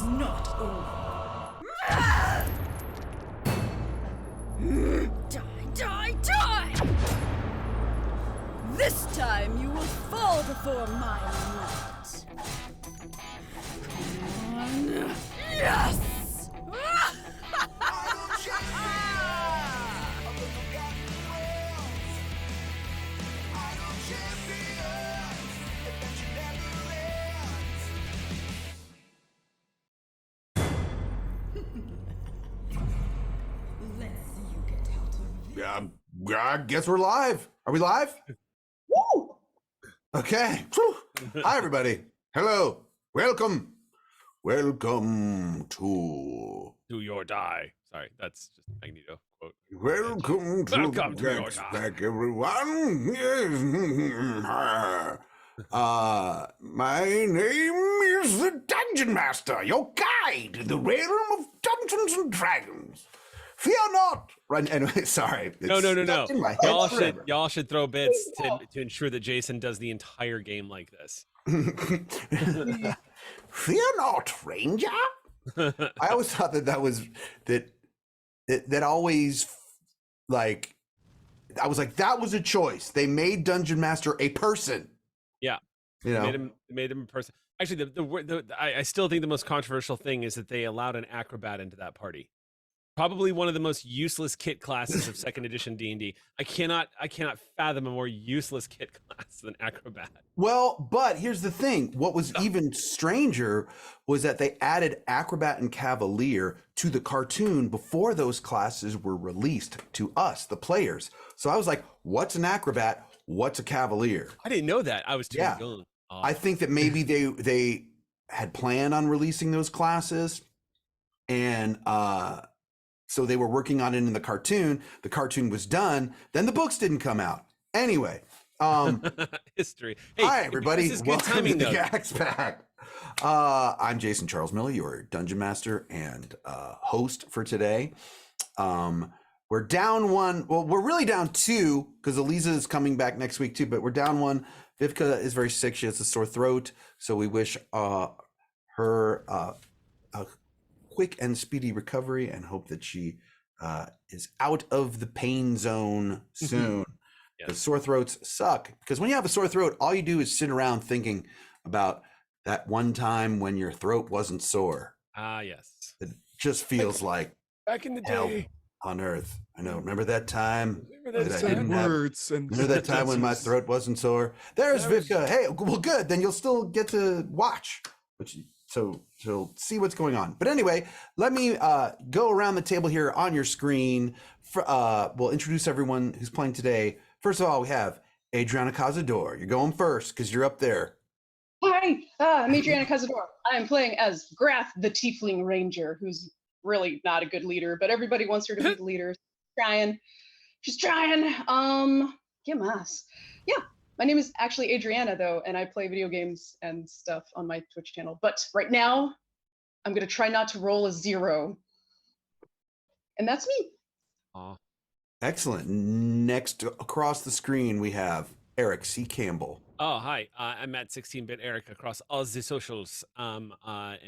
not over. Die, die! This time you will fall before my might. Come on. Yes! I guess we're live. Are we live? Woo! Okay. Whew. Hi, everybody. Hello. Welcome. Welcome to your die. Sorry, that's just a Magneto quote. Welcome to your Gaxx die. back, everyone. My name is the Dungeon Master, your guide to the realm of Dungeons and Dragons. Fear not. Right. Anyway, sorry. No. In my head Y'all should throw bits to ensure that Jason does the entire game like this. Fear not, Ranger. I always thought that always, like, I was like, that was a choice. They made Dungeon Master a person. Yeah, you know, made him a person. Actually, I still think the most controversial thing is that they allowed an acrobat into that party. Probably one of the most useless kit classes of second edition D&D. I cannot fathom a more useless kit class than acrobat. Well, but here's the thing. What was even stranger was that they added acrobat and cavalier to the cartoon before those classes were released to us, the players. So I was like, what's an acrobat? What's a cavalier? I didn't know that. I was too young. I think that maybe they had planned on releasing those classes, and so they were working on it in the cartoon. The cartoon was done. Then the books didn't come out. Anyway, history. Hey, hi, everybody. This is Welcome good timing, to the Gaxx Pack. I'm Jason Charles Miller, your Dungeon Master and host for today. We're down one. Well, we're really down two because Eliza is coming back next week too, but we're down one. Vivka is very sick. She has a sore throat. So we wish her a quick and speedy recovery and hope that she is out of the pain zone soon. Yeah. The sore throats suck because when you have a sore throat, all you do is sit around thinking about that one time when your throat wasn't sore. Ah, yes. It just feels like back in the hell day on earth. I know. Remember that time? Remember that I didn't have, remember that time when my throat wasn't sore? There's Vivka. Hey, well, good. Then you'll still get to watch, so she'll see what's going on. But anyway, let me go around the table here on your screen. We'll introduce everyone who's playing today. First of all, we have Adriana Cazador. You're going first because you're up there. Hi, I'm Adriana Cazador. I am playing as Grath, the Tiefling Ranger, who's really not a good leader, but everybody wants her to be the leader. She's trying. ¿Qué más? Yeah, my name is actually Adriana, though, and I play video games and stuff on my Twitch channel. But right now, I'm going to try not to roll a 0. And that's me. Aw. Excellent. Next across the screen, we have Eric C. Campbell. Oh, hi. I'm at 16-bit Eric across all the socials, and I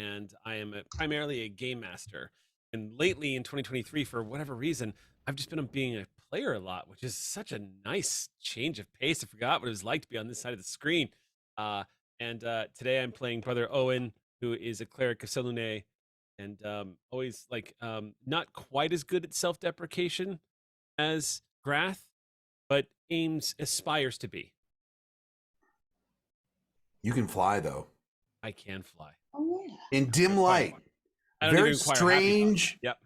am primarily a game master. And lately in 2023, for whatever reason, I've just been being a player a lot, which is such a nice change of pace. I forgot what it was like to be on this side of the screen. And today I'm playing Brother Owen, who is a cleric of Selune, and always not quite as good at self-deprecation as Grath, but aspires to be. You can fly, though. I can fly. Oh, yeah. In dim light. I don't Very even require strange. Yep.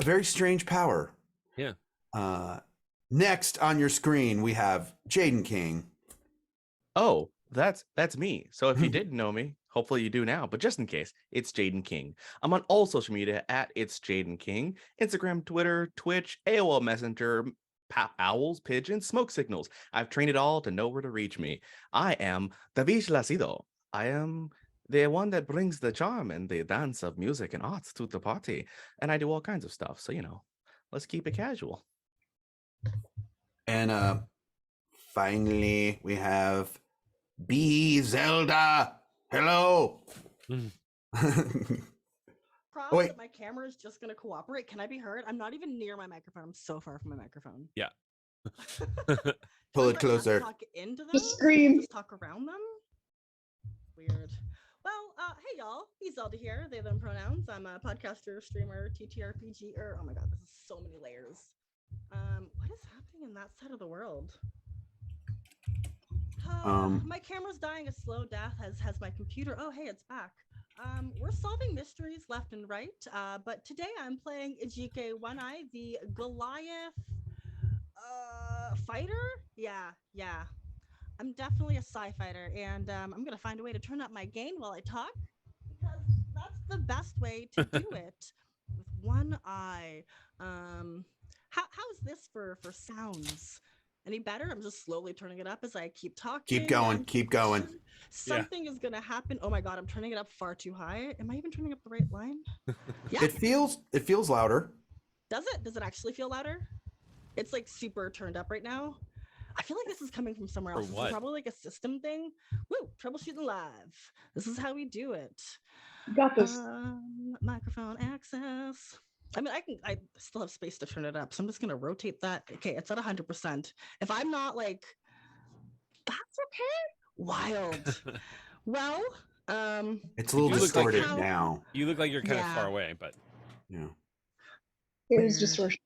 A very strange power. Yeah. Next on your screen, we have Jaden King. Oh, that's me. So if you didn't know me, hopefully you do now. But just in case, it's Jaden King. I'm on all social media at It's Jaden King. Instagram, Twitter, Twitch, AOL Messenger, owls, pigeons, smoke signals. I've trained it all to know where to reach me. I am David Lacido. I am the one that brings the charm and the dance of music and arts to the party. And I do all kinds of stuff. So, let's keep it casual. And finally, we have B. Zelda. Hello. props Oh, wait. that my camera is just going to cooperate. Can I be heard? I'm not even near my microphone. I'm so far from my microphone. Yeah. Pull it Sometimes I have to closer. talk into them. Just scream. Just talk around them. Weird. Well, hey y'all, he's Zelda here. They them pronouns. I'm a podcaster, streamer, TTRPG. Oh my god, this is so many layers. What is happening in that side of the world? My camera's dying a slow death, as has my computer. Oh, hey, it's back. We're solving mysteries left and right, but today I'm playing Ejike One Eye, the Goliath fighter. Yeah. I'm definitely a psi fighter, and I'm gonna find a way to turn up my gain while I talk, because that's the best way to do it. With one eye. How's this for sounds? Any better? I'm just slowly turning it up as I keep talking. Keep going. Keep going. Something is gonna happen. Oh my god, I'm turning it up far too high. Am I even turning up the right line? Yeah. It feels louder. Does it? Does it actually feel louder? It's like super turned up right now. I feel like this is coming from somewhere else. This is probably like a system thing. Woo! Troubleshooting live. This is how we do it. You got this. Microphone access. I mean, I still have space to turn it up, so I'm just gonna rotate that. Okay, it's at 100%. If I'm not like, that's okay. Wild. Well, it's a little distorted now. You look like you're kind of far away, but yeah. Here's distortion.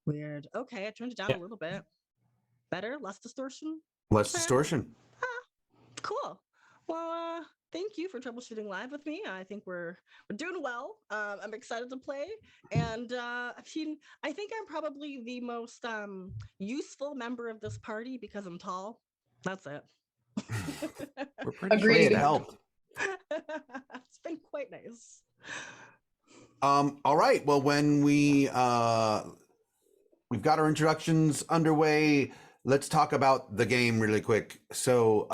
Weird. Okay, I turned it down a little bit. Better, less distortion. Less distortion. Cool. Well, thank you for troubleshooting live with me. I think we're doing well. I'm excited to play, and I think I'm probably the most useful member of this party because I'm tall. That's it. We're pretty Agreed. sure it helped. It's been quite nice. All right. Well, when we've got our introductions underway, let's talk about the game really quick. So,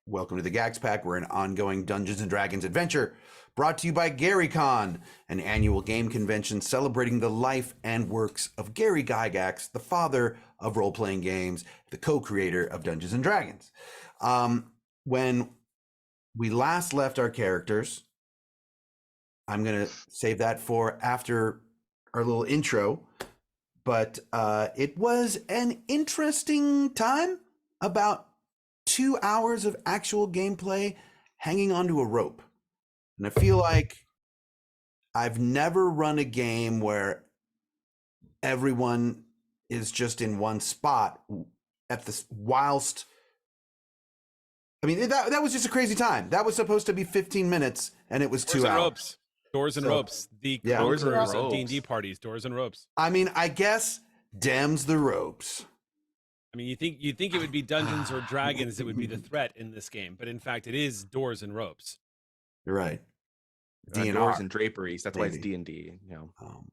welcome to the Gaxx Pack. We're an ongoing Dungeons and Dragons adventure brought to you by GaryCon, an annual game convention celebrating the life and works of Gary Gygax, the father of role-playing games, the co-creator of Dungeons and Dragons. When we last left our characters, I'm going to save that for after our little intro, but it was an interesting time. About 2 hours of actual gameplay hanging onto a rope. And I feel like I've never run a game where everyone is just in one spot at this whilst. I mean, that was just a crazy time. That was supposed to be 15 minutes and it was 2 hours. Doors and ropes. The Doors and conquerors of ropes. D&D parties. Doors and ropes. I mean, I guess Dems the ropes. I mean, you think it would be Dungeons or Dragons that would be the threat in this game, but in fact, it is doors and ropes. You're right. Doors and draperies. That's why it's D&D. You know.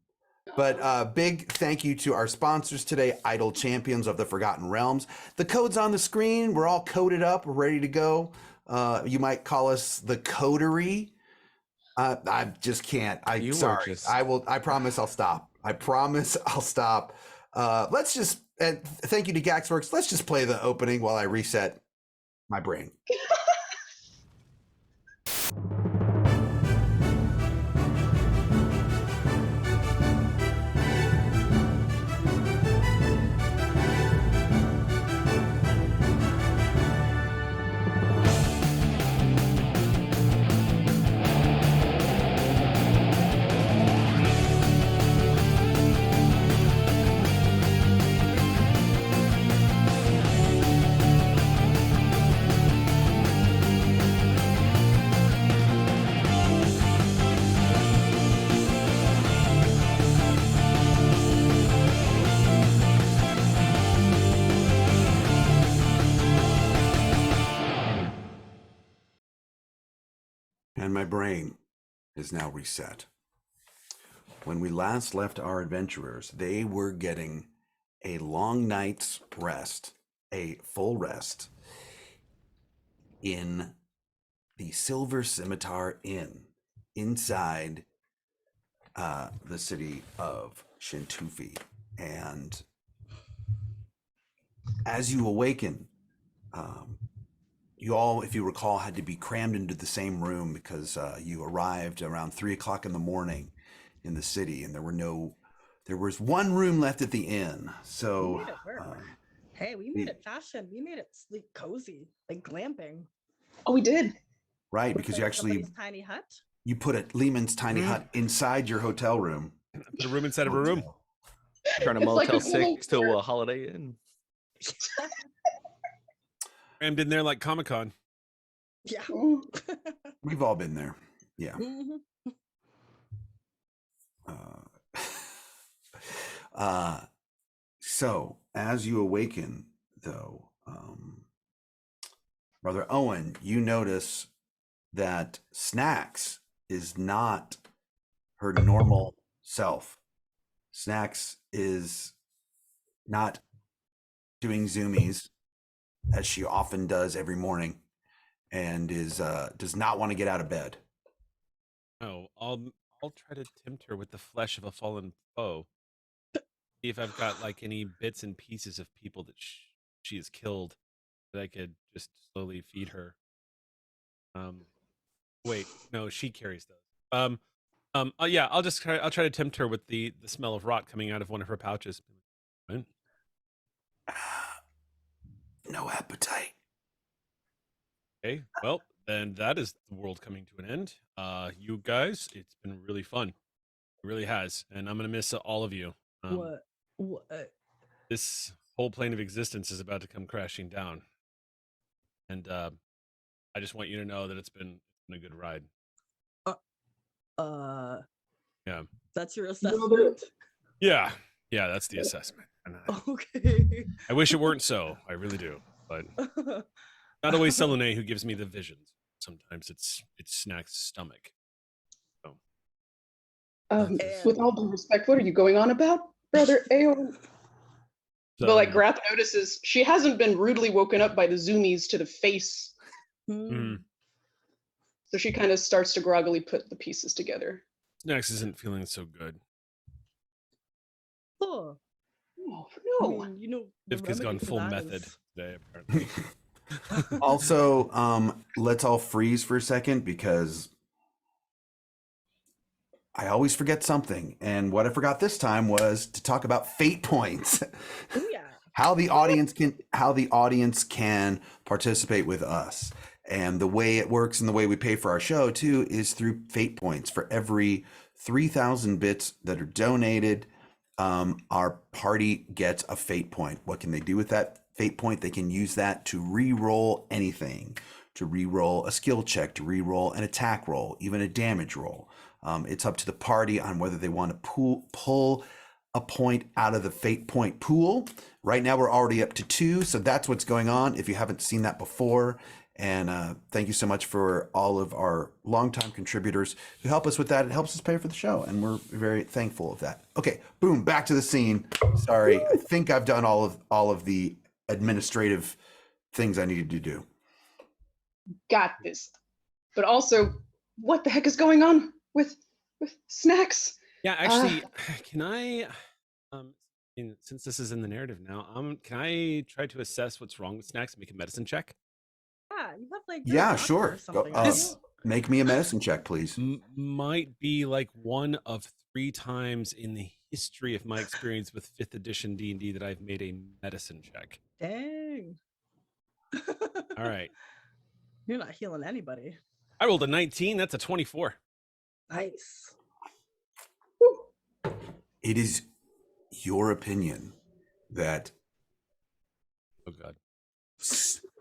But big thank you to our sponsors today, Idle Champions of the Forgotten Realms. The code's on the screen. We're all coded up. We're ready to go. You might call us the Coterie. I just can't. Sorry. I promise I'll stop. I promise I'll stop. Let's just, and thank you to Gaxworks. Let's just play the opening while I reset my brain. And my brain is now reset. When we last left our adventurers, they were getting a long night's rest, a full rest, in the Silver Scimitar Inn inside the city of Shintufi. And as you awaken, you all, if you recall, had to be crammed into the same room because you arrived around 3 o'clock in the morning in the city, and there was one room left at the inn. We So, made it work. Hey, we made we- it fashion. We made it sleek, cozy, like glamping. Oh, we did. right, With, because like, you actually somebody's tiny hut. you put a Lehman's tiny hut inside your hotel room. Put a room inside of a room. Hotel. Turn a It's like Motel a little 6 to a Holiday Inn. Crammed in there like Comic-Con. Yeah. Mm. We've all been there. Yeah. Mhm. So as you awaken, though, Brother Owen, you notice that Snacks is not her normal self. Snacks is not doing zoomies as she often does every morning, and is does not want to get out of bed. Oh, I'll try to tempt her with the flesh of a fallen foe. See if I've got like any bits and pieces of people that she has killed that I could just slowly feed her. Wait, no, she carries those. Yeah, I'll try to tempt her with the smell of rot coming out of one of her pouches. Right? No appetite. Okay, well, then that is the world coming to an end. You guys, it's been really fun. It really has, and I'm gonna miss all of you. What? This whole plane of existence is about to come crashing down, and I just want you to know that it's been a good ride. Yeah. That's your No, assessment? Yeah, that's the assessment. And Okay. I wish it weren't so. I really do, but not always Selene who gives me the visions. Sometimes it's Snack's stomach. So With all due respect, what are you going on about, Brother Aeon? But like Grath notices, she hasn't been rudely woken up by the zoomies to the face. Mm. So she kind of starts to groggily put the pieces together. Snacks isn't feeling so good. Oh, Oh, I no. mean, you know, the Ivka's remedy gone for full that method is- today, apparently. Also, let's all freeze for a second because I always forget something. And what I forgot this time was to talk about fate points. Oh yeah. how the audience can participate with us. And the way it works and the way we pay for our show too is through fate points. For every 3,000 bits that are donated, our party gets a fate point. What can they do with that fate point? They can use that to re-roll anything, to re-roll a skill check, to re-roll an attack roll, even a damage roll. It's up to the party on whether they want to pull a point out of the fate point pool. Right now we're already up to 2, so that's what's going on if you haven't seen that before. And thank you so much for all of our longtime contributors who help us with that. It helps us pay for the show, and we're very thankful of that. Okay, boom, back to the scene. Sorry, I think I've done all of the administrative things I needed to do. Got this. But also, what the heck is going on with Snacks? Yeah, actually, can I, since this is in the narrative now, can I try to assess what's wrong with Snacks and make a medicine check? Yeah, you have like Yeah, a doctor sure. or something. Go, don't you? make me a medicine check, please. Might be like one of 3 times in the history of my experience with 5th edition D&D that I've made a medicine check. Dang. All right. You're not healing anybody. I rolled a 19. That's a 24. Nice. It is your opinion that Oh, God.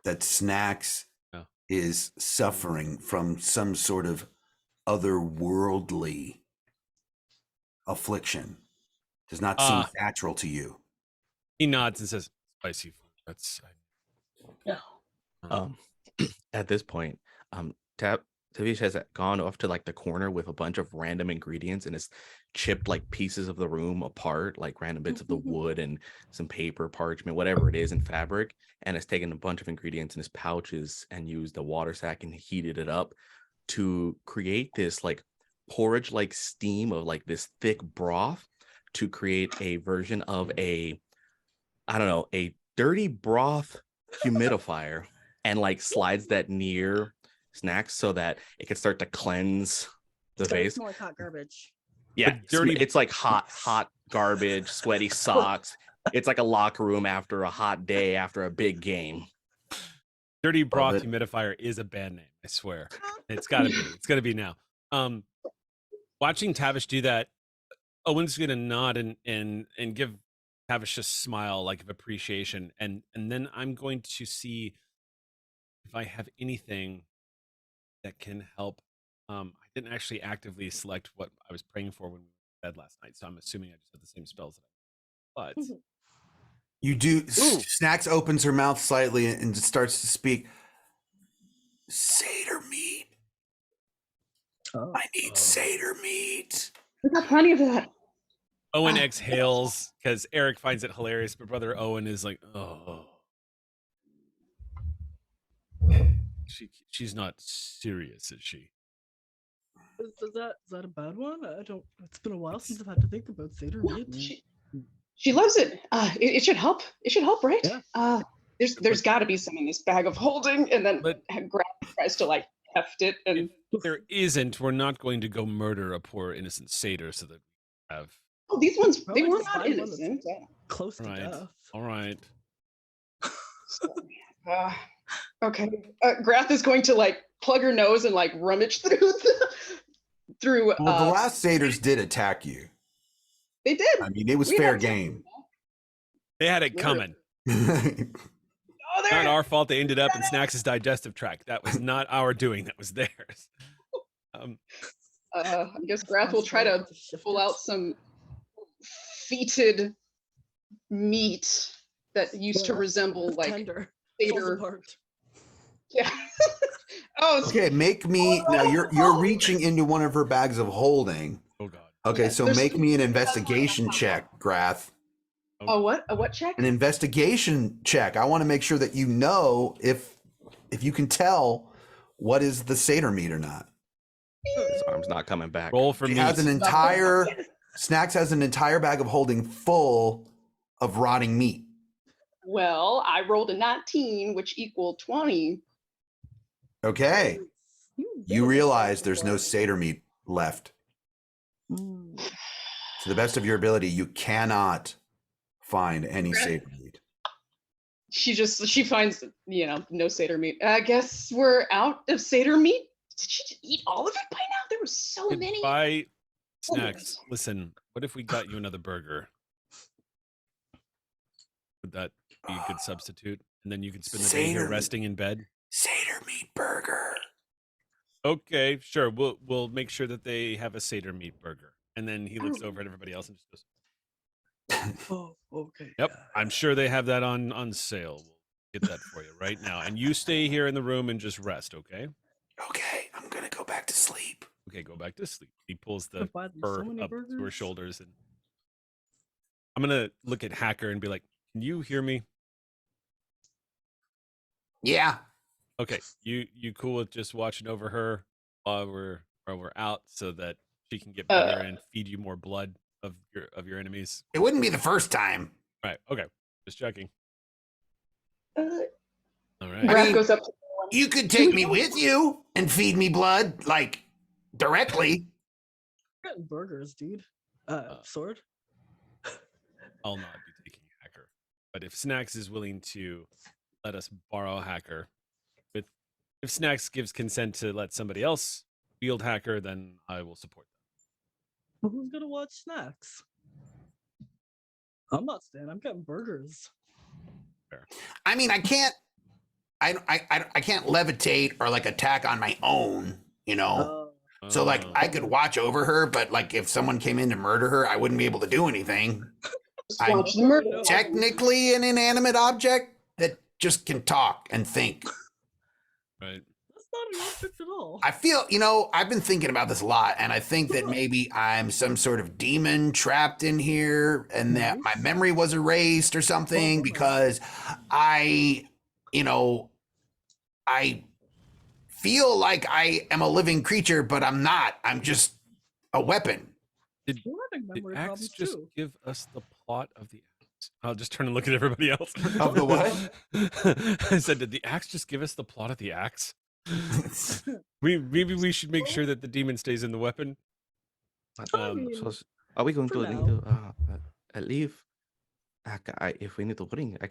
that Snacks Oh. is suffering from some sort of otherworldly affliction. Does not seem natural to you. He nods and says, spicy food. That's... At this point, Tavish has gone off to like the corner with a bunch of random ingredients and has chipped like pieces of the room apart, like random bits of the wood and some paper, parchment, whatever it is, and fabric, and has taken a bunch of ingredients in his pouches and used a water sack and heated it up to create this like porridge like steam of like this thick broth to create a version of a dirty broth humidifier and like slides that near Snacks so that it can start to cleanse the It's gonna face. smell like hot garbage. Yeah, But dirty- it's like hot garbage, sweaty socks. It's like a locker room after a hot day after a big game. Dirty Broth it. Humidifier is a band name, I swear. It's gotta be. It's gotta be now. Watching Tavish do that, Owen's gonna nod and give Tavish a smile like of appreciation, and then I'm going to see if I have anything that can help. I didn't actually actively select what I was praying for when we went to bed last night, so I'm assuming I just have the same spells that I. But You do. Ooh. Snacks opens her mouth slightly and starts to speak. Seder meat. Oh. I need seder meat. We got plenty of that. Owen exhales because Eric finds it hilarious, but brother Owen is like, oh. She's not serious, is she? Is that a bad one? I don't. It's been a while since I've had to think about Seder meat. She loves it. It should help. It should help, right? Yeah. There's got to be some in this bag of holding, and then But- Grant tries to like heft it, and If there isn't, we're not going to go murder a poor innocent satyr so that we have. oh, these ones Probably they were just not find one that's innocent. Close to Right. death. All right. Okay. Grath is going to like plug her nose and like rummage through. Well, the last satyrs did attack you. They did. I mean, it was We fair had game. They had it coming. Oh, Not there. our fault they ended up in Snacks' digestive tract. That was not our doing. That was theirs. I guess Grath will try to pull out some fetid meat that used to resemble like tender. satyr. Falls apart. Yeah. Oh, it's Okay, make me now. You're reaching into one of her bags of holding. Oh God. Okay, Yeah, so there's- make me an investigation check, Grath. a what? A what check? An investigation check. I want to make sure that you know if you can tell what is the satyr meat or not. His arm's not coming back. Roll for She meat. has an entire Snacks has an entire bag of holding full of rotting meat. Well, I rolled a 19, which equaled 20. Okay, you did realize it. there's no satyr meat left. Mm. To the best of your ability, you cannot find any Right. satyr meat. She finds no satyr meat. I guess we're out of satyr meat. Did she just eat all of it by now? There were so many. Goodbye, Snacks. Listen, what if we got you another burger? Would that be a good substitute? And then you can spend the day here Satyr meat. resting in bed. Satyr meat burger. Okay, sure. We'll make sure that they have a satyr meat burger. And then he looks over at everybody else and just goes, Oh, okay. "Yep, yeah. I'm sure they have that on sale. We'll get that for you right now. And you stay here in the room and just rest, okay? Okay, I'm gonna go back to sleep. Okay, go back to sleep." He pulls the Goodbye, there's fur so many up to her burgers. shoulders, and I'm gonna look at Hacker and be like, "Can you hear me? Yeah. Okay, you cool with just watching over her while we're out so that she can get better and feed you more blood of your enemies?" It wouldn't be the first time. Right. Okay. Just checking. Uh, All right. Grath mean- goes up to You could take me with you and feed me blood, like directly. Getting burgers, dude. Sword. I'll not be taking Hacker, but if Snacks is willing to let us borrow Hacker, if Snacks gives consent to let somebody else wield Hacker, then I will support them. Who's gonna watch Snacks? I'm not staying. I'm getting burgers. I mean, I can't levitate or like attack on my own, you know. So like Oh. I could watch over her, but like if someone came in to murder her, I wouldn't be able to do anything. I'm watch the murder. technically an inanimate object that just can talk and think. Right. That's not an object at all. I feel, I've been thinking about this a lot, and I think that maybe I'm some sort of demon trapped in here and that my memory was erased or something because I feel like I am a living creature, but I'm not. I'm just a weapon. Did We're having Did memory Axe problems just too. give us the plot of the Axe? I'll just turn and look at everybody else. Of the what? I said, did the axe just give us the plot of the axe? Maybe we should make sure that the demon stays in the weapon. I mean, So are we going for to need now. to leave? If we need to bring, I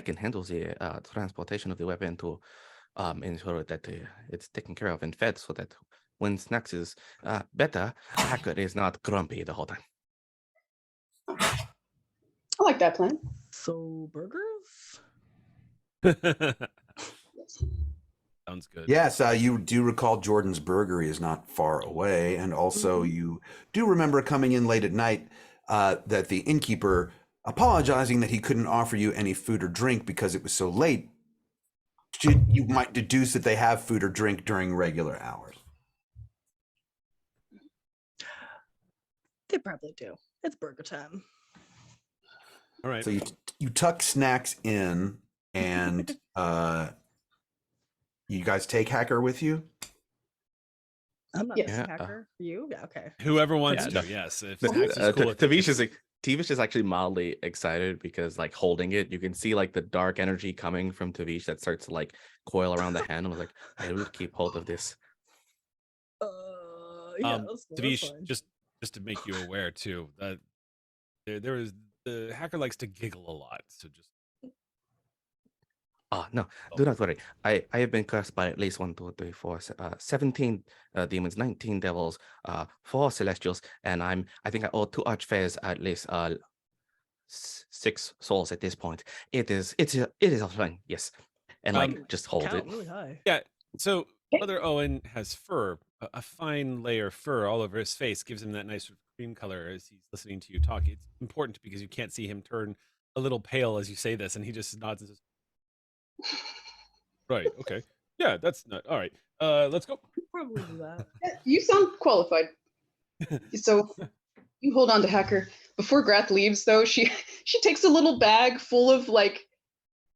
can handle the transportation of the weapon to ensure that it's taken care of and fed, so that when Snacks is better, Hacker is not grumpy the whole time. I like that plan. So burgers? Sounds good. Yes, you do recall Jordan's Burgery is not far away, and also you do remember coming in late at night that the innkeeper apologizing that he couldn't offer you any food or drink because it was so late. You might deduce that they have food or drink during regular hours. They probably do. It's burger time. All right. So you tuck Snacks in, and you guys take Hacker with you. I'm not Yes. a Yeah, hacker. You? Yeah, okay. Whoever wants Yeah, to, yes. If The- Snacks is cool with it, Tavish is actually mildly excited because, like, holding it, you can see like the dark energy coming from Tavish that starts to like coil around the hand. I was like, I will keep hold of this. Yeah, that's Tavish, fine. just to make you aware too, that there is the hacker likes to giggle a lot. So just No, do not worry. I have been cursed by at least 1, 2, 3, 4, 17 demons, 19 devils, 4 celestials, and I think I owe 2 archfairs at least 6 souls at this point. It is all fine, yes. And like just hold it. Count really high. yeah. So Brother Owen has fur, a fine layer of fur all over his face, gives him that nice sort of cream color as he's listening to you talk. It's important because you can't see him turn a little pale as you say this, and he just nods and says, right, okay. Yeah, that's not all right. Let's go. Probably do that. You sound qualified. So you hold on to Hacker. Before Grath leaves, though, she takes a little bag full of like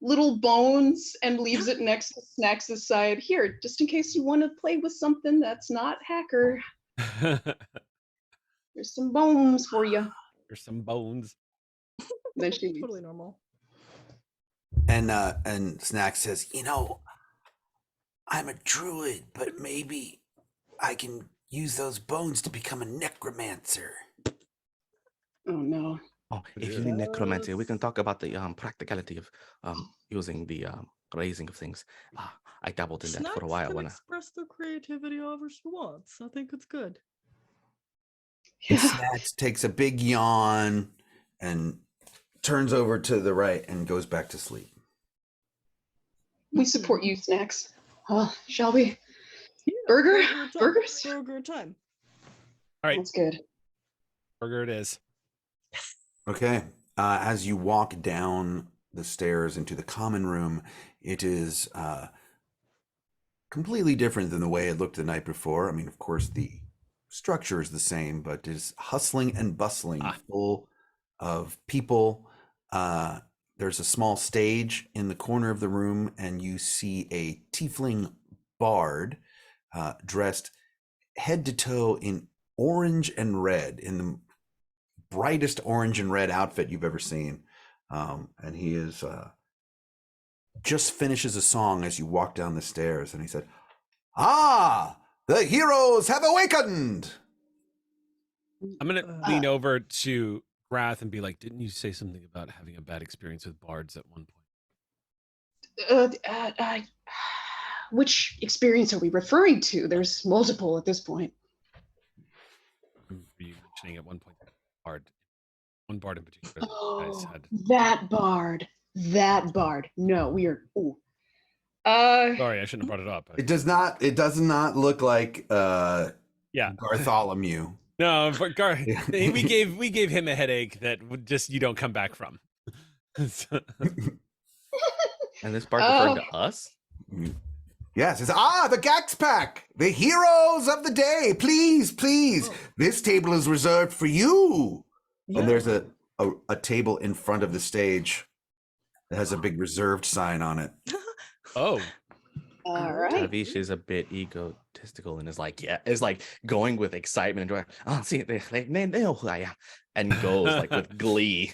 little bones and leaves it next to Snacks' side. Here, just in case you want to play with something that's not Hacker. There's some bones for you. There's some bones. Then she leaves. Totally normal. And Snacks says, I'm a druid, but maybe I can use those bones to become a necromancer. Oh no. Oh, if you need necromancy, we can talk about the practicality of using the raising of things. I dabbled in that for a while Can when express their creativity however she wants. I think it's good. And Snacks takes a big yawn and turns over to the right and goes back to sleep. We support you, Snacks. Shall we? Yeah, Burger? time. Burgers? Burger time. All right, That's good. burger it is. Okay. As you walk down the stairs into the common room, it is completely different than the way it looked the night before. I mean, of course, the structure is the same, but it is hustling and bustling, full of people. There's a small stage in the corner of the room, and you see a tiefling bard dressed head to toe in orange and red, in the brightest orange and red outfit you've ever seen. And he is just finishes a song as you walk down the stairs, and he said, the heroes have awakened. I'm gonna lean over to Grath and be like, didn't you say something about having a bad experience with bards at one point? Which experience are we referring to? There's multiple at this point. Were you mentioning at one point one bard in particular that you guys Oh, had? that bard. No, we are. Ooh. Sorry, I shouldn't have brought it up. It does not look like Yeah. Bartholomew. No, but we gave him a headache that would just you don't come back from. So- and this part referring to us. Yes, it's the Gaxx pack, the heroes of the day. Please, this table is reserved for you. Yeah. And there's a table in front of the stage that has a big reserved sign on it. oh, All right. Tavish is a bit egotistical and is like going with excitement and joy. Oh, see, they know who I am, and goes like with glee.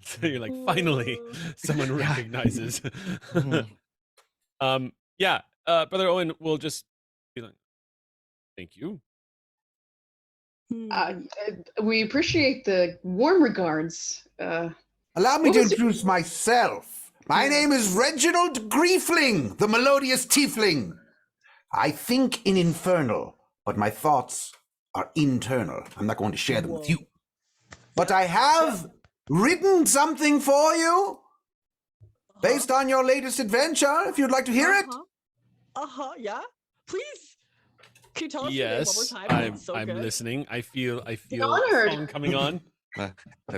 So you're like, finally, someone recognizes. Yeah, Brother Owen will just be like, thank you. Uh, we appreciate the warm regards. Allow me What to was your- introduce myself. My name is Reginald Griefling, the melodious tiefling. I think in infernal, but my thoughts are internal. I'm not going to share them with you. But I have written something for you based on your latest adventure, if you'd like to hear it. Yeah. Please. Can you tell us your name one more Yes, time? I'm It's so I'm good. listening. I feel honored. a song coming on.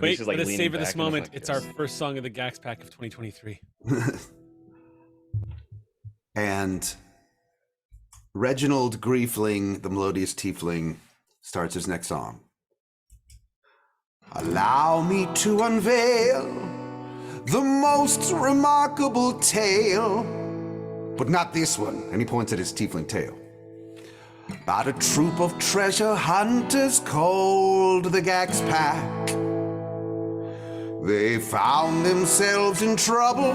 Wait, let us savor this moment. It's our first song of the Gaxx pack of 2023. And Reginald Griefling, the melodious tiefling, starts his next song. Allow me to unveil the most remarkable tale, but not this one. And he points at his tiefling tail. About a troop of treasure hunters called the Gaxx Pack. They found themselves in trouble,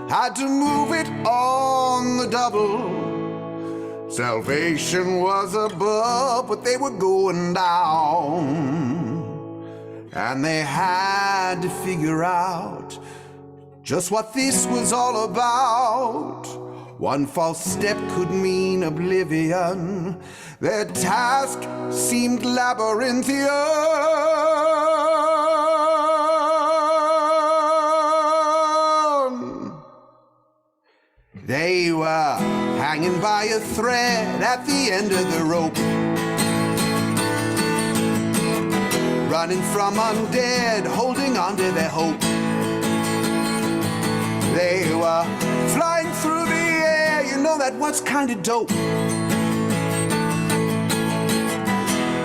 had to move it on the double. Salvation was above, but they were going down. And they had to figure out just what this was all about. One false step could mean oblivion. Their task seemed labyrinthian. They were hanging by a thread at the end of the rope, running from undead, holding on to their hope. They were flying through the air, you know that was kind of dope.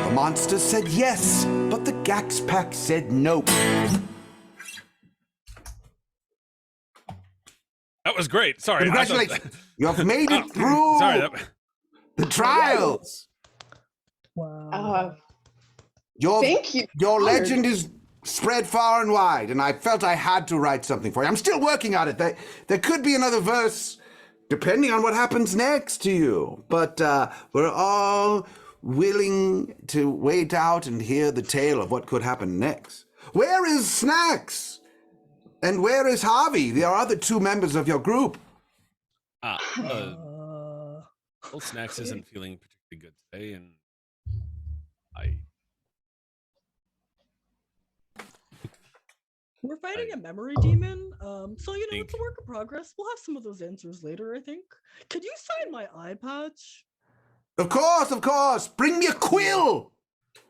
The monster said yes, but the Gaxx Pack said nope. That was great. Sorry. Congratulations, you have made it through the trials. Thank you. Your Honored. legend is spread far and wide, and I felt I had to write something for you. I'm still working on it. There could be another verse, depending on what happens next to you. But we're all willing to wait out and hear the tale of what could happen next. Where is Snacks? And where is Harvey? There are other two members of your group. Well, Snacks isn't feeling particularly good today, and We're fighting a memory demon, so it's think- a work in progress. We'll have some of those answers later, I think. Could you sign my eye patch? Of course. Bring me a quill.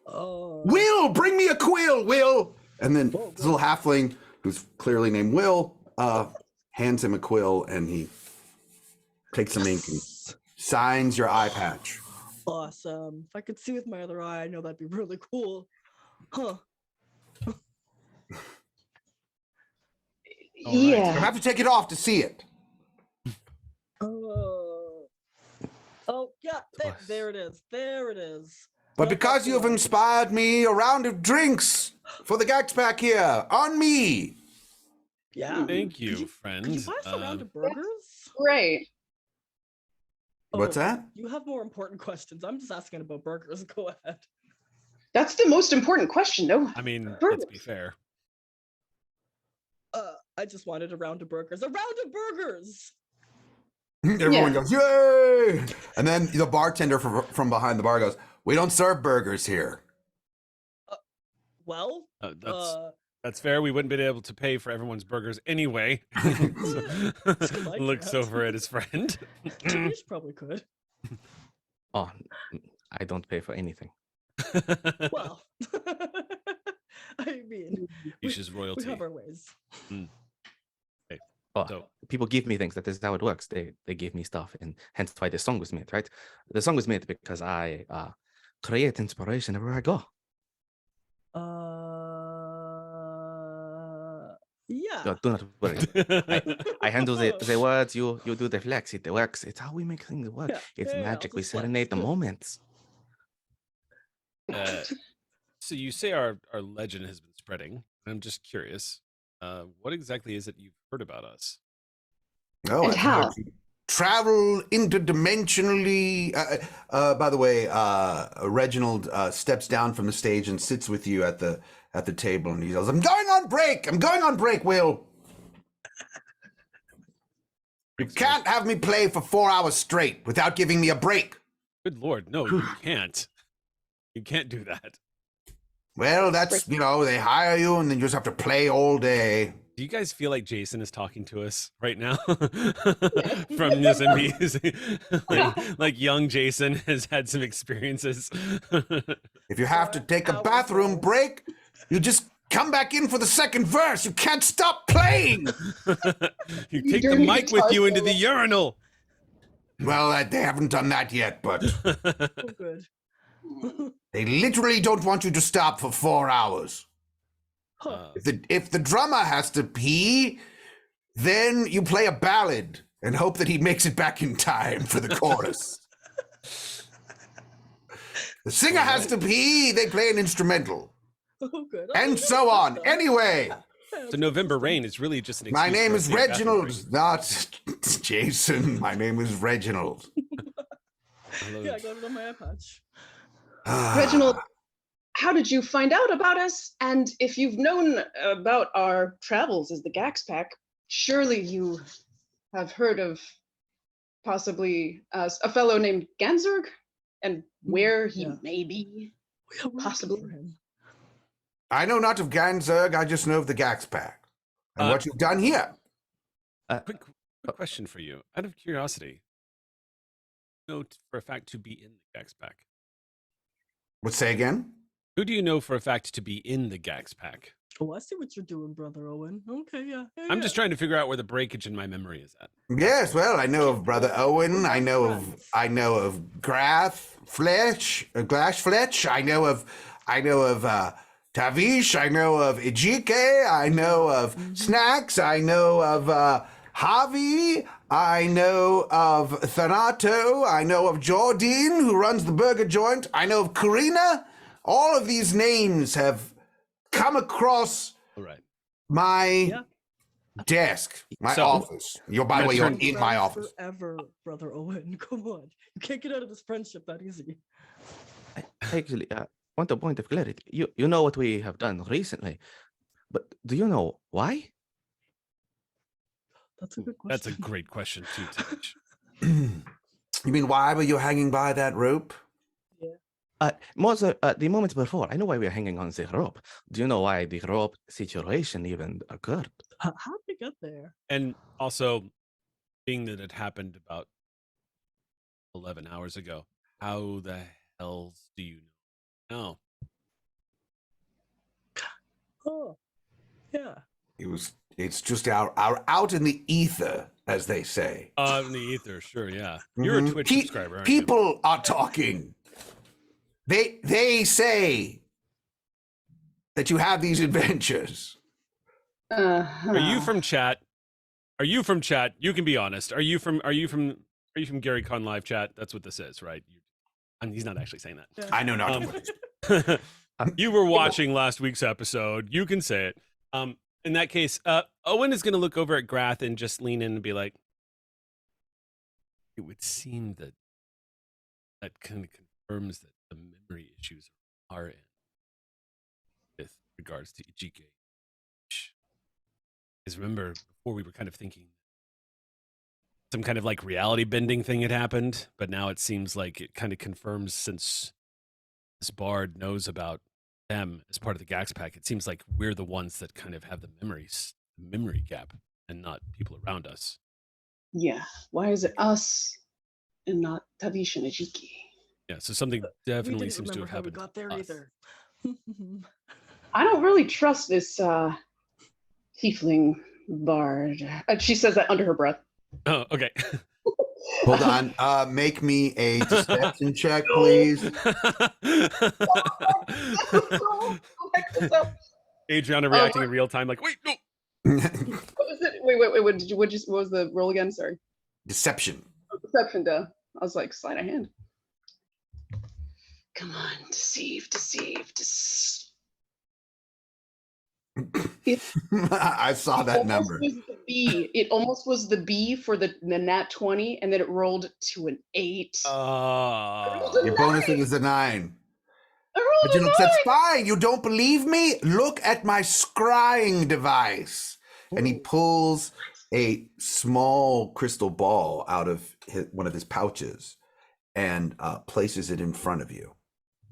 Will, bring me a quill, Will. And then this little halfling, who's clearly named Will, hands him a quill, and he takes some ink and signs your eye patch. Awesome. If I could see with my other eye, I know that'd be really cool. Huh. Yeah. You have to take it off to see it. Yeah, there it is. There it is. But because you have inspired me, a round of drinks for the Gaxx Pack here, on me. Yeah. Thank you, Could friend. you buy us a round of burgers? Great. What's that? You have more important questions. I'm just asking about burgers. Go ahead. That's the most important question, though. I mean, let's be fair. I just wanted a round of burgers. A round of burgers! Everyone goes, yay! And then the bartender from behind the bar goes, we don't serve burgers here. Well, That's fair. We wouldn't been able to pay for everyone's burgers anyway. Looks over at his friend. Tavish probably could. Oh, I don't pay for anything. Well, I mean, Isha's royalty. we have our ways. Oh, So- people give me things. That is how it works. They give me stuff, and hence why the song was made, right? The song was made because I create inspiration everywhere I go. Yeah. So do not worry. I handle the words. You do the flex. It works. It's how we make things work. Yeah, It's yeah, magic. I'll We just flex. serenade the Good. moments. So you say our legend has been spreading. I'm just curious. What exactly is it you've heard about us? Oh, And I've how? heard you travel interdimensionally. By the way, Reginald steps down from the stage and sits with you at the table, and he yells, "I'm going on break. I'm going on break, Will. You can't have me play for 4 hours straight without giving me a break." Good Lord, no, you can't. You can't do that. Well, that's, they hire you and then you just have to play all day. Do you guys feel like Jason is talking to us right now from this amazing, like young Jason has had some experiences? If you have to take a bathroom break, you just come back in for the second verse. You can't stop playing. You take the mic with you into the urinal. Well, they haven't done that yet, but Oh, good. they literally don't want you to stop for 4 hours. If the drummer has to pee, then you play a ballad and hope that he makes it back in time for the chorus. The singer has to pee, they play an instrumental. Oh, good. And so on. Anyway, So November Rain is really just an excuse. my name for is a big bathroom Reginald, not Jason. My name is Reginald. break. Yeah, I got it on my iPad. Reginald, how did you find out about us? And if you've known about our travels as the Gaxx Pack, surely you have heard of possibly a fellow named Ganzerg and where he may be. Possibly. I know not of Ganzerg, I just know of the Gaxx Pack. And what you've done here. Quick question for you, out of curiosity. Know for a fact to be in the Gaxx Pack. What, say again? Who do you know for a fact to be in the Gaxx Pack? Oh, I see what you're doing, Brother Owen. Okay, yeah. I'm just trying to figure out where the breakage in my memory is at. Yes, well, I know of Brother Owen. I know of Grath Fletch, Glash Fletch. I know of Tavish. I know of Ejike. I know of Snacks. I know of Javi. I know of Thanato. I know of Jordine, who runs the burger joint. I know of Karina. All of these names have come across my desk, my office. By the way, you're in my office. Forever, Brother Owen. Come on. You can't get out of this friendship that easy. Actually, want a point of clarity. You know what we have done recently, but do you know why? That's a good question. That's a great question too, Titch. You mean why were you hanging by that rope? The moments before, I know why we are hanging on the rope. Do you know why the rope situation even occurred? How did we get there? And also, being that it happened about 11 hours ago, how the hell do you know? Oh, yeah. It's just out in the ether, as they say. In the ether, sure, yeah. You're a Twitch subscriber, aren't People are talking. They say that you have these adventures. Uh-huh. Are you from chat? Are you from chat? You can be honest. Are you from Gary Con live chat? That's what this is, right? And he's not actually saying that. I know not. You were watching last week's episode. You can say it. In that case, Owen is going to look over at Grath and just lean in and be like, it would seem that kind of confirms that the memory issues are in with regards to Ejike. Because remember, before we were kind of thinking some kind of like reality bending thing had happened, but now it seems like it kind of confirms, since this bard knows about them as part of the Gaxx Pack, it seems like we're the ones that kind of have the memory gap and not people around us. Yeah. Why is it us and not Tavish and Ejike? Yeah, so something definitely we seems to have happened. We got there to us. either. I don't really trust this tiefling bard. She says that under her breath. Oh, okay. Hold on. Make me a deception check, please. Adriana reacting in real time, like, wait, no. What was it? Wait. What was the roll again? Sorry. Deception. Oh, deception, duh. I was like, sleight of hand. Come on, deceive. I saw that almost number. was the B. It almost was the B for the nat 20, and then it rolled to an 8. Your bonus is a 9. I rolled But you a know, 9. that's fine. You don't believe me? Look at my scrying device. And he pulls a small crystal ball out of one of his pouches and places it in front of you.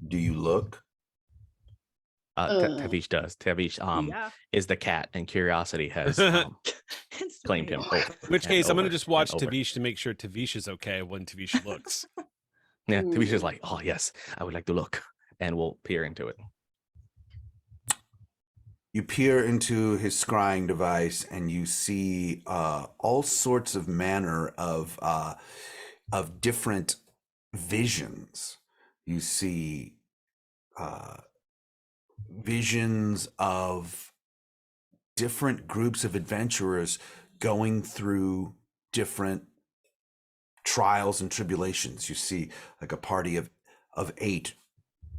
Do you look? Tavish does. Tavish Yeah. is the cat, and curiosity has claimed him. Instantly. Over In which and case, I'm going over to just and watch over. Tavish to make sure Tavish is okay when Tavish looks. Yeah, Tavish is like, oh yes, I would like to look, and we'll peer into it. You peer into his scrying device and you see all sorts of manner of different visions. You see visions of different groups of adventurers going through different trials and tribulations. You see like a party of 8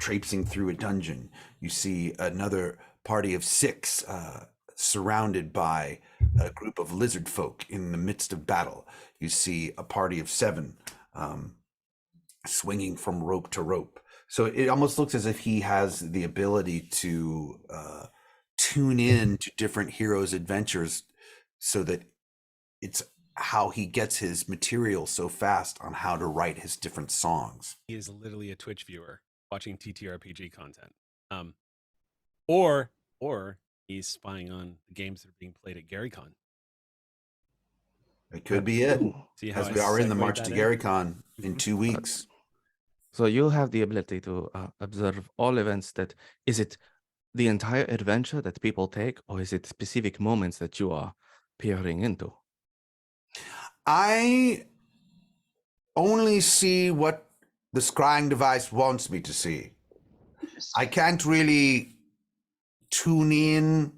traipsing through a dungeon. You see another party of 6 surrounded by a group of lizard folk in the midst of battle. You see a party of 7 swinging from rope to rope. So it almost looks as if he has the ability to tune in to different heroes' adventures so that it's how he gets his material so fast on how to write his different songs. He is literally a Twitch viewer watching TTRPG content. Or he's spying on the games that are being played at GaryCon. It could be it. See how As I we are in the segued March that to in? GaryCon in 2 weeks. So you have the ability to observe all events. That is it, the entire adventure that people take, or is it specific moments that you are peering into? I only see what the scrying device wants me to see. I can't really tune in,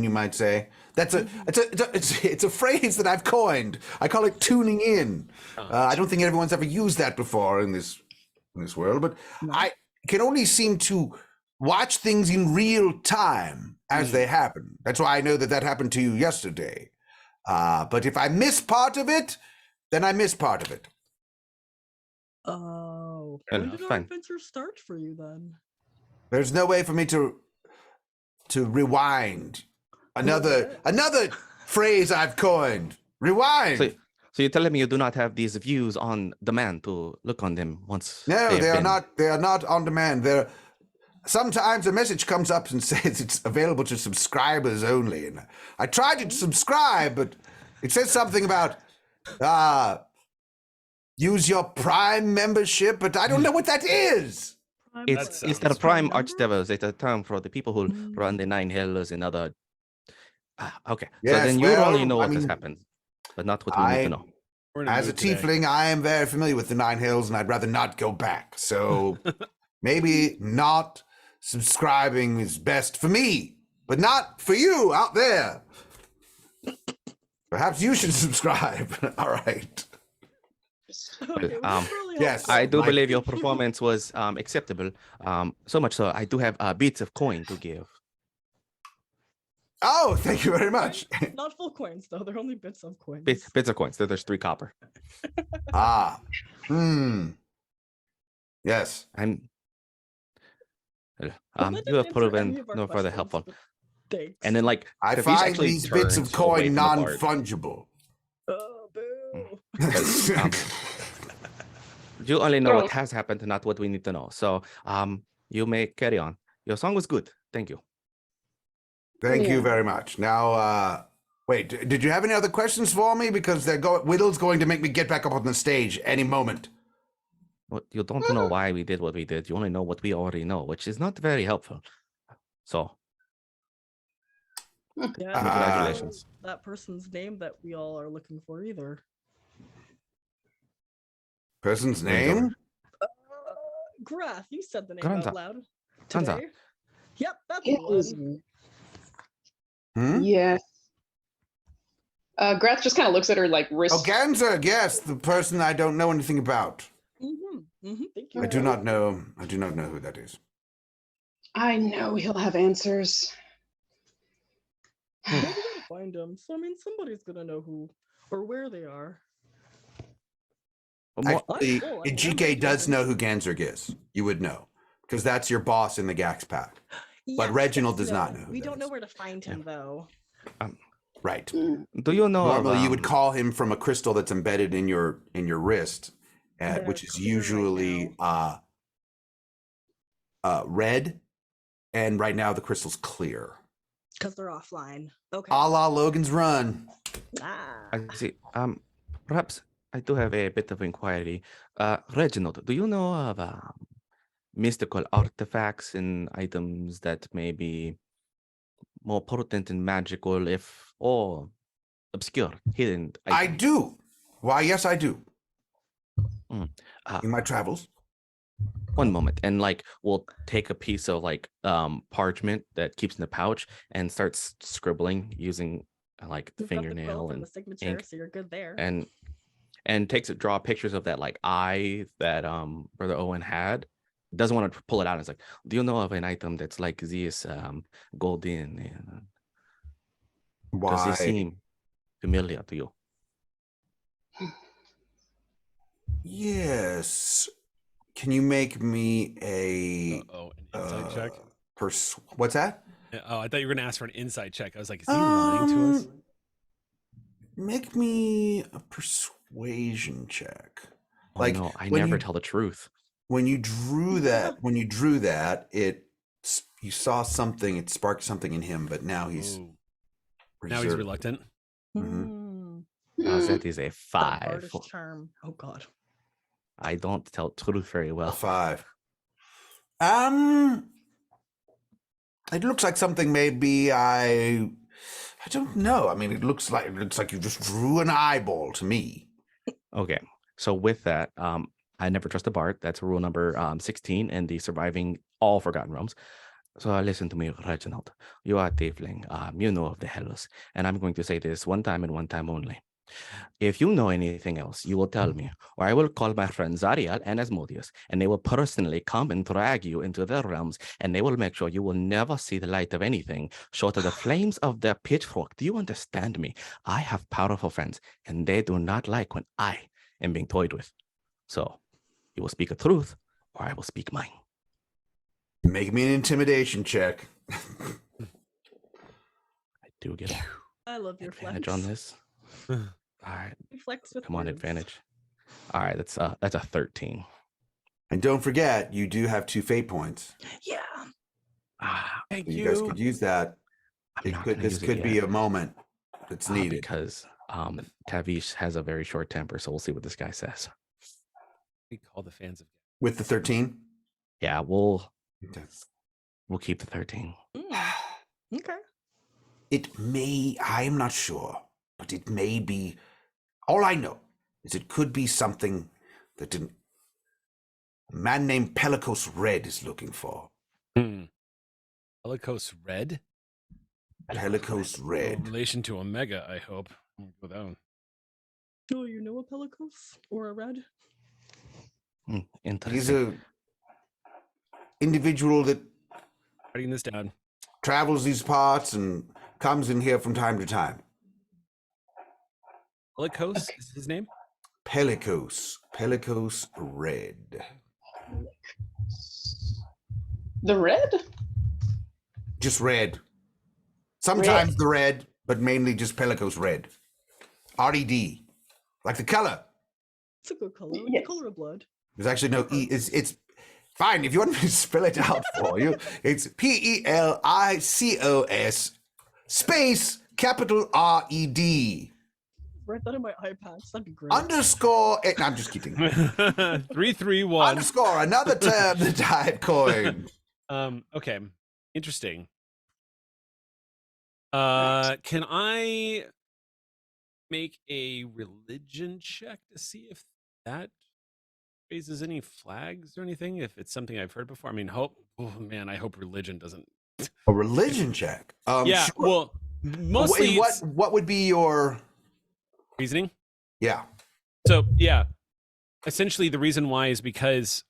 you might say. It's a phrase that I've coined. I call it tuning in. I don't think everyone's ever used that before in this world, but I can only seem to watch things in real time as they happen. That's why I know that happened to you yesterday. But if I miss part of it, then I miss part of it. Oh, Fair when enough, did our fine. adventure start for you then? There's no way for me to rewind. Another phrase I've coined. Rewind. So you're telling me you do not have these views on demand to look on them once? No, they are not. They are not on demand. Sometimes a message comes up and says it's available to subscribers only. And I tried to subscribe, but it says something about use your Prime membership, but I don't know what that is. It's sounds the Prime member? Archdevils. It's a term for the people who run the 9 Hells and other. Okay, so Yes, then you well, only know I what has mean, happened, but not what we need to know. We're in a As a mood today. tiefling, I am very familiar with the 9 Hills, and I'd rather not go back. So maybe not subscribing is best for me, but not for you out there. Perhaps you should subscribe. All right. Okay, well, that's really yes. helpful. I do Like- believe your performance was acceptable. So much so, I do have bits of coin to give. Oh, thank you very much. Not full coins though; they're only bits of coins. Bits of coins. There's 3 copper. Yes. I'm. That You didn't have answer proven any of our no further questions, helpful. but Thanks. And then, like, I Tavish find actually these bits of turns away coin from the bard. non-fungible. Oh, boo. Because, you only know what has happened, not what we need to know. So, you may carry on. Your song was good. Thank you. Thank you very much. Now, wait, did you have any other questions for me? Because Whittle's going to make me get back up on the stage any moment. Well, you don't know why we did what we did. You only know what we already know, which is not very helpful. So, Yeah, congratulations. that person's name that we all are looking for either. Person's Enjoy. name? Grath, you said the name Granza. out loud Granza. today. Yep, that's It the was. one. Yes. Grath just kind of looks at her like wrist. Oh, Ganza, yes, the person I don't know anything about. Thank you. I do not know who that is. I know he'll have answers. find them. So I mean, somebody's gonna know who or where they are. Actually, cool. I mean, I'm GK does interested. know who Ganzer is. You would know because that's your boss in the Gaxx pack. Yes, Reginald yes, does not no. know who We that don't know is. where to find him though. Right. Do you know Normally, of, you would call him from a crystal that's embedded in your wrist, They're which is clear right usually red, and right now the crystal's clear. Because they're offline. Okay. A la Logan's Run. Ah. I see. Perhaps I do have a bit of inquiry. Reginald, do you know of mystical artifacts and items that may be more potent and magical, or obscure, hidden I items? do. Why, yes, I do. Mm. In my travels. One moment, and like we'll take a piece of like parchment that keeps in the pouch and starts scribbling using like the You've got the fingernail quilt and and the signature, ink, so you're good there. and draw pictures of that like eye that Brother Owen had. Doesn't want to pull it out. It's like, do you know of an item that's like this golden? Does this Why? seem familiar to you? Yes. Can you make me a an insight check. What's that? Oh, I thought you were gonna ask for an insight check. I was like, is he lying to us? Make me a persuasion check. Oh, Like, no, I when never you- tell the truth. When you drew that, you saw something. It sparked something in him, but now he's Ooh. Now he's reserved. reluctant. Mhm. That is a That 5. bardish charm. Oh god. I don't tell truth very A well. 5. It looks like something maybe I don't know. I mean, it looks like you just drew an eyeball to me. Okay, so with that, I never trust a bard. That's rule number 16 in the surviving all Forgotten Realms. So listen to me, Reginald. You are a tiefling. You know of the Hells, and I'm going to say this one time and one time only. If you know anything else, you will tell me, or I will call my friends Zariel and Asmodeus, and they will personally come and drag you into their realms, and they will make sure you will never see the light of anything short of the flames of their pitchfork. Do you understand me? I have powerful friends, and they do not like when I am being toyed with. So you will speak a truth, or I will speak mine. Make me an intimidation check. I do get I love your advantage flex. on this. All right, You flex with come on, words. advantage. All right, that's a 13. And don't forget, you do have 2 fate points. Yeah. Thank You guys could use that. This could be a moment that's needed. Because Tavish has a very short temper, so we'll see what this guy says. We call the fans of With the 13? Yeah, we'll Okay. keep the 13. Okay. It may, I'm not sure, but it may be, all I know is it could be something that a man named Pelicos Red is looking for. Pelicos Red? Pelicos No Red. relation to Omega, I hope. I'm gonna go that one. Oh, you know a Pelicos or a red? He's Interesting. a individual that Writing this down. travels these parts and comes in here from time to time. Pelicos is his name? Pelicos Red. The red? Just red. Sometimes the red, but mainly just Pelicos Red. RED. Like the color. It's a good color. Like Yes. the color of blood. There's actually no E. It's fine. If you want me to spell it out for you, it's PELICOS space capital RED Write that in my eye patch. That'd be great. underscore. I'm just kidding. 331. Underscore another term that I've coined. Okay. Interesting. Can I make a religion check to see if that raises any flags or anything? If it's something I've heard before? I mean, I hope religion doesn't. A religion check. Yeah, Sure. well, mostly it's what would be your reasoning. yeah? So yeah, essentially the reason why is because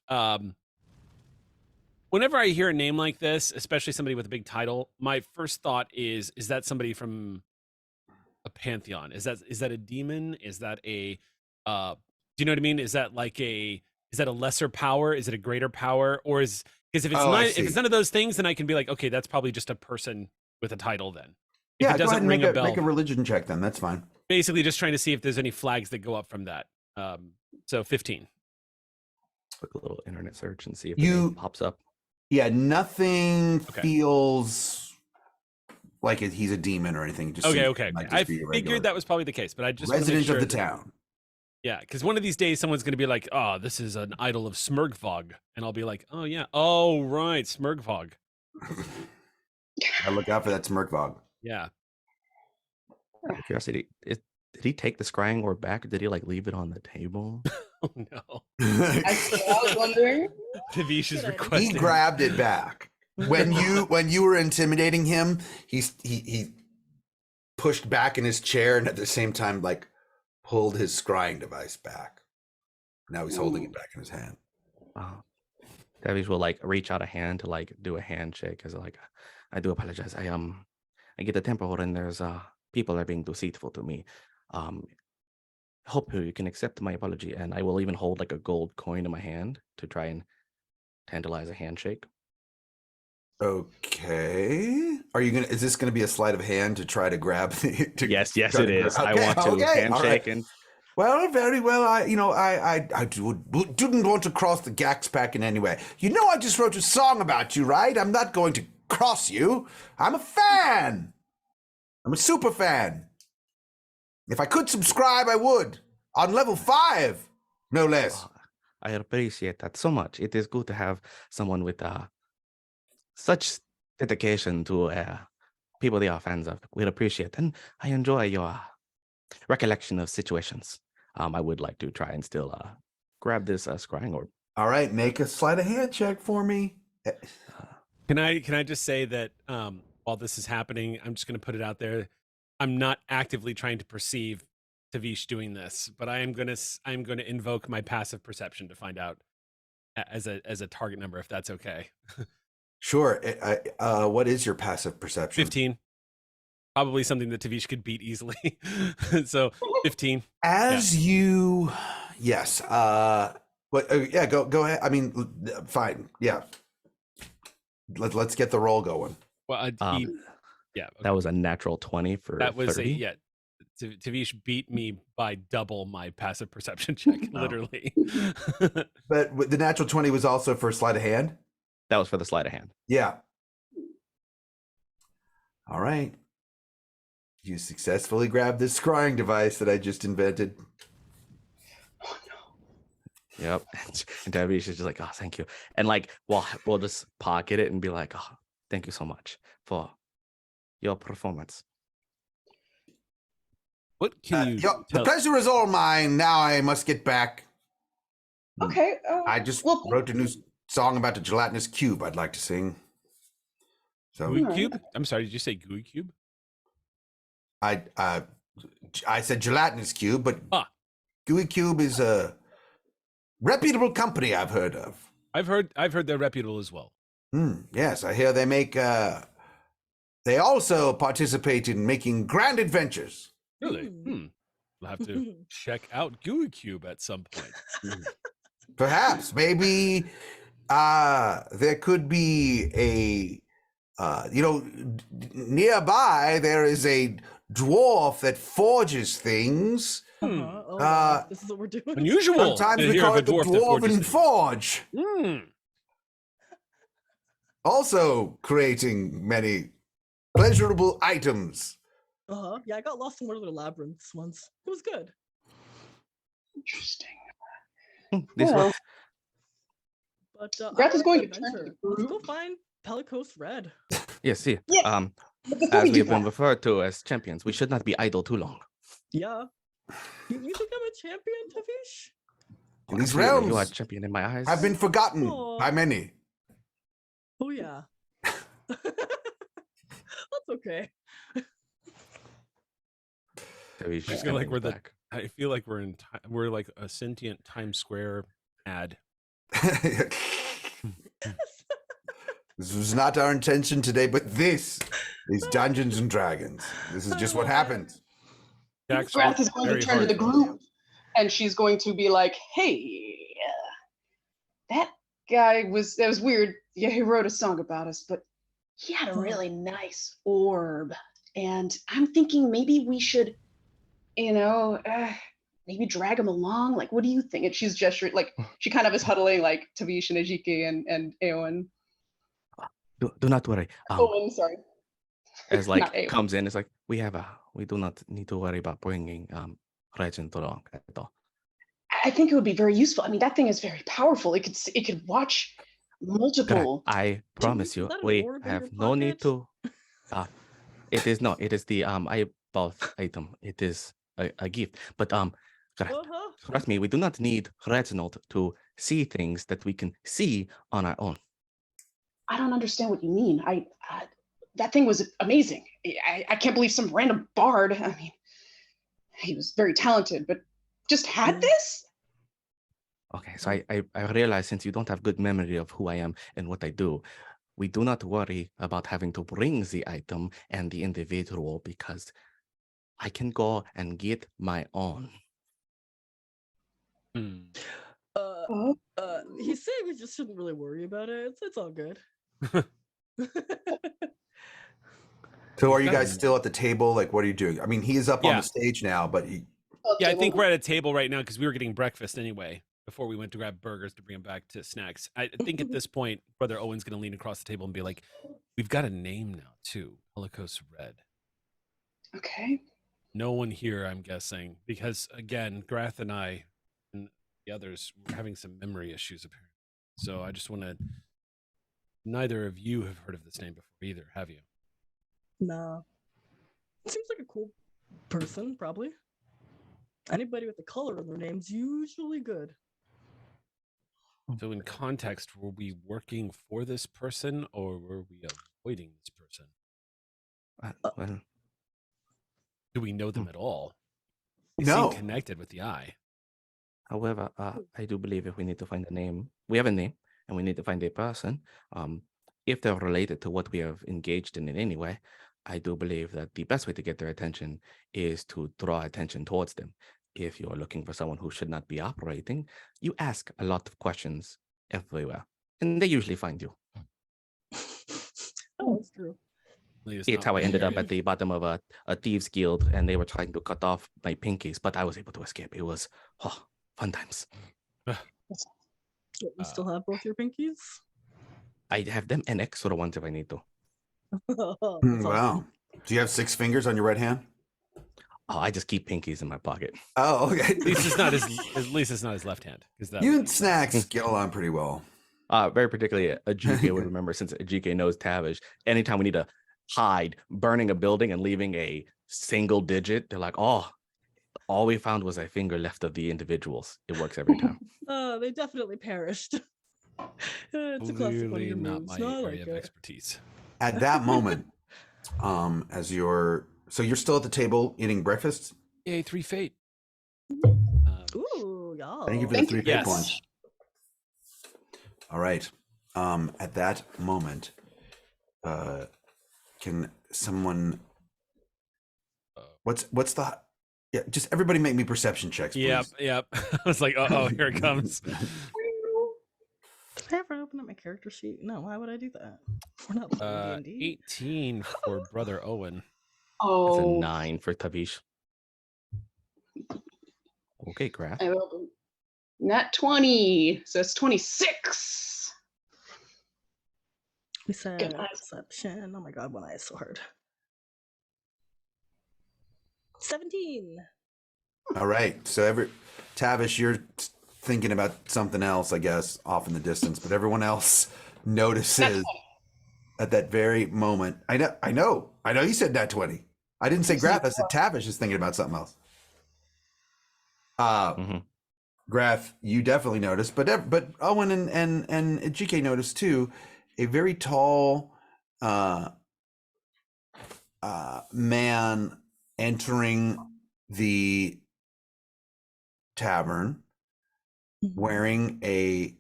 whenever I hear a name like this, especially somebody with a big title, my first thought is that somebody from a pantheon? Is that a demon? Is that a do you know what I mean? Is that a lesser power? Is it a greater power? Or because if it's Oh, I not if see. it's none of those things, then I can be like, okay, that's probably just a person with a title then. If Yeah, it go ahead doesn't and ring make a bell. make a religion check then. That's fine. Basically just trying to see if there's any flags that go up from that. So 15. Quick little internet search and see if the name You pops up. yeah, nothing Okay. feels like he's a demon or anything. It just Okay, seems okay. like I just be a regular figured that was probably the case, but I just wanna make resident sure of the that- town. Yeah, because one of these days someone's gonna be like, "Oh, this is an idol of Smurgvog," and I'll be like, "Oh yeah, oh right, Smurgvog." I look out for that Smirkvog. Yeah, Out of curiosity, did he take the scrying orb back, or did he like leave it on the table? oh no, I was wondering. Tavish is Good idea. He requesting. grabbed it back. When you were intimidating him, he pushed back in his chair and at the same time like pulled his scrying device back. Now he's holding it back in his hand. Davies will like reach out a hand to like do a handshake as like, I do apologize. I get the temper when there's people are being deceitful to me. Hope you can accept my apology, and I will even hold like a gold coin in my hand to try and tantalize a handshake. Okay. Is this gonna be a sleight of hand to try to grab the Yes, try it to is. grab- I want to all handshake right. and Well, very well. I didn't want to cross the Gaxx pack in any way. You know, I just wrote a song about you, right? I'm not going to cross you. I'm a fan. I'm a super fan. If I could subscribe, I would. On level 5, no less. I appreciate that so much. It is good to have someone with such dedication to people they are fans of. We'd appreciate, and I enjoy your recollection of situations. I would like to try and still grab this scrying orb. All right, make a sleight of hand check for me. Can I just say that while this is happening, I'm just going to put it out there. I'm not actively trying to perceive Tavish doing this, but I'm going to invoke my passive perception to find out as a target number, if that's okay. Sure. What is your passive perception? 15. Probably something that Tavish could beat easily. So 15. As you, yes. Yeah. Go ahead. I mean, fine. Yeah. Let's get the roll going. Well, yeah. Okay. That was a natural 20 for That was 30. Tavish beat me by double my passive perception check, literally. But the natural 20 was also for sleight of hand? That was for the sleight of hand. Yeah. All right. You successfully grabbed this scrying device that I just invented. Yep. And Davies is just like, oh, thank you. And like, we'll just pocket it and be like, oh, thank you so much for your performance. What can you The tell? pleasure is all mine. Now I must get back. Okay. I just well, wrote a new song about the gelatinous cube I'd like to sing. So Gooey Cube? I'm sorry, did you say Gooey Cube? I said gelatinous cube, but Ah. Gooey Cube is a reputable company I've heard of. I've heard they're reputable as well. Yes, I hear they make. They also participate in making grand adventures. Really? We'll have to check out Gooey Cube at some point. Perhaps, maybe, there could be a. Nearby there is a dwarf that forges things. Oh, God, this is what we're doing. Unusual. Sometimes to we hear call of a it the dwarf that forges Dwarven things. Forge. Also creating many pleasurable items. Yeah, I got lost in one of their labyrinths once. It was good. interesting. This Well, one, But Grath is I going like to the turn to adventure. the Let's group. go find Pelicos Red. yeah, see, Yeah. But before as we we do have been that, referred to as champions, we should not be idle too long. Yeah. You think I'm a champion, Tavish? These Absolutely, realms you are champion in my eyes. have been forgotten Aw. by many. Oh yeah. That's okay. Davies I just feel kinda like we're leans the. back. I feel like we're like a sentient Times Square ad. This was not our intention today, but this is Dungeons and Dragons. This is just what happens. Gaxx Grath worked is going to very turn to hard the for it. group, and she's going to be like, "Hey, that guy that was weird. Yeah, he wrote a song about us, but he had a really nice orb, and I'm thinking maybe we should, you know, maybe drag him along. Like, what do you think?" And she's gesturing, like she kind of is huddling like Tavish and Ejike and Eowyn. Do not worry. Owen, sorry, As not like Eowyn. comes in, it's like we do not need to worry about bringing Regent along at all. I think it would be very useful. I mean, that thing is very powerful. It could watch Correct. multiple. I promise you, Is that an we orb in have your no need pocket? to. It is not. It is the eyeball item. It is a gift. But correct. Uh-huh. Trust me, we do not need Reginald to see things that we can see on our own. I don't understand what you mean. That thing was amazing. I can't believe some random bard. I mean, he was very talented, but just had this? Okay, so I realize since you don't have good memory of who I am and what I do, we do not worry about having to bring the item and the individual because I can go and get my own. Hmm. Oh, He's saying we just shouldn't really worry about it. It's all good. So are you Got guys it. still at the table? Like, what are you doing? I mean, he is up on Yeah. the stage now, but Yeah, I think we're at a table right now because we were getting breakfast anyway before we went to grab burgers to bring them back to snacks. I think at this point, Brother Owen's going to lean across the table and be like, "We've got a name now too, Holocaust Red." Okay. No one here, I'm guessing, because again, Grath and I and the others were having some memory issues apparently. So I just want to. Neither of you have heard of this name before either, have you? Nah. Seems like a cool person, probably. Anybody with the color in their name's usually good. So in context, were we working for this person or were we avoiding this person? Well, Do we know them at all? They No. seem connected with the eye. however, I do believe if we need to find a name, we have a name, and we need to find a person. If they're related to what we have engaged in any way, I do believe that the best way to get their attention is to draw attention towards them. If you're looking for someone who should not be operating, you ask a lot of questions everywhere, and they usually find you. Oh, that's true. It's how I ended up at the bottom of a thieves guild, and they were trying to cut off my pinkies, but I was able to escape. It was fun times. You still have both your pinkies? I have them and extra ones if I need to. That's Wow. awesome. Do you have 6 fingers on your right hand? Oh, I just keep pinkies in my pocket. Oh, okay. At least it's not his left hand. That You would and be- Snacks get along pretty well. Very particularly Ajike would remember since Ajike knows Tavish. Anytime we need to hide, burning a building and leaving a single digit, they're like, oh, all we found was a finger left of the individuals. It works every time. They definitely perished. It's a classic one of Clearly your not moves. my No, I area like of it. expertise. At that moment, so you're still at the table eating breakfast? Yay, 3 fate. Ooh, y'all. Thank you for the Thank 3 you fate Yes. points. All right. At that moment, can someone? What's the? Yeah, just everybody make me perception checks, please. Yep. I was like, oh, here it comes. Did I ever open up my character sheet? No, why would I do that? We're not playing D&D. 18 for Brother Owen. It's a Oh, 9 for Tavish. Okay, Graph. I opened nat 20, so it's 26. We said Good eyes. perception. Oh my god, one eye is so hard. 17. All right. So Tavish, you're thinking about something else, I guess, off in the distance, but everyone else notices at that very moment. I know. You said nat 20. I didn't say Graph. I said Tavish is thinking about something else. Graph, you definitely noticed, but Owen and GK noticed too. A very tall man entering the tavern wearing a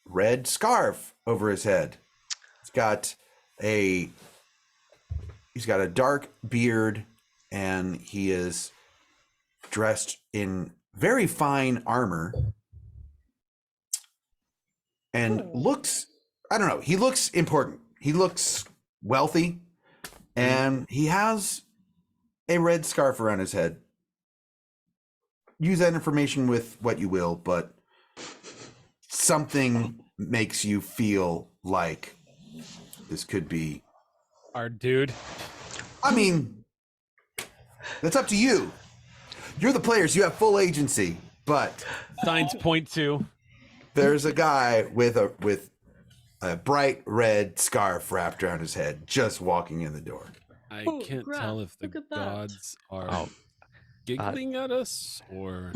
red scarf over his head. He's got a dark beard, and he is dressed in very fine armor and looks, I don't know, he looks important. He looks wealthy, and he has a red scarf around his head. Use that information with what you will, but something makes you feel like this could be Our dude. I mean, that's up to you. You're the players, you have full agency, but Signs point to. there's a guy with a bright red scarf wrapped around his head just walking in the door. I Oh, can't Graf, tell if the look at that. gods are Oh, giggling at us or.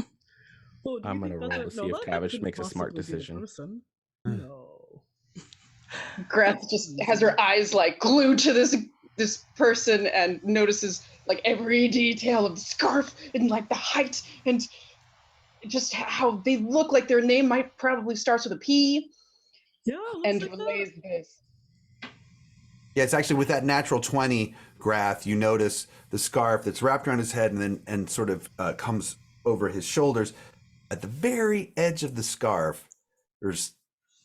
Oh, do I'm you gonna think roll that's to a- see if that Tavish couldn't makes a smart possibly be decision. person. No. Greth just has her eyes like glued to this person and notices like every detail of the scarf and like the height and just how they look like their name might probably starts with a P, Yeah, looks and like that. relays this. Yeah, it's actually with that natural 20, Grath, you notice the scarf that's wrapped around his head and sort of comes over his shoulders. At the very edge of the scarf, there's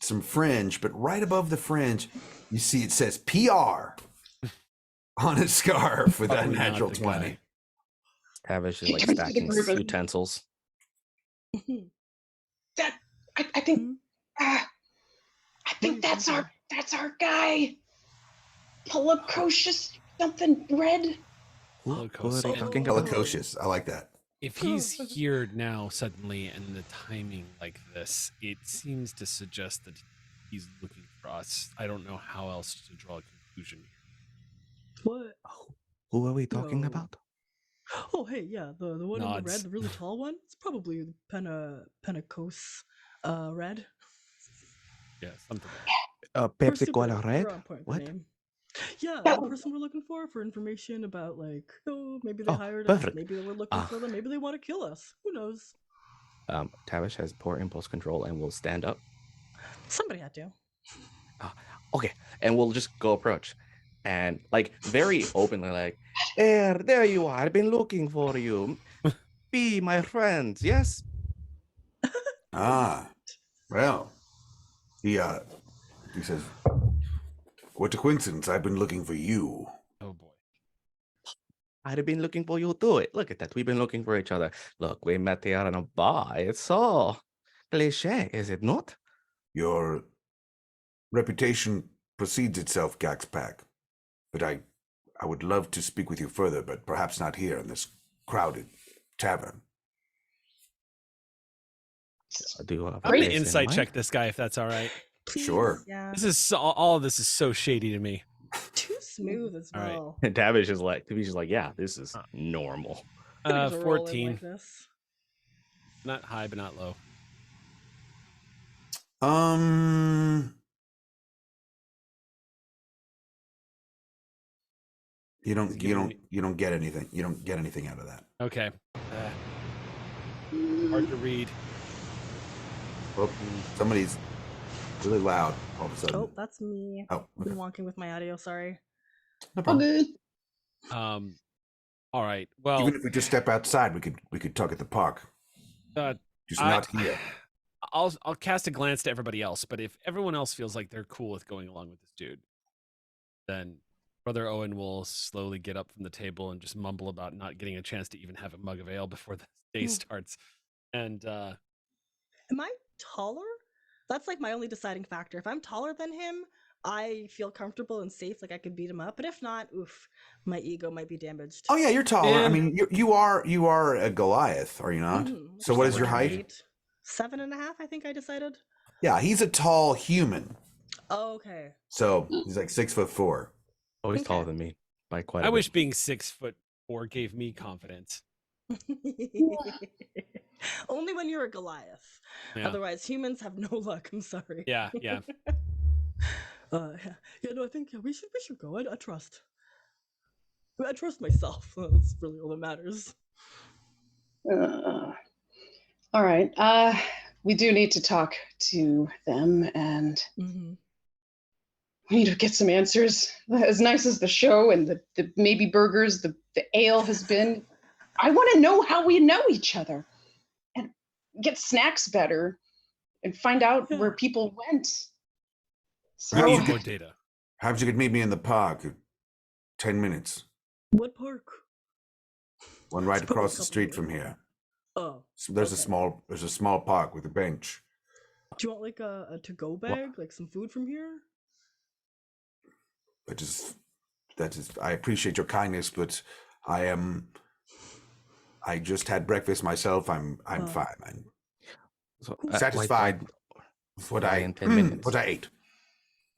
some fringe, but right above the fringe, you see it says PR on his scarf with that Probably not natural the 20. guy. Tavish is He like turns to the stacking group and- utensils. That I think I think that's our guy. Pelacocious something red. Who Hello, are they Coast. talking about? Bellicocious. I like that. If he's here now suddenly and the timing like this, it seems to suggest that he's looking for us. I don't know how else to draw a conclusion here. What? Who are we talking No. about? Oh, hey, yeah, the one in the red, Nods. the really tall one. It's probably Penacos, red. Yeah, something. We're Pepsi super- Cola we're Red? on point with the What? name. Yeah, That- the person we're looking for information about like, oh, maybe they Oh, hired us, perfect. maybe we're looking Ah. for them, maybe they want to kill us. Who knows? Tavish has poor impulse control and will stand up. Somebody had to. Okay, and we'll just go approach. And like very openly, like, there you are. I've been looking for you. Be my friends, yes? Ah, well, he says, what a coincidence. I've been looking for you. Oh boy. I'd have been looking for you too. Look at that. We've been looking for each other. Look, we met here in a bar. It's so cliche, is it not? Your reputation precedes itself, Gaxx Pack. But I would love to speak with you further, but perhaps not here in this crowded tavern. Do you have a I'm gonna place in insight mind? check this guy if that's all right. Please, Sure. Yeah. This is all of this is so shady to me. Too smooth as All right. well. And Tavish is like, yeah, this is normal. Gotta get a roll in 14. like this. Not high, but not low. You don't He's you giving don't me- you don't get anything. You don't get anything out of that. Okay. Hard to read. Oh, somebody's really loud all of a sudden. Oh, that's me. Oh, I've been okay. wonking with my audio, sorry. No All problem. good. All right. Well, Even if we just step outside, we could talk at the park. Just I- not here. I'll cast a glance to everybody else, but if everyone else feels like they're cool with going along with this dude, then Brother Owen will slowly get up from the table and just mumble about not getting a chance to even have a mug of ale before the day starts. And Am I taller? That's like my only deciding factor. If I'm taller than him, I feel comfortable and safe, like I could beat him up. But if not, oof, my ego might be damaged. Oh yeah, you're taller. Yeah. I mean, you are a Goliath, are you not? Mhm. So what Just is your over height? 8. 7.5, I think I decided. Yeah, he's a tall human. Oh, okay. So he's like 6'4". Oh, he's taller Okay. than me by quite a I bit. wish being 6'4" gave me confidence. Only when you're a Goliath. Yeah. Otherwise, humans have no luck. I'm sorry. Yeah, yeah. Yeah, no, I think we should go. I trust. I trust myself. That's really all that matters. All right. We do need to talk to them, and Mm-hmm. we need to get some answers. As nice as the show and the maybe burgers, the ale has been, I want to know how we know each other and get snacks better and find out where people went. So Perhaps We you need more could, data. perhaps you could meet me in the park. 10 minutes. What park? One right It's probably across a the couple street here. from here. Oh, So there's okay. there's a small park with a bench. Do you want like a to-go bag, like some food from here? I appreciate your kindness, but I just had breakfast myself. I'm fine. I'm So Cool. satisfied with what why I in 10 minutes? what I ate.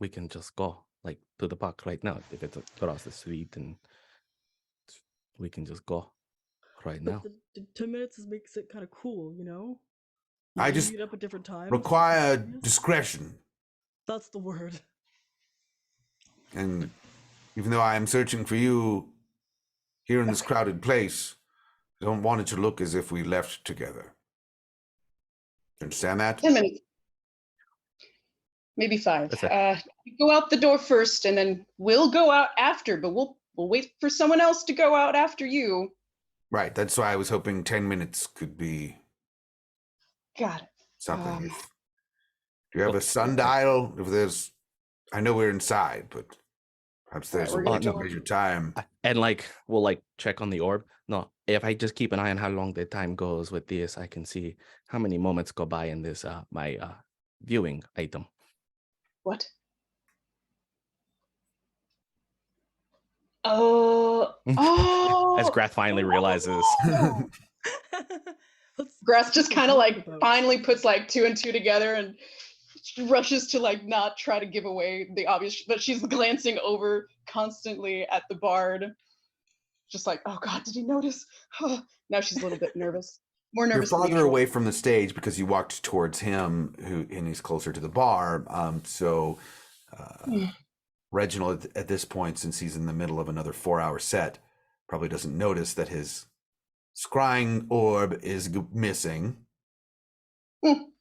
We can just go like to the park right now if it's across the street, and we can just go right now. But the 10 minutes makes it kind of cool, you know? I Maybe just meet up at different times. require Yes. discretion. That's the word. And even though I am searching for you here in this crowded place, I don't want it to look as if we left together. You understand that? 10 minutes. Maybe 5. That's You go out the door first, and then we'll go out after. But we'll wait for someone else to go out after you. Right. That's why I was hoping 10 minutes could be Got it. something. Do you have a sundial? If there's, I know we're inside, but perhaps there's a we're way gonna to go- measure time. And like we'll like check on the orb. No, if I just keep an eye on how long the time goes with this, I can see how many moments go by in this my viewing item. What? Oh. As Grath finally realizes. Grass just kind of like about. finally puts like 2 and 2 together and she rushes to like not try to give away the obvious, but she's glancing over constantly at the bard, just like, oh God, did he notice? Now she's a little bit nervous, more You're nervous than farther usual. away from the stage because you walked towards him, and he's closer to the bar. Reginald, at this point, since he's in the middle of another 4-hour set, probably doesn't notice that his scrying orb is missing.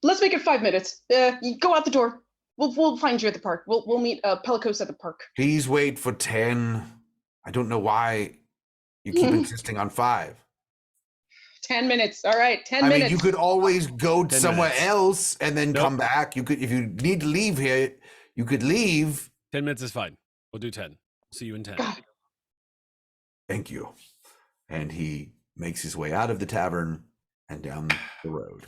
Let's make it 5 minutes. You go out the door. We'll find you at the park. We'll meet Pelicos at the park. Please wait for 10. I don't know why you keep insisting on 5. 10 minutes. All right, 10 I minutes. mean, you could always go 10 somewhere minutes. else and then Nope. come back. You could, if you need to leave here, you could leave. 10 minutes is fine. We'll do 10. See you in 10. God. Thank you. And he makes his way out of the tavern and down the road.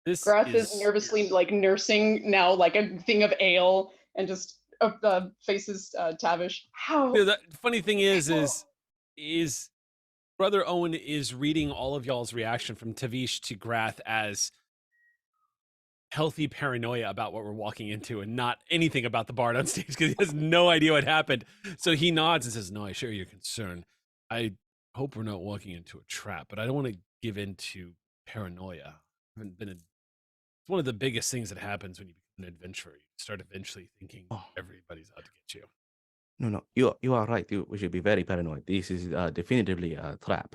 This Grath is nervously like nursing now like a thing of ale and just faces Tavish. How? You know, the funny thing is Brother Owen is reading all of y'all's reaction from Tavish to Grath as healthy paranoia about what we're walking into and not anything about the bard on stage because he has no idea what happened. So he nods and says, no, I share your concern. I hope we're not walking into a trap, but I don't want to give in to paranoia. It's one of the biggest things that happens when you become an adventurer. You start eventually thinking everybody's out to get you. No, you are right. We should be very paranoid. This is definitively a trap.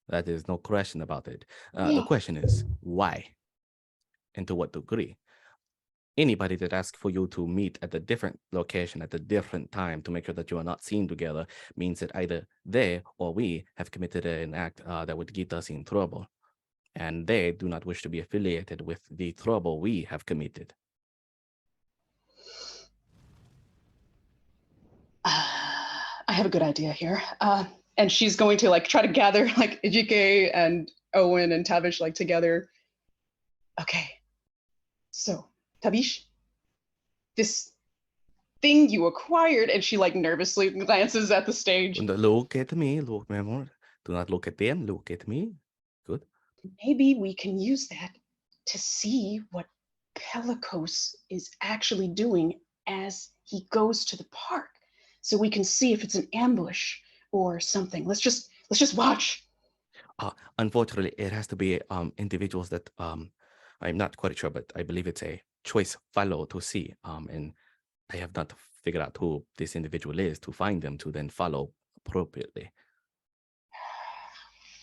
That is no question about it. The question is why, and to what degree. Anybody that asks for you to meet at a different location at a different time to make sure that you are not seen together means that either they or we have committed an act that would get us in trouble, and they do not wish to be affiliated with the trouble we have committed. I have a good idea here. And she's going to like try to gather like Ejike and Owen and Tavish like together. Okay. So, Tavish, this thing you acquired, and she like nervously glances at the stage. And look at me, look, my amor. Do not look at them, look at me. Good. Maybe we can use that to see what Pelicos is actually doing as he goes to the park. So we can see if it's an ambush or something. Let's just watch. Unfortunately, it has to be individuals that I'm not quite sure, but I believe it's a choice follow to see. And I have not figured out who this individual is to find them to then follow appropriately.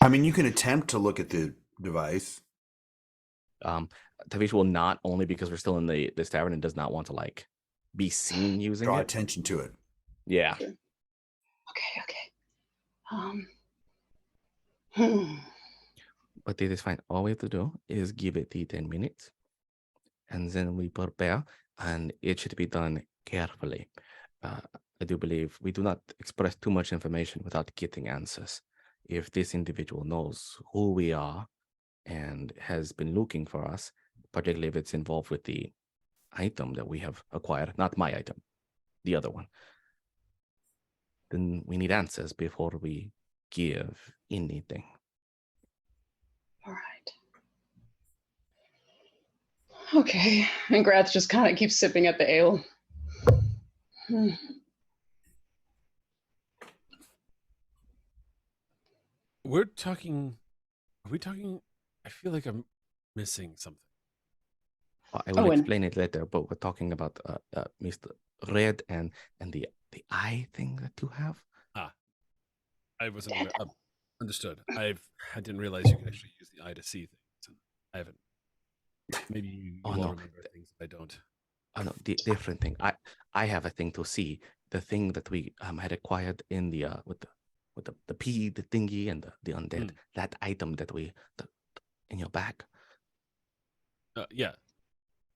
I mean, you can attempt to look at the device. Tavish will not, only because we're still in this tavern and does not want to like be seen using Draw it. attention to it. Yeah. Okay. But it is fine. All we have to do is give it the 10 minutes, and then we prepare, and it should be done carefully. I do believe we do not express too much information without getting answers. If this individual knows who we are and has been looking for us, particularly if it's involved with the item that we have acquired, not my item, the other one, then we need answers before we give anything. All right. Okay. And Grath just kind of keeps sipping at the ale. We're talking. Are we talking? I feel like I'm missing something. I will Owen. explain it later, but we're talking about Mr. Red and the eye thing that you have. I wasn't aware. Understood. I didn't realize you could actually use the eye to see things. And I haven't. Maybe you Oh, all no. remember things that I don't. Oh no, different thing. I have a thing to see. The thing that we had acquired in the with the pea, the thingy, and the undead. That item that we in your bag. Yeah.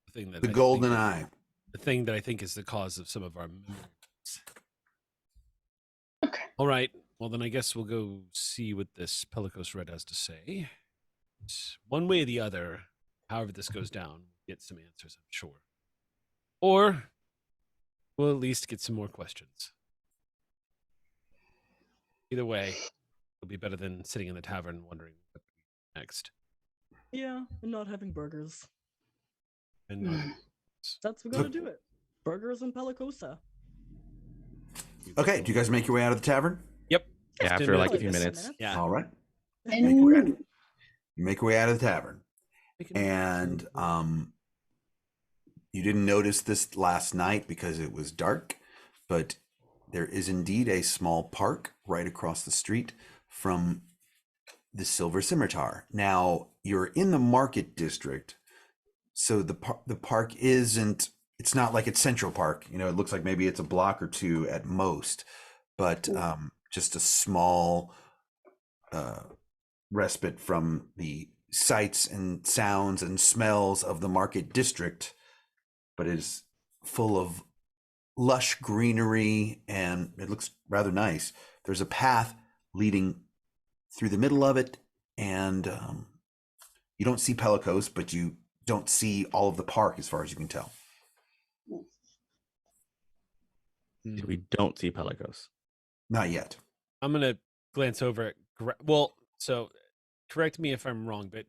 The thing that The I golden think, eye. The thing that I think is the cause of some of our memories. Okay. All right. Well, then I guess we'll go see what this Pelicos Red has to say. One way or the other, however this goes down, we'll get some answers, I'm sure. Or we'll at least get some more questions. Either way, it'll be better than sitting in the tavern wondering what to do next. Yeah, and not having burgers. And not That's we gotta do it. Burgers and Pelicosa. Okay, do you guys make your way out of the tavern? Yep. Yeah, 10 after like a minutes. few minutes. Yeah. All right. And You make your way out of the tavern. And you didn't notice this last night because it was dark, but there is indeed a small park right across the street from the Silver Scimitar. Now, you're in the market district, so the park isn't, it's not like it's Central Park. You know, it looks like maybe it's a block or two at most, but just a small respite from the sights and sounds and smells of the market district, but it is full of lush greenery and it looks rather nice. There's a path leading through the middle of it, and you don't see Pelicos, but you don't see all of the park as far as you can tell. We don't see Pelicos. Not yet. I'm going to glance over at well, so correct me if I'm wrong, but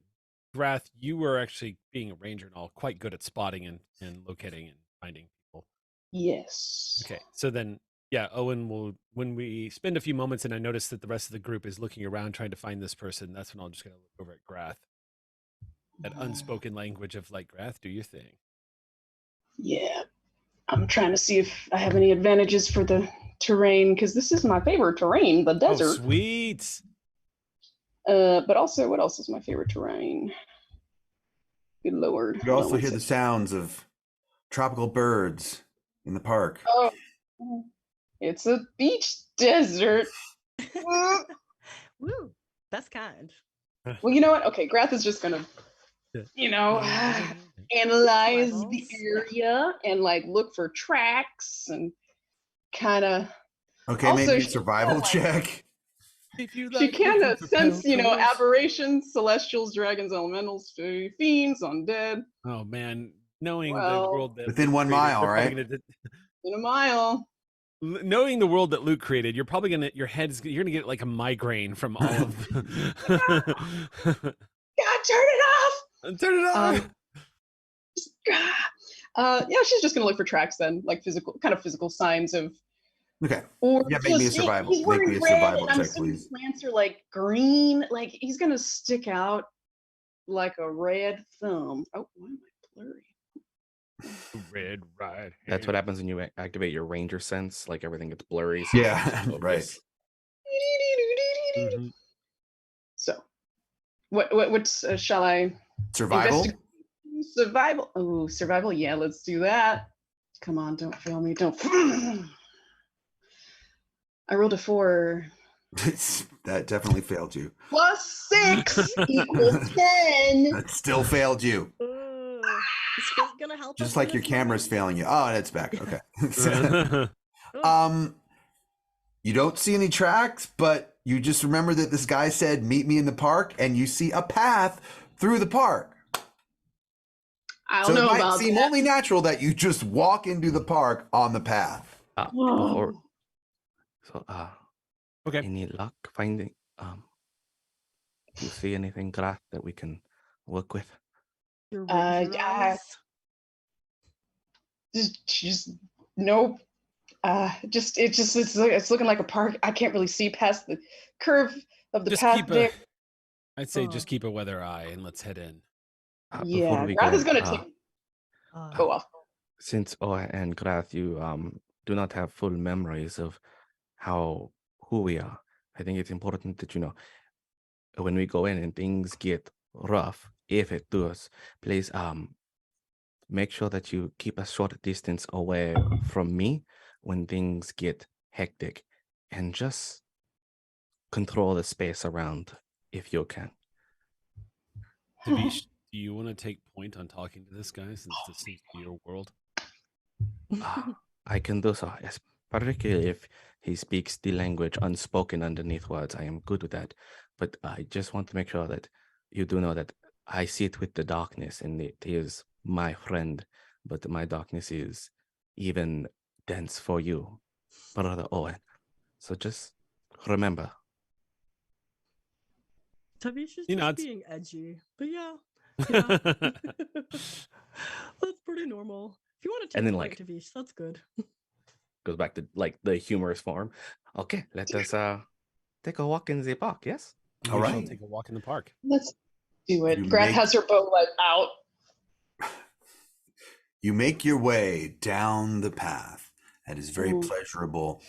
Grath, you were actually, being a ranger and all, quite good at spotting and locating and finding people. yes. Okay, so then, yeah, Owen will, when we spend a few moments and I notice that the rest of the group is looking around trying to find this person, that's when I'll just going to look over at Grath. That unspoken language of like, Grath, do your thing. Yeah. I'm trying to see if I have any advantages for the terrain, because this is my favorite terrain, the Oh, desert. sweet. But also, what else is my favorite terrain? Good Lord. You also hear the sounds of tropical birds in the park. Oh, it's a beach desert. Woo, that's kind. Well, you know what? Okay, Grath is just gonna, analyze the Levels. area and like look for tracks and kind of. Okay, Also, maybe a she survival kinda, like, check. If you She like kind looking of for sense, Pelicos. aberrations, celestials, dragons, elementals, fiends, undead. Oh man, knowing the Well, world that within Luke 1 created, mile, you're probably right? gonna In a mile. knowing the world that Luke created, you're probably gonna you're gonna get like a migraine from all of. God, turn it off! Turn it off. Yeah, she's just gonna look for tracks then, like physical signs of, Okay. or Yeah, make me a just, survival. he's Make wearing me a red, survival and I'm check, assuming please. plants are like green, like he's gonna stick out like a red thumb. Oh, why am I blurry? Red right. That's what happens when you activate your ranger sense. Like everything gets blurry. So Yeah, you just right. focus. Mhm. So, what's shall I Survival? investigate? Survival. Oh, survival. Yeah, let's do that. Come on, don't fail me. Don't. I rolled a 4. That definitely failed you. +6 equals 10. That still failed you. Is fate gonna help us? Just in like your this camera's moment? failing you. Oh, it's back. Okay. Oh, You don't see any tracks, but you just remember that this guy said, "Meet me in the park," and you see a path through the park. I So don't it know might about seem that. only natural that you just walk into the park on the path. Before, so Okay. any luck finding do you see anything, Grath, that we can work with? your ranger yeah. eyes. Just nope. It's looking like a park. I can't really see past the curve of the Just path keep there. I'd say Oh. just keep a weather eye and let's head in. Before Yeah, we Grath go, is gonna take go off. since Oa and Grath, you do not have full memories of who we are, I think it's important that you know when we go in and things get rough, if it does, please make sure that you keep a short distance away from me when things get hectic, and just control the space around if you can. Davish, do you want to take point on talking to this guy since this seems to be your world? I can do so, yes, particularly if he speaks the language unspoken underneath words. I am good with that. But I just want to make sure that you do know that I sit with the darkness and it is my friend, but my darkness is even dense for you, Brother Owen. So just remember. Tavish is He just nods. being edgy, but yeah, yeah. That's pretty normal. If you want to And take then, point, like, Tavish, that's good. goes back to like the humorous form. Okay, let us take a walk in the park, yes? All We shall right. take a walk in the park. Let's do it. You Grath make- has her bow leg out. You make your way down the path. That is very Ooh. pleasurable.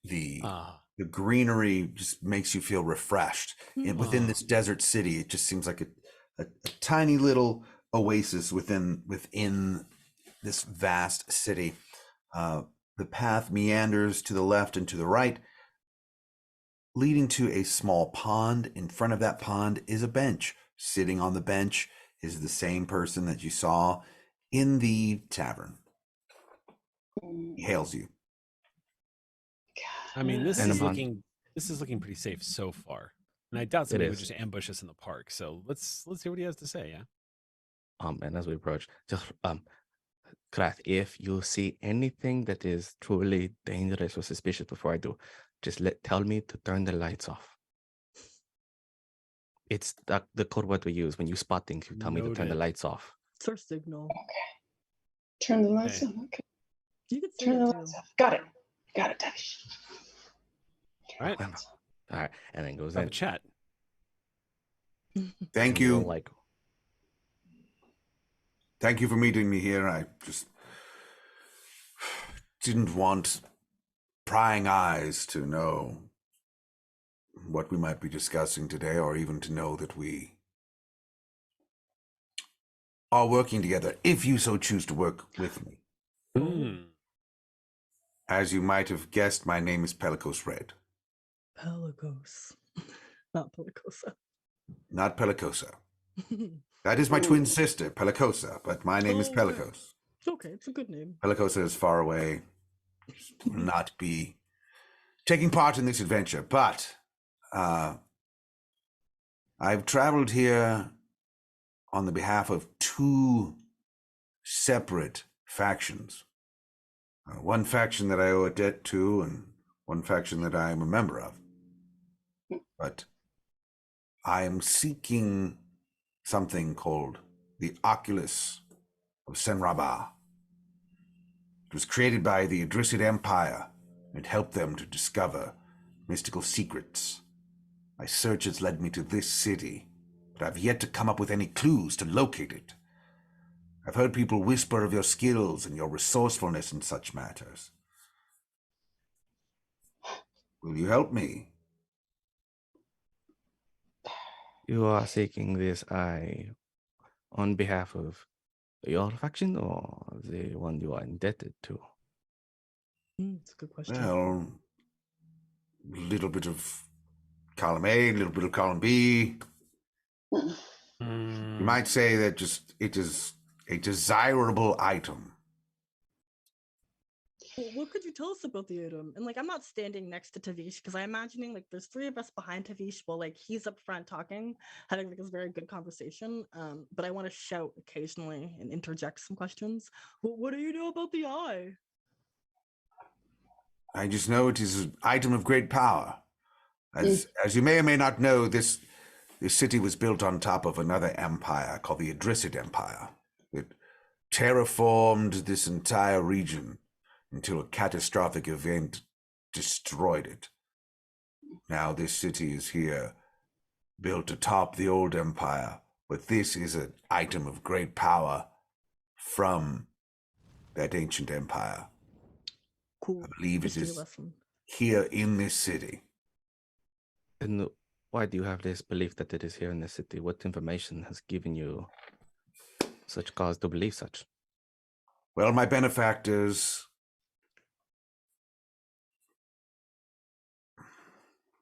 The Ah, greenery just makes you feel refreshed. And within Ah. this desert city, it just seems like a tiny little oasis within this vast city. The path meanders to the left and to the right, leading to a small pond. In front of that pond is a bench. Sitting on the bench is the same person that you saw in the tavern. He hails you. I mean, this And is upon- looking pretty safe so far. And I doubt somebody would is. just ambush us in the park. So let's hear what he has to say, yeah. And as we approach, just Krath, if you see anything that is truly dangerous or suspicious before I do, just tell me to turn the lights off. It's the code word we use when you spot things. You tell me to turn the Noted. lights off. It's our signal. Turn the lights Okay. on. Okay. You could say Turn the it too. lights off. Got it. Got it, Tavish. All right. Remember. All right, and then goes Have in. a chat. Thank And we'll, you. like, Thank you for meeting me here. I just didn't want prying eyes to know what we might be discussing today, or even to know that we are working together, if you so choose to work with me. Hmm. As you might have guessed, my name is Pelicos Red. Pelagos. Not Pelicosa. Not Pelicosa. That is my twin sister, Pelicosa, but my name is Oh, okay. Pelicos. Okay, it's a good name. Pelicosa is far away, will not be taking part in this adventure, but I've traveled here on the behalf of two separate factions. One faction that I owe a debt to, and one faction that I am a member of. But I am seeking something called the Oculus of Senrabah. It was created by the Idrisid Empire, and it helped them to discover mystical secrets. My search has led me to this city, but I've yet to come up with any clues to locate it. I've heard people whisper of your skills and your resourcefulness in such matters. Will you help me? you are seeking this eye on behalf of your faction or the one you are indebted to? It's a good question. Well, little bit of column A, a little bit of column B. You might say that just it is a desirable item. Well, what could you tell us about the item? And like, I'm not standing next to Tavish because I'm imagining like there's three of us behind Tavish while like he's up front talking, having like this very good conversation. But I want to shout occasionally and interject some questions. Well, what do you know about the eye? I just know it is an item of great power. As you may or may not know, this city was built on top of another empire called the Idrisid Empire. It terraformed this entire region until a catastrophic event destroyed it. Now this city is here, built atop the old empire, but this is an item of great power from that ancient empire. Cool. I believe it History is lesson. here in this city. And why do you have this belief that it is here in the city? What information has given you such cause to believe such? Well, my benefactors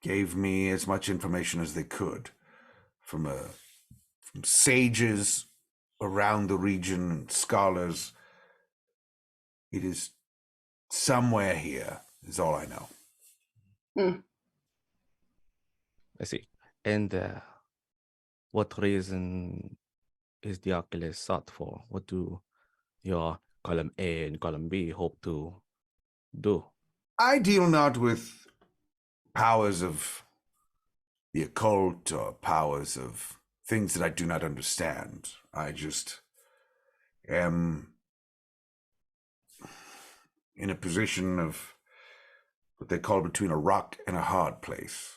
gave me as much information as they could from sages around the region and scholars. It is somewhere here, is all I know. I see. And what reason is the Oculus sought for? What do your column A and column B hope to do? I deal not with powers of the occult or powers of things that I do not understand. I just am in a position of what they call between a rock and a hard place.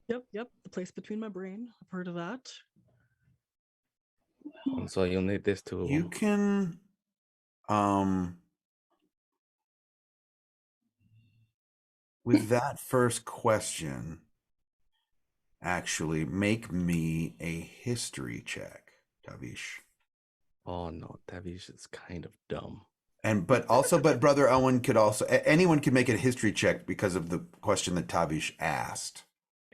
Yep. The place between my brain. I've heard of that. And so you'll need this to... You can with that first question, actually make me a history check, Tavish. Oh no, Tavish is kind of dumb. But Brother Owen could also, anyone could make a history check because of the question that Tavish asked.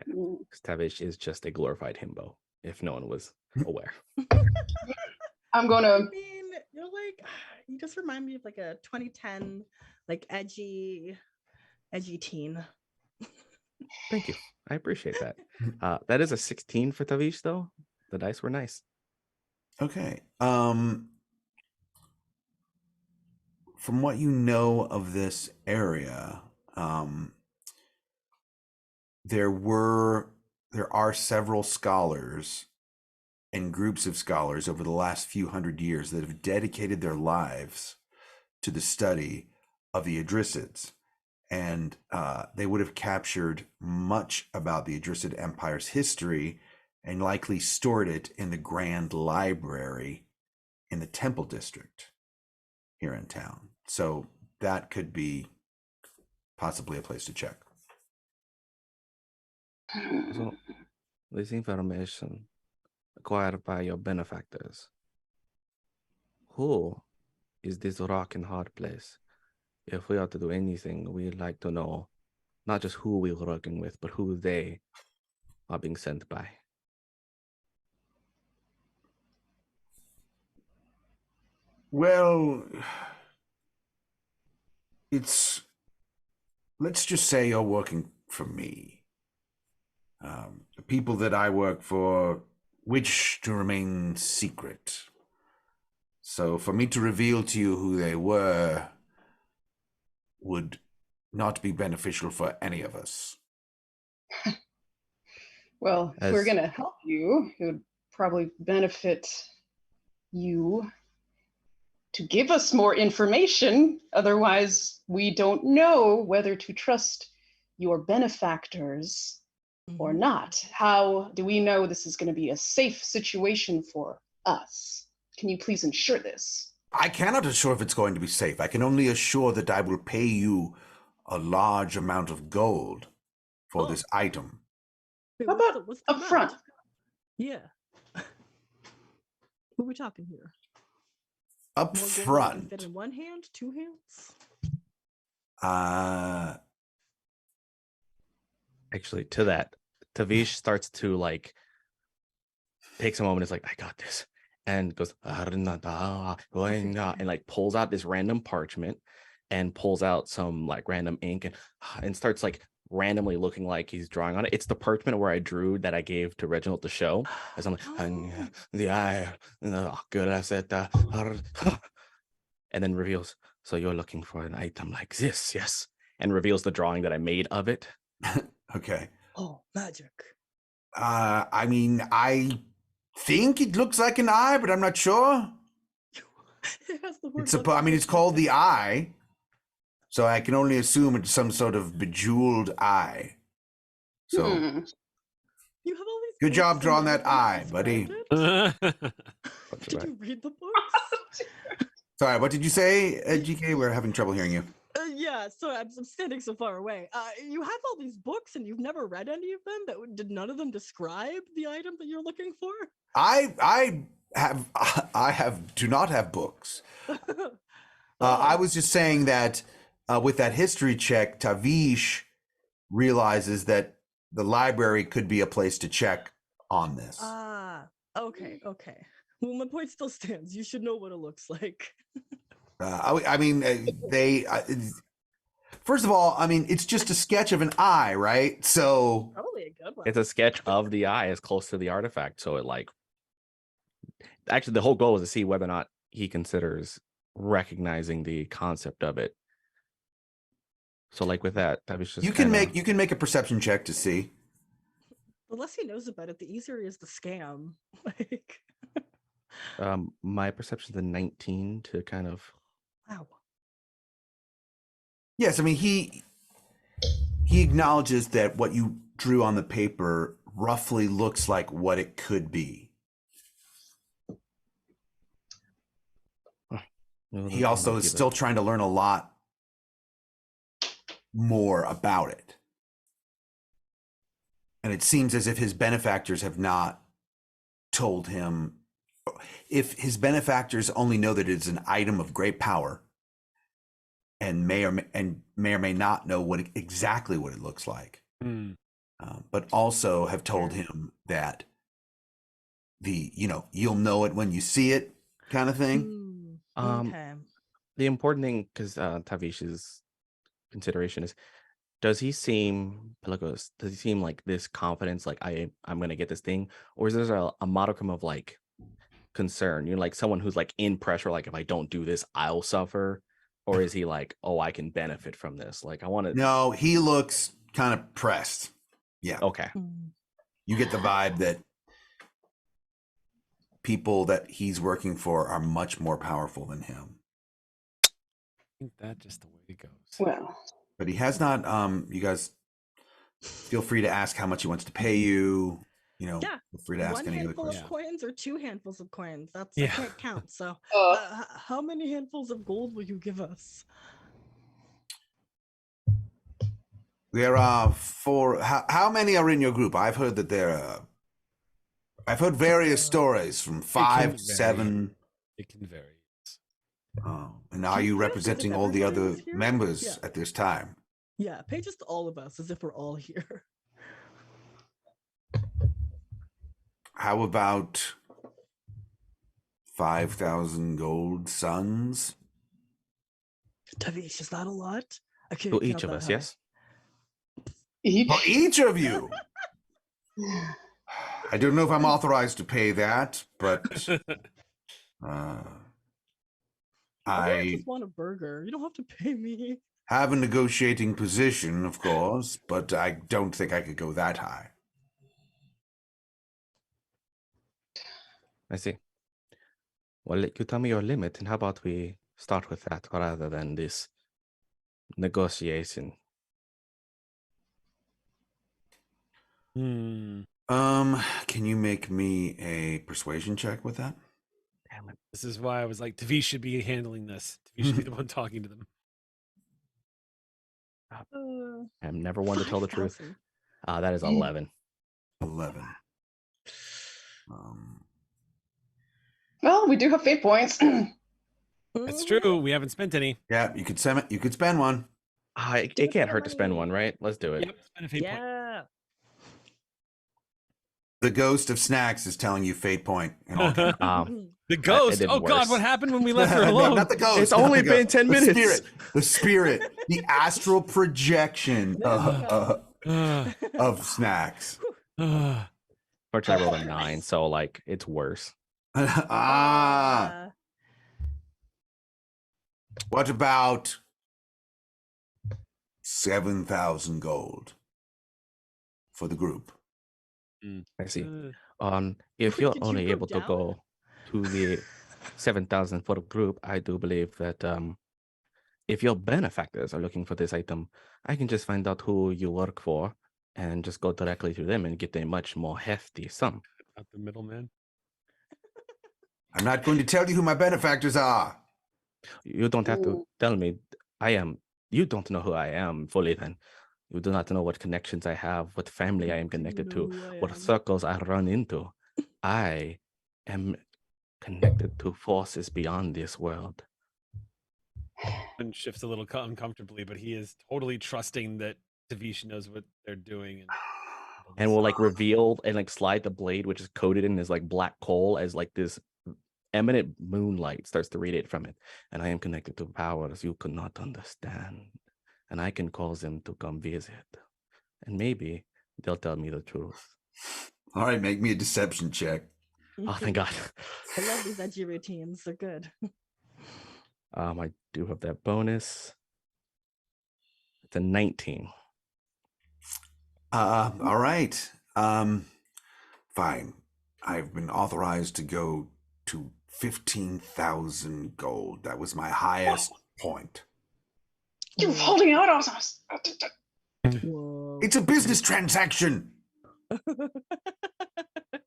Because Tavish is just a glorified himbo, if no one was aware. I'm gonna. I mean, you're like, you just remind me of like a 2010, like edgy teen. Thank you. I appreciate that. That is a 16 for Tavish, though. The dice were nice. Okay. From what you know of this area, there are several scholars and groups of scholars over the last few hundred years that have dedicated their lives to the study of the Idrisids. And they would have captured much about the Idrisid Empire's history and likely stored it in the Grand Library in the Temple District here in town. So that could be possibly a place to check. So, this information acquired by your benefactors. Who is this rock and hard place? If we are to do anything, we'd like to know not just who we're working with, but who they are being sent by. Well, let's just say you're working for me. The people that I work for wish to remain secret. So for me to reveal to you who they were would not be beneficial for any of us. Well, if we're gonna help you, it would probably benefit you to give us more information. Otherwise, we don't know whether to trust your benefactors or not. How do we know this is going to be a safe situation for us? Can you please ensure this? I cannot assure if it's going to be safe. I can only assure that I will pay you a large amount of gold for this item. Wait, How about what's the up front? Yeah. Who are we talking here? Up More gold than I can front. fit in one hand, two hands? Actually, to that, Tavish starts to like takes a moment. Is like, I got this, and goes and like pulls out this random parchment and pulls out some like random ink and starts like randomly looking like he's drawing on it. It's the parchment where I drew that I gave to Reginald to show. As I'm like, the eye, good as it, and then reveals. So you're looking for an item like this, yes? And reveals the drawing that I made of it. Okay. Oh, magic. I mean, I think it looks like an eye, but I'm not sure. It has the word I mean, it's called the eye, so I can only assume it's some sort of bejeweled eye. So, You have all these good books job and drawing you that haven't eye, buddy. described it? Did you read the books? Sorry, what did you say, GK? We're having trouble hearing you. Yeah, sorry, I'm standing so far away. You have all these books and you've never read any of them. Did none of them describe the item that you're looking for? I do not have books. I was just saying that with that history check, Tavish realizes that the library could be a place to check on this. Okay. Well, my point still stands. You should know what it looks like. I mean, first of all, I mean, it's just a sketch of an eye, right? So Probably a good one. It's a sketch of the eye as close to the artifact. So it like, actually, the whole goal is to see whether or not he considers recognizing the concept of it. So like with that, I was just you can make a perception check to see. The less he knows about it, the easier is the scam. Like, my perception's a 19 to kind of. wow. Yes, I mean he acknowledges that what you drew on the paper roughly looks like what it could be. He also is still trying to learn a lot more about it. And it seems as if his benefactors have not told him. If his benefactors only know that it's an item of great power and may or may not know exactly what it looks like, but also have told him that you'll know it when you see it kind of thing. Okay. The important thing, because Tavish's consideration is, does he seem like this confidence, like I'm gonna get this thing, or is there a modicum of like concern? You're like someone who's like in pressure, like if I don't do this, I'll suffer, or is he like, oh, I can benefit from this? Like I want to. No, he looks kind of pressed. Yeah. Okay. You get the vibe that people that he's working for are much more powerful than him. I think that's just the way it goes. Well, but he has not. You guys feel free to ask how much he wants to pay you. Yeah. Feel free to ask One any other handful questions. of coins or 2 handfuls of coins. I Yeah. can't count. So, how many handfuls of gold will you give us? There are 4. How many are in your group? I've heard that I've heard various stories from 5, 7. It can vary. And are you representing all the other members at this time? Yeah, pay just all of us as if we're all here. How about 5,000 gold suns? Tavish, is that a lot? I can't To count each of that us, high. yes. For each of you. I don't know if I'm authorized to pay that, but I just want a burger. You don't have to pay me. have a negotiating position, of course, but I don't think I could go that high. I see. Well, you tell me your limit, and how about we start with that rather than this negotiation? Can you make me a persuasion check with that? Damn it. This is why I was like, Tavish should be handling this. Tavish should be the one talking to them. I'm never one to tell the truth. 5,000. That is 11. 11. well, we do have fate points. That's true. We haven't spent any. Yeah, you could spend one. It can't hurt to spend one, right? Let's do it. Yep, spend a fate point. Yeah. The ghost of snacks is telling you fate point. And all The ghost. did Oh God, worse. what happened when we left her No, alone? not the ghost. It's not only the been ghost. 10 minutes. The spirit, the astral projection of snacks. Fortunately, I rolled a 9, so like it's worse. What about 7,000 gold for the group? I see. Uh, If you're Did you only go able to down? go to the 7,000 for the group, I do believe that if your benefactors are looking for this item, I can just find out who you work for and just go directly to them and get a much more hefty sum. Not the middleman. I'm not going to tell you who my benefactors are. You don't have to tell me you don't know who I am fully then. You do not know what connections I have, what family I am connected to, what circles I run into. I am connected to forces beyond this world. And shifts a little uncomfortably, but he is totally trusting that Tavish knows what they're doing. And will like reveal and like slide the blade, which is coated in this like black coal, as like this eminent moonlight starts to radiate from it. And I am connected to powers you could not understand. And I can cause them to come visit. And maybe they'll tell me the truth. All right, make me a deception check. Oh, thank God. I love these edgy routines. They're good. I do have that bonus. It's a 19. All right. Fine. I've been authorized to go to 15,000 gold. That was my highest point. You're holding out on us. Whoa. It's a business transaction.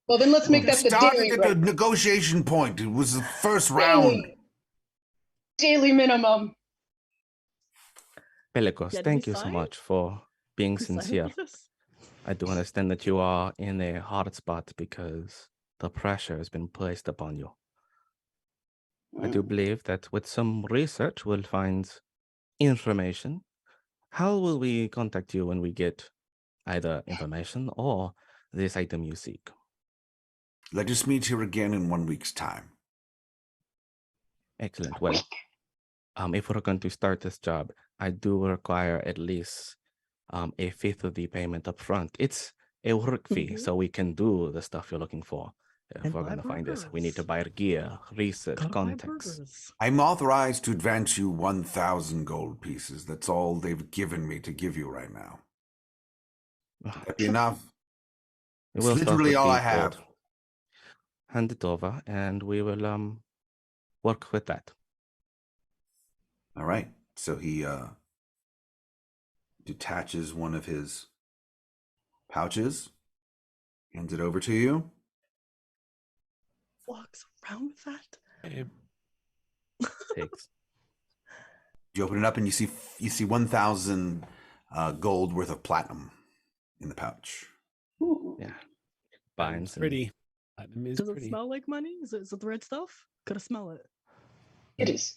Well, then let's make that the Started daily at the rate. negotiation point. It was the first round. Daily minimum. Pelicos, Yeah, did thank we you so sign? much for being Sign sincere. with us? I do understand that you are in a hard spot because the pressure has been placed upon you. I do believe that with some research, we'll find information. How will we contact you when we get either information or this item you seek? Let us meet here again in 1 week's time. Excellent. Well, if we're going to start this job, I do require at least a fifth of the payment up front. It's a work fee, so we can do the stuff you're looking for. If And we're buy going to find this, we need to burgers. buy gear, research, Gotta buy context. burgers. I'm authorized to advance you 1,000 gold pieces. That's all they've given me to give you right now. Would that be enough? We It's will start literally with all the I have. gold. Hand it over, and we will work with that. All right. So he detaches one of his pouches, hands it over to you. Walks around with that. Hey, Takes. You open it up and you see 1,000 gold worth of platinum in the pouch. Yeah. platinum's Binds and pretty. Platinum is Does pretty. it smell like money? Is it the red stuff? Could I smell it? It is.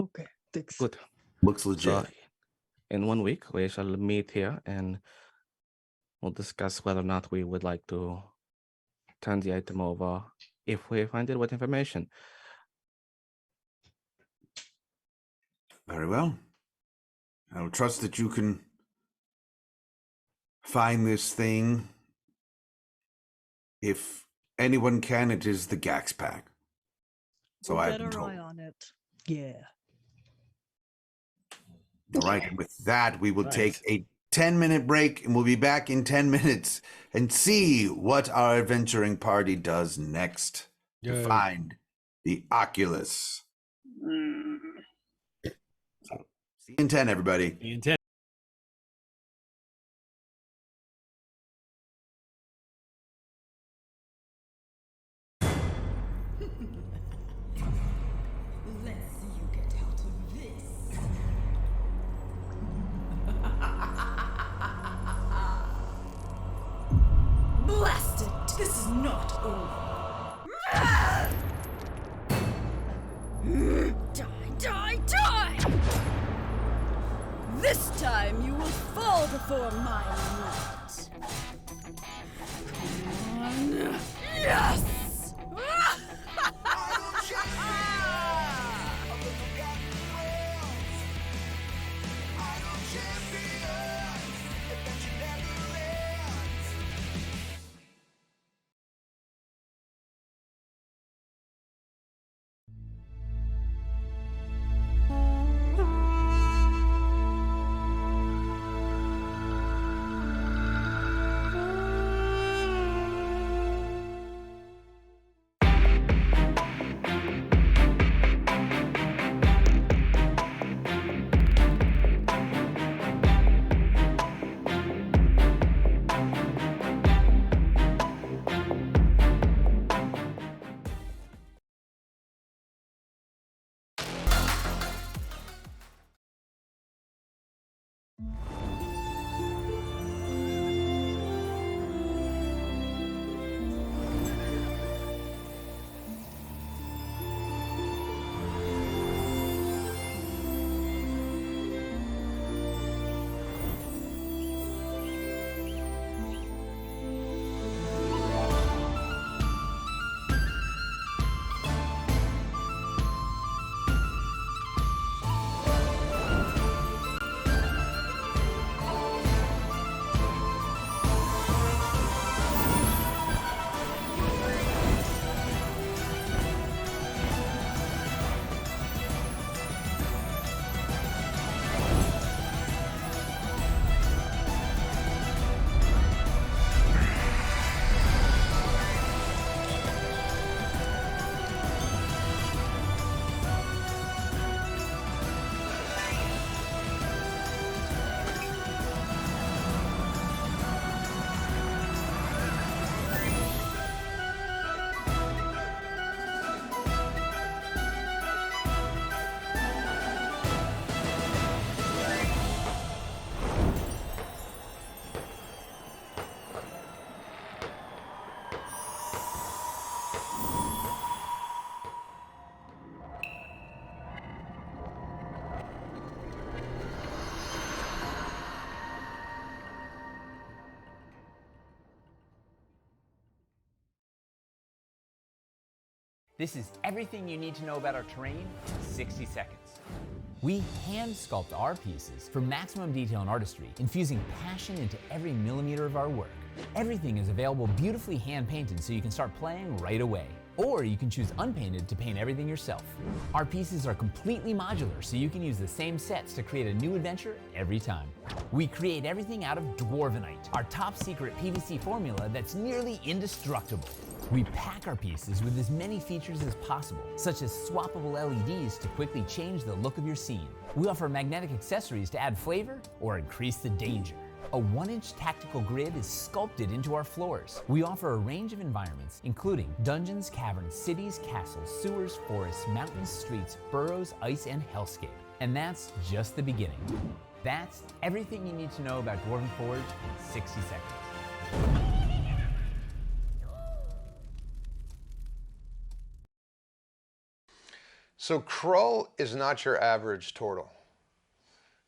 Okay, thanks. good. Looks legit. So, in 1 week, we shall meet here and we'll discuss whether or not we would like to turn the item over if we find it with information. Very well. I'll trust that you can find this thing. If anyone can, it is the Gaxx pack. So We'll I've get been our told. eye on it. Yeah. All right. And with that, we will Nice. take a 10-minute break and we'll be back in 10 minutes and see what our adventuring party does next to Yay. find the Oculus. So, see you in 10, everybody. The intent. Let's see you get out of this. Blast it! This is not over. Die, die, die! This time you will fall before my might. Come on. This is everything you need to know about our terrain in 60 seconds. We hand sculpt our pieces for maximum detail and artistry, infusing passion into every millimeter of our work. Everything is available beautifully hand painted so you can start playing right away. Or you can choose unpainted to paint everything yourself. Our pieces are completely modular, so you can use the same sets to create a new adventure every time. We create everything out of Dwarvenite, our top secret PVC formula that's nearly indestructible. We pack our pieces with as many features as possible, such as swappable LEDs to quickly change the look of your scene. We offer magnetic accessories to add flavor or increase the danger. A 1-inch tactical grid is sculpted into our floors. We offer a range of environments, including dungeons, caverns, cities, castles, sewers, forests, mountains, streets, burrows, ice, and hellscape. And that's just the beginning. That's everything you need to know about Dwarven Forge in 60 seconds. So Krull is not your average turtle.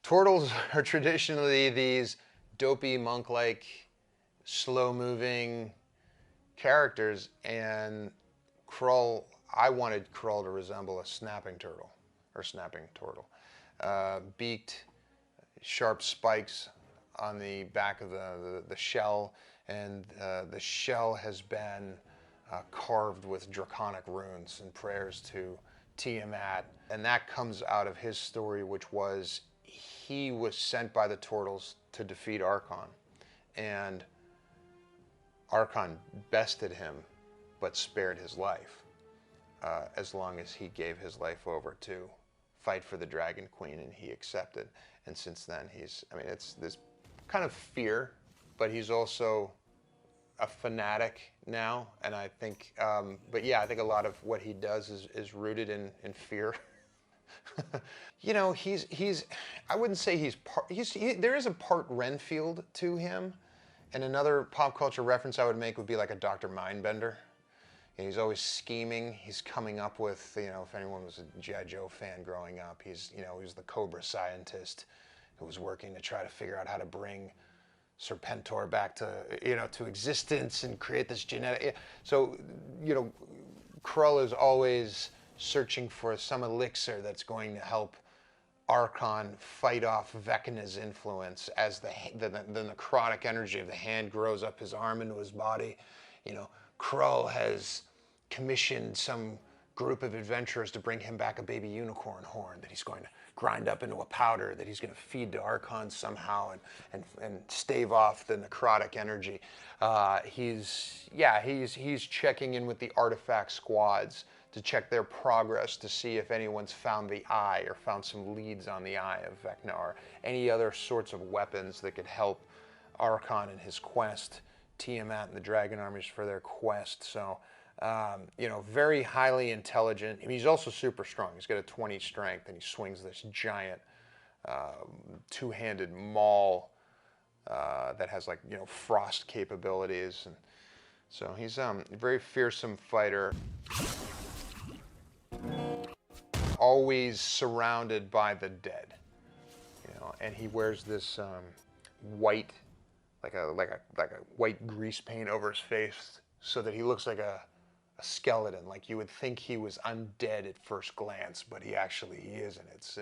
Turtles are traditionally these dopey, monk-like, slow-moving characters, and Krull, I wanted Krull to resemble a snapping turtle, or snapping turtle. Beaked, sharp spikes on the back of the shell, and the shell has been carved with draconic runes and prayers to Tiamat, and that comes out of his story, which was he was sent by the turtles to defeat Archon, and Archon bested him but spared his life as long as he gave his life over to fight for the Dragon Queen, and he accepted. And since then he's, I mean, it's this kind of fear, but he's also a fanatic now, and I think, but yeah, I think a lot of what he does is rooted in fear. You know, he's, I wouldn't say he's part, there is a part Renfield to him, and another pop culture reference I would make would be like a Dr. Mindbender. And he's always scheming, he's coming up with, you know, if anyone was a G.I. Joe fan growing up, he's, you know, he was the Cobra scientist who was working to try to figure out how to bring Serpentor back to, you know, to existence and create this genetic. So, you know, Krull is always searching for some elixir that's going to help Archon fight off Vecna's influence as the necrotic energy of the hand grows up his arm into his body. You know, Krull has commissioned some group of adventurers to bring him back a baby unicorn horn that he's going to grind up into a powder that he's going to feed to Archon somehow and stave off the necrotic energy. He's checking in with the artifact squads to check their progress to see if anyone's found the eye or found some leads on the eye of Vecna or any other sorts of weapons that could help Archon in his quest, Tiamat and the Dragon Armies for their quest. So, you know, very highly intelligent. I mean, he's also super strong. He's got a 20 strength, and he swings this giant two-handed maul that has, like, you know, frost capabilities. And so he's a very fearsome fighter. Always surrounded by the dead, you know, and he wears this white, like a white grease paint over his face, so that he looks like a skeleton. Like you would think he was undead at first glance, but he isn't. It's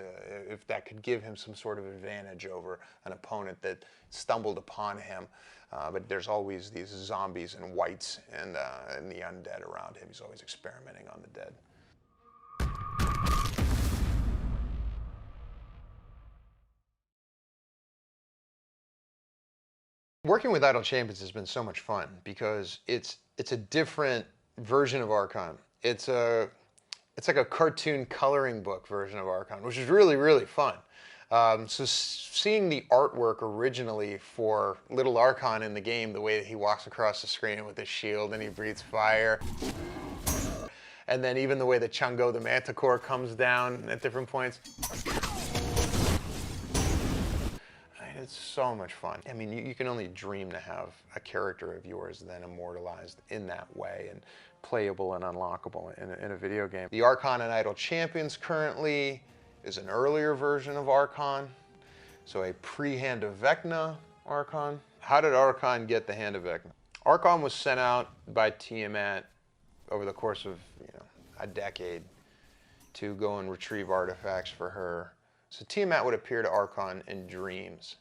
if that could give him some sort of advantage over an opponent that stumbled upon him. But there's always these zombies and whites and the undead around him. He's always experimenting on the dead. Working with Idle Champions has been so much fun because it's a different version of Archon. It's like a cartoon coloring book version of Archon, which is really, really fun. So seeing the artwork originally for little Archon in the game, the way that he walks across the screen with his shield and he breathes fire, and then even the way that Chungo the Manticore comes down at different points. It's so much fun. I mean, you can only dream to have a character of yours then immortalized in that way and playable and unlockable in a video game. The Archon and Idle Champions currently is an earlier version of Archon, so a pre-Hand of Vecna Archon. How did Archon get the Hand of Vecna? Archon was sent out by Tiamat over the course of, you know, a decade to go and retrieve artifacts for her. So Tiamat would appear to Archon in dreams,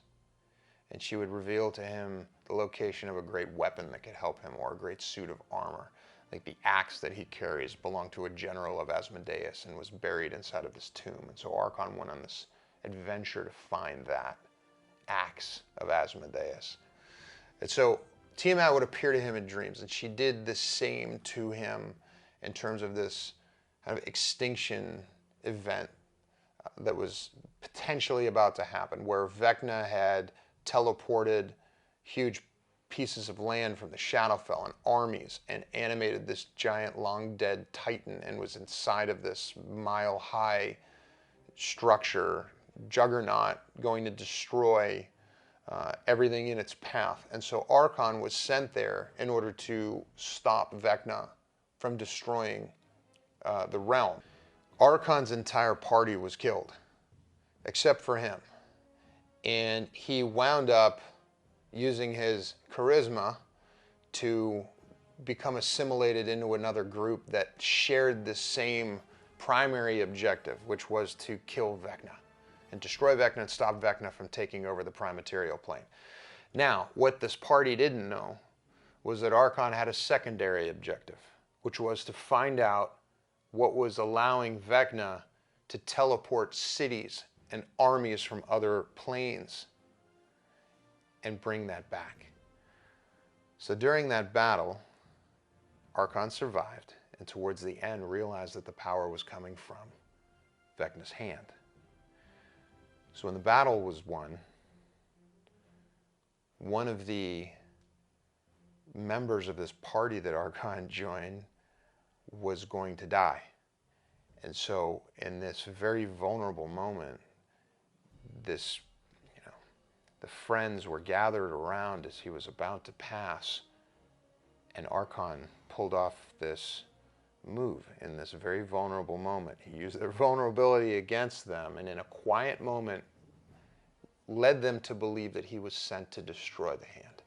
and she would reveal to him the location of a great weapon that could help him, or a great suit of armor. Like the axe that he carries belonged to a general of Asmodeus and was buried inside of his tomb. And so Archon went on this adventure to find that axe of Asmodeus. And so Tiamat would appear to him in dreams, and she did the same to him in terms of this kind of extinction event that was potentially about to happen, where Vecna had teleported huge pieces of land from the Shadowfell and armies and animated this giant long dead titan and was inside of this mile-high structure, juggernaut, going to destroy everything in its path. And so Archon was sent there in order to stop Vecna from destroying the realm. Archon's entire party was killed, except for him. And he wound up using his charisma to become assimilated into another group that shared the same primary objective, which was to kill Vecna and destroy Vecna and stop Vecna from taking over the prime material plane. Now, what this party didn't know was that Archon had a secondary objective, which was to find out what was allowing Vecna to teleport cities and armies from other planes and bring that back. So during that battle, Archon survived, and towards the end realized that the power was coming from Vecna's hand. So when the battle was won, one of the members of this party that Archon joined was going to die. And so in this very vulnerable moment, the friends were gathered around as he was about to pass, and Archon pulled off this move in this very vulnerable moment. He used their vulnerability against them, and in a quiet moment led them to believe that he was sent to destroy the hand.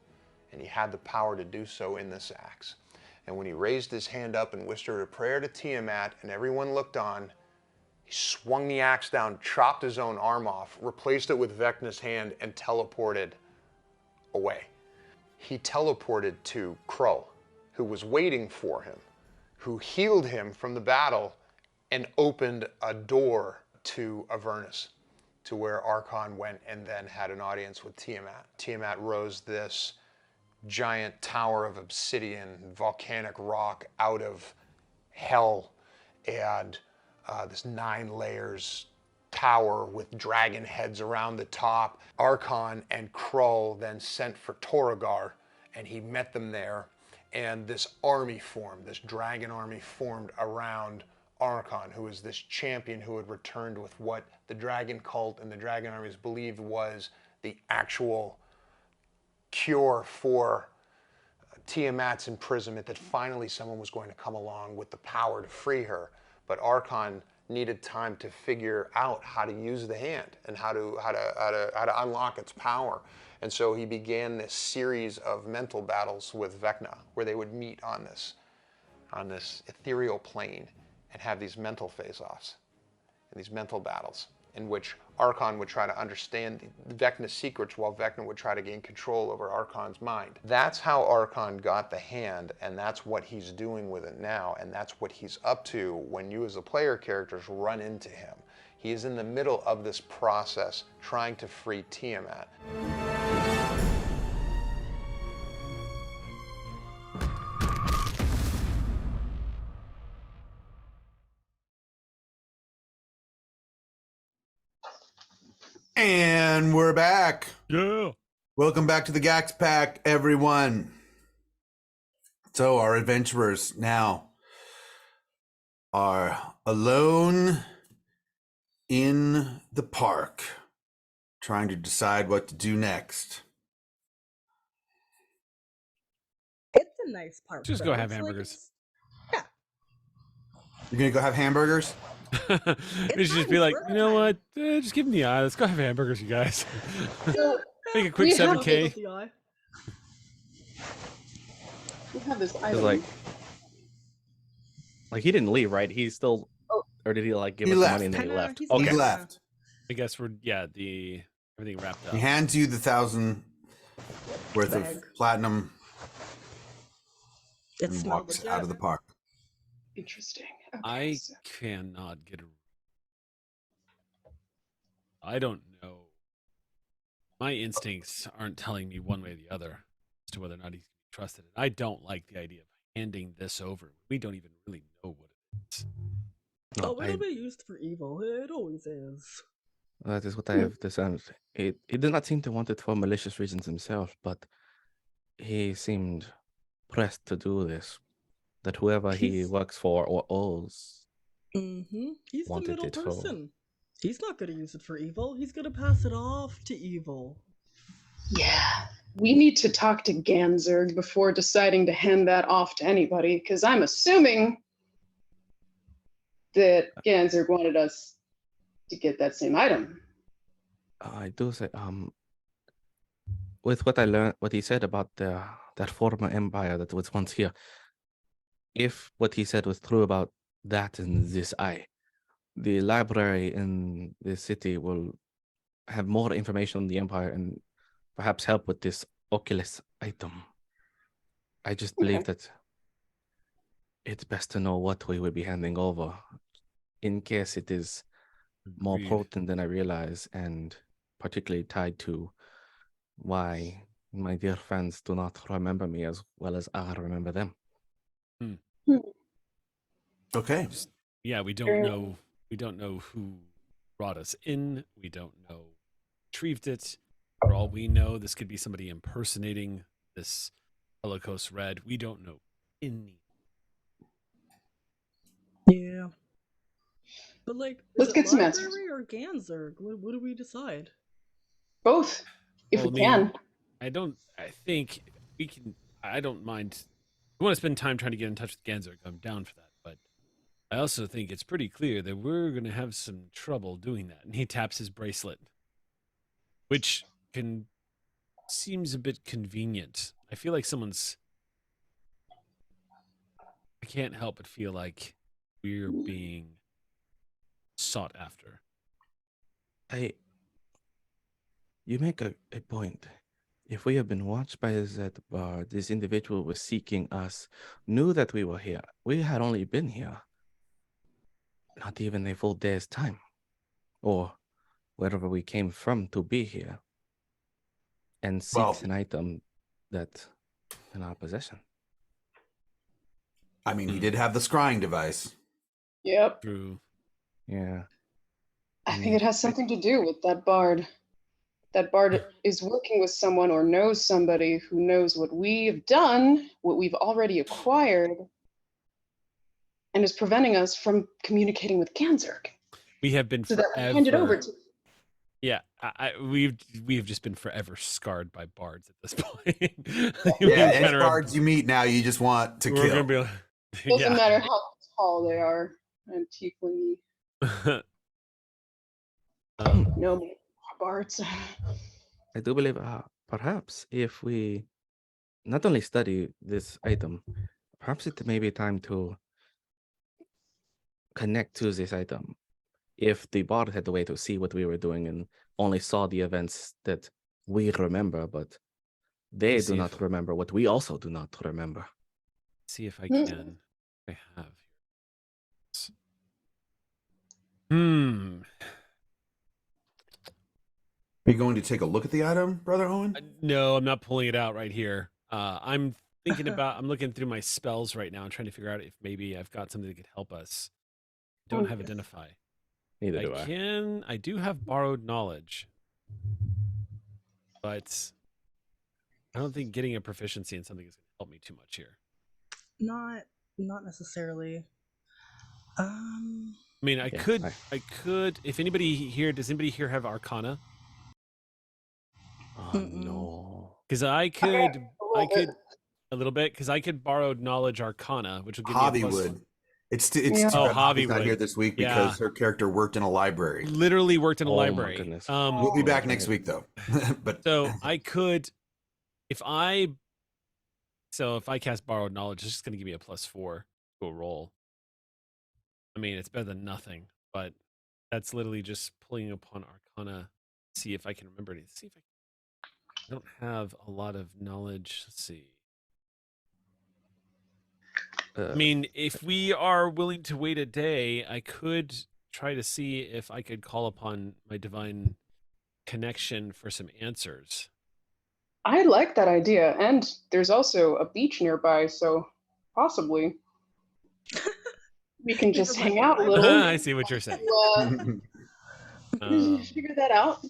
And he had the power to do so in this axe. And when he raised his hand up and whispered a prayer to Tiamat, and everyone looked on, he swung the axe down, chopped his own arm off, replaced it with Vecna's hand, and teleported away. He teleported to Krull, who was waiting for him, who healed him from the battle and opened a door to Avernus, to where Archon went and then had an audience with Tiamat. Tiamat rose this giant tower of obsidian, volcanic rock out of hell, and this 9 layers tower with dragon heads around the top. Archon and Krull then sent for Torragar, and he met them there, and this army formed, this dragon army formed around Archon, who was this champion who had returned with what the dragon cult and the dragon armies believed was the actual cure for Tiamat's imprisonment, that finally someone was going to come along with the power to free her. But Archon needed time to figure out how to use the hand and how to unlock its power. And so he began this series of mental battles with Vecna, where they would meet on this ethereal plane and have these mental face-offs and these mental battles, in which Archon would try to understand Vecna's secrets while Vecna would try to gain control over Archon's mind. That's how Archon got the hand, and that's what he's doing with it now, and that's what he's up to when you as the player characters run into him. He is in the middle of this process trying to free Tiamat. And we're back. Yeah. Welcome back to the Gaxx Pack, everyone. So our adventurers now are alone in the park, trying to decide what to do next. It's a nice park. Just though. go have It's like hamburgers. yeah. You're gonna go have hamburgers? We should just be like, you know what? Just give them the eye. Let's go have hamburgers, you guys. So Make a quick we have- 7K. we have this It's item. like Like he didn't leave, right? He's still, Oh. or did he like give He us the left. money and then he Kinda- left? he's Okay. He left. I guess we're everything wrapped up. He hands you the 1,000 worth Bag. of platinum It and smelled walks legit. out of the park. Interesting. Okay, I so- cannot get. I don't know. My instincts aren't telling me one way or the other as to whether or not he's trusted. I don't like the idea of handing this over. We don't even really know what it is. No, Oh, it'll be used for evil. It always is. that is what I have discerned. He did not seem to want it for malicious reasons himself, but he seemed pressed to do this. That whoever he He's- works for or owes. Mm-hmm. He's the Wanted middle it for- person. He's not going to use it for evil. He's going to pass it off to evil. Yeah. We need to talk to Ganzerg before deciding to hand that off to anybody, because I'm assuming that Ganzerg wanted us to get that same item. I do say, with what I learned, what he said about that former empire that was once here, if what he said was true about that in this eye, the library in this city will have more information on the empire and perhaps help with this Oculus item. I just believe that it's best to know what we will be handing over in case it is more Agreed. potent than I realize, and particularly tied to why my dear friends do not remember me as well as I remember them. Okay. Yeah, we don't Fair know. We don't know who brought us in. We don't know who retrieved it. For all we know, this could be somebody impersonating this Holocaust Red. We don't know any. Yeah. But like, is Let's it get some answers. library or Ganzerg? What do we decide? Both, if Well, we I mean, can. I think we can. I don't mind. I want to spend time trying to get in touch with Ganzerg. I'm down for that. But I also think it's pretty clear that we're going to have some trouble doing that. And he taps his bracelet, which seems a bit convenient. I feel like I can't help but feel like we're being sought after. You make a point. If we have been watched by that bar, this individual was seeking us, knew that we were here. We had only been here not even a full day's time, or wherever we came from to be here, and seeks an item that in our possession. I mean, he did have the scrying device. Yep. True. Yeah. I think it has something to do with that bard. That bard is working with someone or knows somebody who knows what we've done, what we've already acquired, and is preventing us from communicating with Ganzerg. We have been So that we forever. hand it over to. Yeah, we've just been forever scarred by bards at this point. Yeah, any bards you meet now, you just want to We're kill. gonna be like, Doesn't yeah. matter how tall they are. I'm tiefling. No more bards. I do believe perhaps if we not only study this item, perhaps it may be time to connect to this item. If the bard had the way to see what we were doing and only saw the events that we remember, but they do not remember what we also do not remember. See if I can. I have. Hmm. Are you going to take a look at the item, Brother Owen? No, I'm not pulling it out right here. I'm thinking about. I'm looking through my spells right now and trying to figure out if maybe I've got something that could help us. Don't have identify. Neither do I. I do have borrowed knowledge, but I don't think getting a proficiency in something is going to help me too much here. Not necessarily. I mean, I could. If anybody here, does anybody here have Arcana? Oh, no. Because I could a little bit because I could borrow knowledge Arcana, which will give Javi me a plus. would. It's too Yeah. bad Oh, Javi Javi's not would. here this week Yeah. because her character worked in a library. Literally worked in a Oh my library. goodness. We'll be back next week though. But So I could, if I cast borrowed knowledge, it's just going to give me a +4 to a roll. I mean, it's better than nothing, but that's literally just pulling upon Arcana. See if I can remember it. See if I don't have a lot of knowledge. Let's see. I mean, if we are willing to wait a day, I could try to see if I could call upon my divine connection for some answers. I like that idea, and there's also a beach nearby, so possibly we can just hang out a little. I see what you're saying. Figure that out.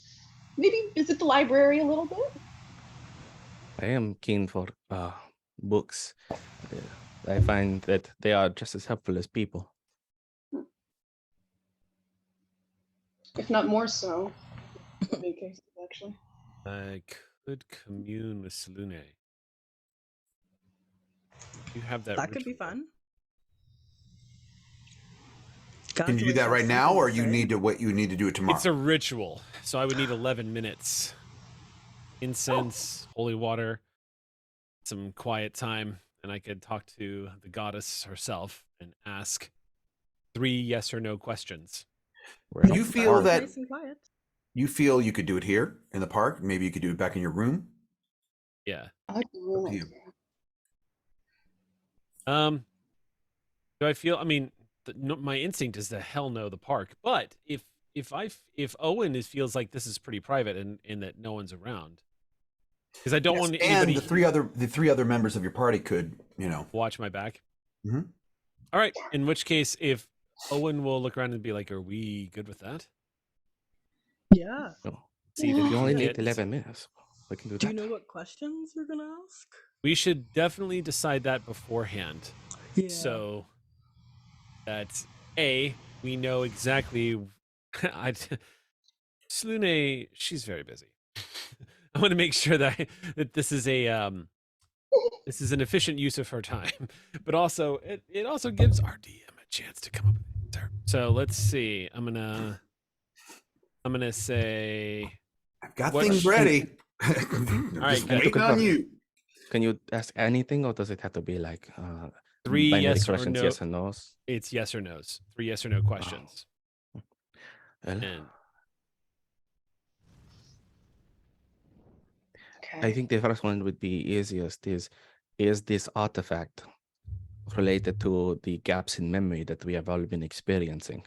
Maybe visit the library a little bit. I am keen for books. I find that they are just as helpful as people. If not more so. In many cases, actually. I could commune with Selune. You have that. That could be fun. Can you do that right now, or you need to wait? You need to do it tomorrow. It's a ritual, so I would need 11 minutes. Incense, holy water, some quiet time, and I could talk to the goddess herself and ask 3 yes or no questions. Do you feel that Nice and quiet. you feel you could do it here in the park? Maybe you could do it back in your room. Yeah. I like the room Up to you. idea. Do I feel? I mean, my instinct is to hell no the park. But if Owen feels like this is pretty private and that no one's around, because I don't want anybody. And the three other members of your party could, watch my back. Mhm. All right. In which case, if Owen will look around and be like, "Are we good with that?" Yeah. See, If you only get- need 11 minutes, we can do Do that. you know what questions you're gonna ask? We should definitely decide that beforehand. Yeah. So that we know exactly. Selune, she's very busy. I want to make sure that this is an efficient use of her time, but also it also gives our DM a chance to come up with an answer. So let's see. I'm gonna say I've got What things should- ready. right, Just good. waiting on you. Can you ask anything, or does it have to be like 3 binary yes or questions, no. yes or no's? It's yes or no's. 3 yes or no questions. Well, And Okay. I think the first one would be easiest is this artifact related to the gaps in memory that we have all been experiencing?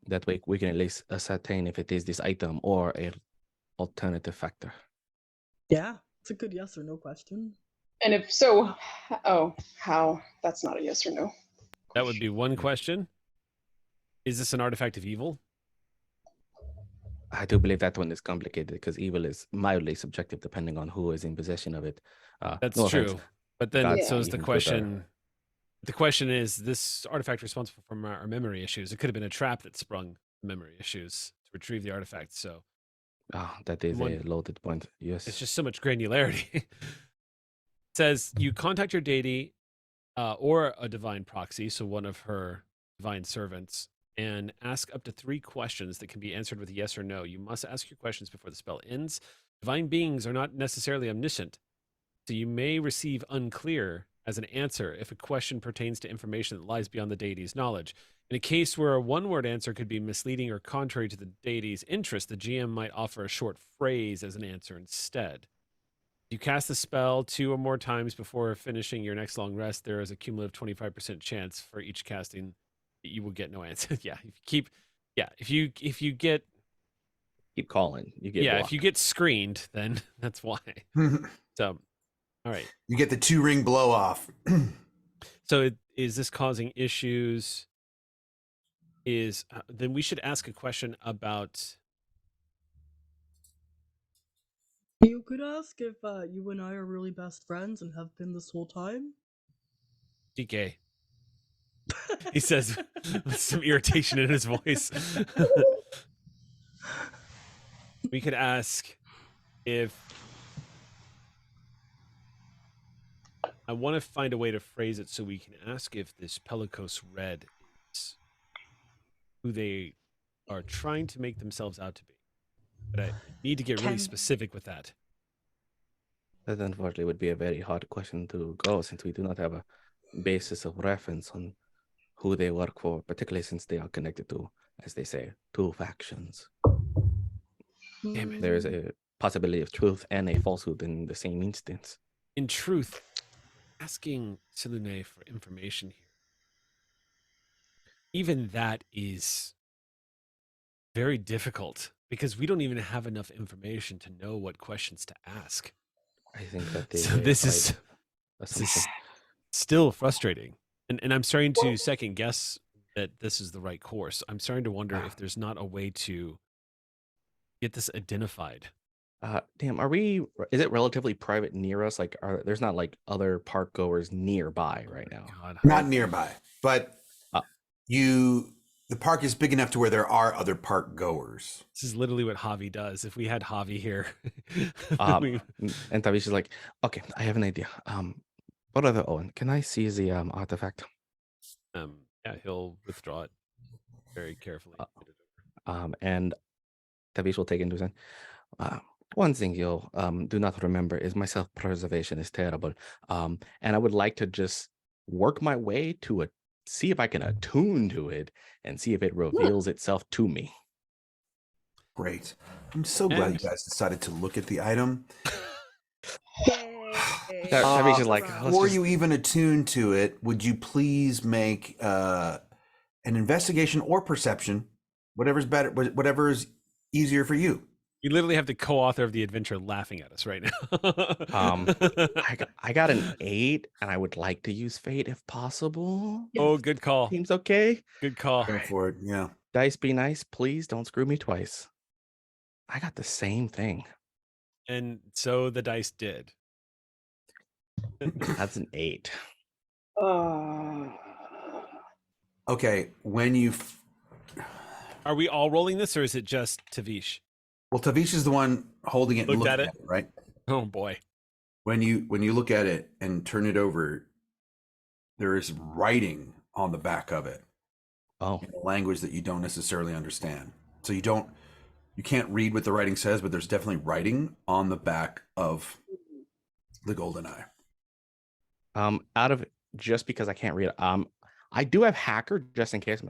That way we can at least ascertain if it is this item or a alternative factor. Yeah. It's a good yes or no question. And if so, how? That's not a yes or no. that would be one question. Is this an artifact of evil? I do believe that one is complicated because evil is mildly subjective depending on who is in possession of it. That's no true. offense. But then, Gods so are is the even question. The question is: this artifact responsible for our memory issues? It could have been a trap that sprung memory issues to retrieve the artifact. So That is One- a loaded point. Yes. it's just so much granularity. It says you contact your deity or a divine proxy, so one of her divine servants, and ask up to 3 questions that can be answered with a yes or no. You must ask your questions before the spell ends. Divine beings are not necessarily omniscient, so you may receive unclear as an answer if a question pertains to information that lies beyond the deity's knowledge. In a case where a one-word answer could be misleading or contrary to the deity's interest, the GM might offer a short phrase as an answer instead. You cast the spell 2 or more times before finishing your next long rest. There is a cumulative 25% chance for each casting that you will get no answer. If you get Keep calling. You get if blocked. you get screened, then that's why. So, all right. You get the 2-ring blow off. So is this causing issues? Then we should ask a question about. You could ask if you and I are really best friends and have been this whole time. DK. He says with some irritation in his voice. We could ask if I want to find a way to phrase it so we can ask if this Pelicos Red is who they are trying to make themselves out to be. But I need to get really Can- specific with that. That unfortunately would be a very hard question to go since we do not have a basis of reference on who they work for, particularly since they are connected to, as they say, two factions. Damn it. There is a possibility of truth and a falsehood in the same instance. In truth, asking Selune for information here, even that is very difficult because we don't even have enough information to know what questions to ask. I think that they So this is assumption. still frustrating. And I'm starting to second guess that this is the right course. I'm starting to wonder if there's not a way to get this identified. Damn, is it relatively private near us? Like, there's not like other park goers nearby right now? God. Not nearby, but Uh, the park is big enough to where there are other park goers. This is literally what Javi does. If we had Javi here, And Tavish is like, okay, I have an idea. Brother Owen, can I see the artifact? yeah, he'll withdraw it very carefully. And Tavish will take into his hand. One thing you'll do not remember is my self-preservation is terrible. And I would like to just work my way to see if I can attune to it and see if it reveals itself to me. Great. I'm so glad you guys decided to look at the item. Tavish is like, Before you even attune to it, would you please make an investigation or perception, whatever's better, whatever is easier for you. You literally have the co-author of the adventure laughing at us right now. I got an 8, and I would like to use fate if possible. Oh, good call. Seems okay. Good call. Go for it. Yeah. Dice, be nice, please. Don't screw me twice. I got the same thing. And so the dice did. That's an 8. Okay. When you Are we all rolling this, or is it just Tavish? well, Tavish is the one holding it and Looked looking at at it? it, right? Oh boy. When you look at it and turn it over, there is writing on the back of it. Oh. In a language that you don't necessarily understand. So you can't read what the writing says, but there's definitely writing on the back of the golden eye. Out of just because I can't read it, I do have hacker just in case.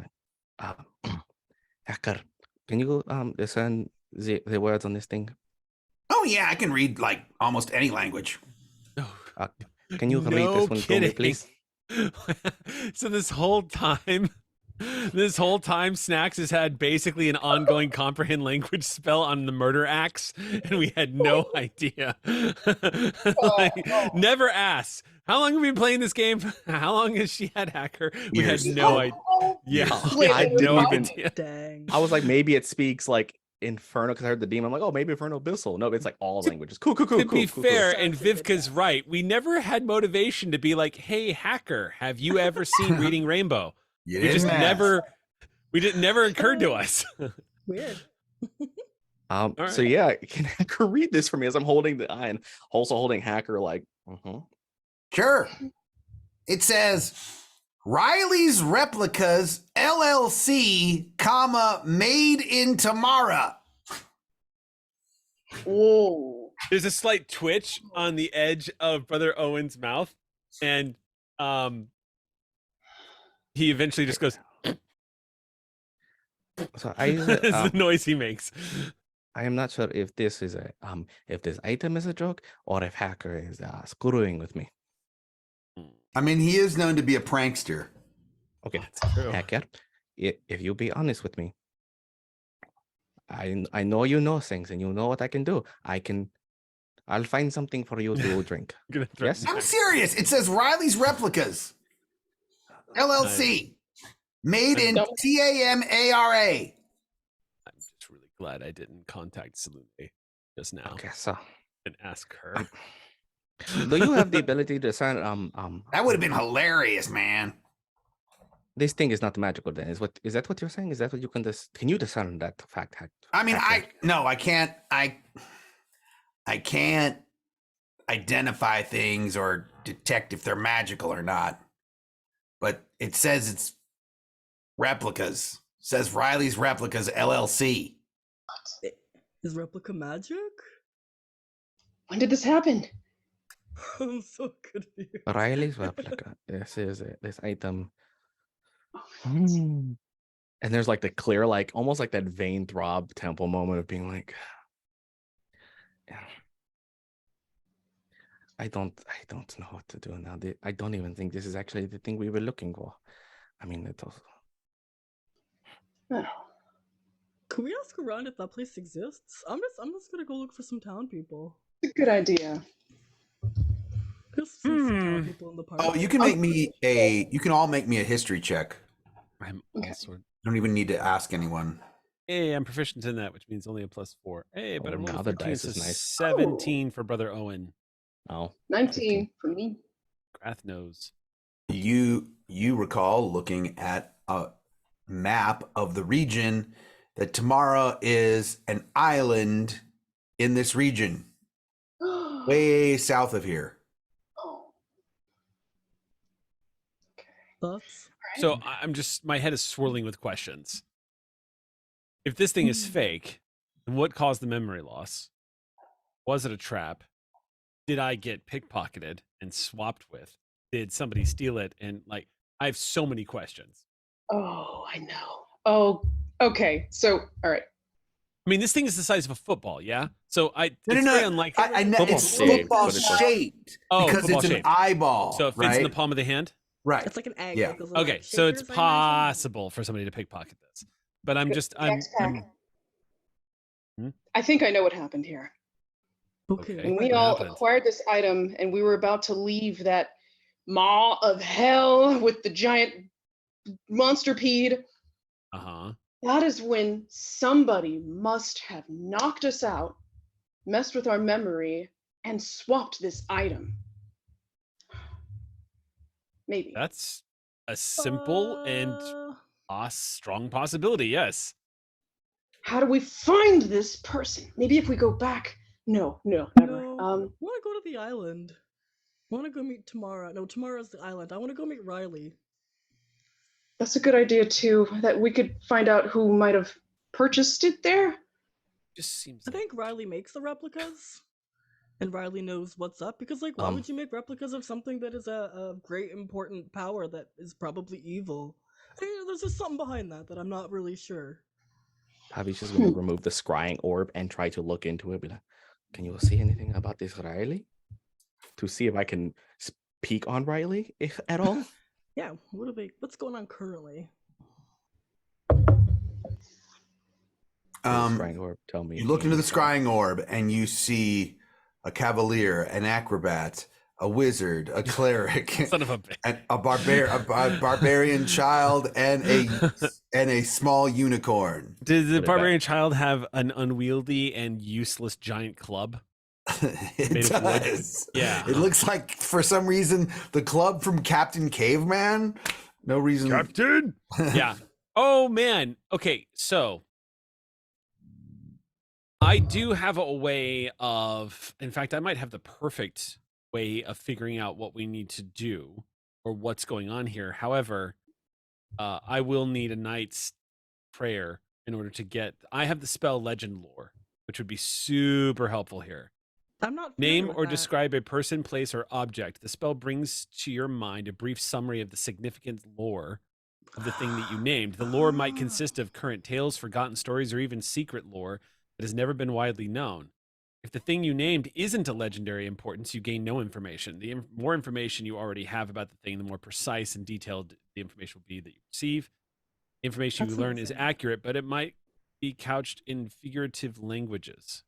Hacker, can you discern the words on this thing? Oh yeah, I can read like almost any language. Can you read this one for me, please? So this whole time, Snacks has had basically an ongoing comprehend language spell on the murder axe, and we had no idea. Never asked. How long have we been playing this game? How long has she had hacker? We Years. had no idea. Yeah, I didn't even. Dang. I was like, maybe it speaks like Inferno because I heard the demon. I'm like, oh, maybe Inferno Abyssal. No, it's like all languages. Cool. To be fair, and Vivka's right, we never had motivation to be like, hey, hacker, have you ever seen Reading Rainbow? You We just didn't ask. never occurred to us. Weird. So yeah, can Hacker read this for me as I'm holding the eye and also holding Hacker like, Sure. It says Riley's Replicas LLC, made in Tamara. Whoa. There's a slight twitch on the edge of Brother Owen's mouth, and he eventually just goes. So It's the noise he makes. I am not sure if this is if this item is a joke or if Hacker is screwing with me. I mean, he is known to be a prankster. Okay, That's true. Hacker, if you be honest with me, I know you know things and you know what I can do. I'll find something for you to drink. I'm gonna throw Yes? it I'm back. serious. It says Riley's Replicas LLC, made in TAMARA. I'm just really glad I didn't contact Salute just now Okay, so and ask her. do you have the ability to send That would have been hilarious, man. this thing is not magical then? Is that what you're saying? Is that what you can can you discern that fact? I mean, Hacker? I can't. I can't identify things or detect if they're magical or not. But it says it's replicas. It says Riley's Replicas LLC. Is replica magic? When did this happen? I'm so confused. Riley's replica. This is this item. And there's like the clear, like almost like that vein throb temple moment of being like, I don't know what to do now. I don't even think this is actually the thing we were looking for. I mean, it also. Can we ask around if that place exists? I'm just gonna go look for some town people. It's a good idea. Just some town people in the park. Oh, you can make me you can all make me a history check. I'm Okay. also. You don't even need to ask anyone. Hey, I'm proficient in that, which means only a +4. Hey, but I rolled now a the 13, dice so is nice. 17 for Brother Owen. Oh, 19 for me. Grath knows. You recall looking at a map of the region that Tamara is an island in this region, way south of here. Oh. Thoughts? So I'm just, my head is swirling with questions. If this thing is fake, then what caused the memory loss? Was it a trap? Did I get pickpocketed and swapped with? Did somebody steal it? And like, I have so many questions. Oh, I know. Oh, okay. So, all right. I mean, this thing is the size of a football, yeah? So it's No, very unlikely. I know Football it's shaped, football but it's shaped Oh, because football it's an shaped. eyeball. So it fits right? in the palm of the hand? Right. It's like an egg. Yeah. Like those little Okay, egg so it's shakers, I imagine. possible for somebody to pickpocket this. But I'm Good. just, Gaxx pack. Hmm? I think I know what happened here. Okay. Okay. When we What all happened? acquired this item and we were about to leave that maw of hell with the giant monsterpede, Uh-huh. that is when somebody must have knocked us out, messed with our memory, and swapped this item. Maybe. That's a simple and strong possibility, yes. How do we find this person? Maybe if we go back. No, never. No, I want to go to the island. I want to go meet Tamara. No, Tamara's the island. I want to go meet Riley. That's a good idea too. That we could find out who might have purchased it there. Just seems I think Riley makes the replicas, and Riley knows what's up. Because, like, why Um, would you make replicas of something that is a great important power that is probably evil? There's just something behind that I'm not really sure. Javi's just gonna remove the scrying orb and try to look into it. Be like, can you see anything about this Riley? To see if I can speak on Riley, if at all. Yeah, what's going on currently? Scrying orb, tell me. You look into the scrying orb and you see a cavalier, an acrobat, a wizard, a cleric, Son of a bitch. a barbarian child, and a small unicorn. Did the Put it barbarian child have an unwieldy and useless giant club? It Made of wood? does. Yeah. It looks like, for some reason, the club from Captain Caveman. No reason. Captain? Yeah. Oh, man. Okay, so I do have a way of, in fact, I might have the perfect way of figuring out what we need to do or what's going on here. However, I will need a knight's prayer in order to get, I have the spell Legend Lore, which would be super helpful here. I'm not familiar Name with or that. describe a person, place, or object. The spell brings to your mind a brief summary of the significant lore of the thing that you named. The lore might consist of current tales, forgotten stories, or even secret lore that has never been widely known. If the thing you named isn't a legendary importance, you gain no information. The more information you already have about the thing, the more precise and detailed the information will be that you receive. The information That's you learn is amazing. accurate, but it might be couched in figurative languages.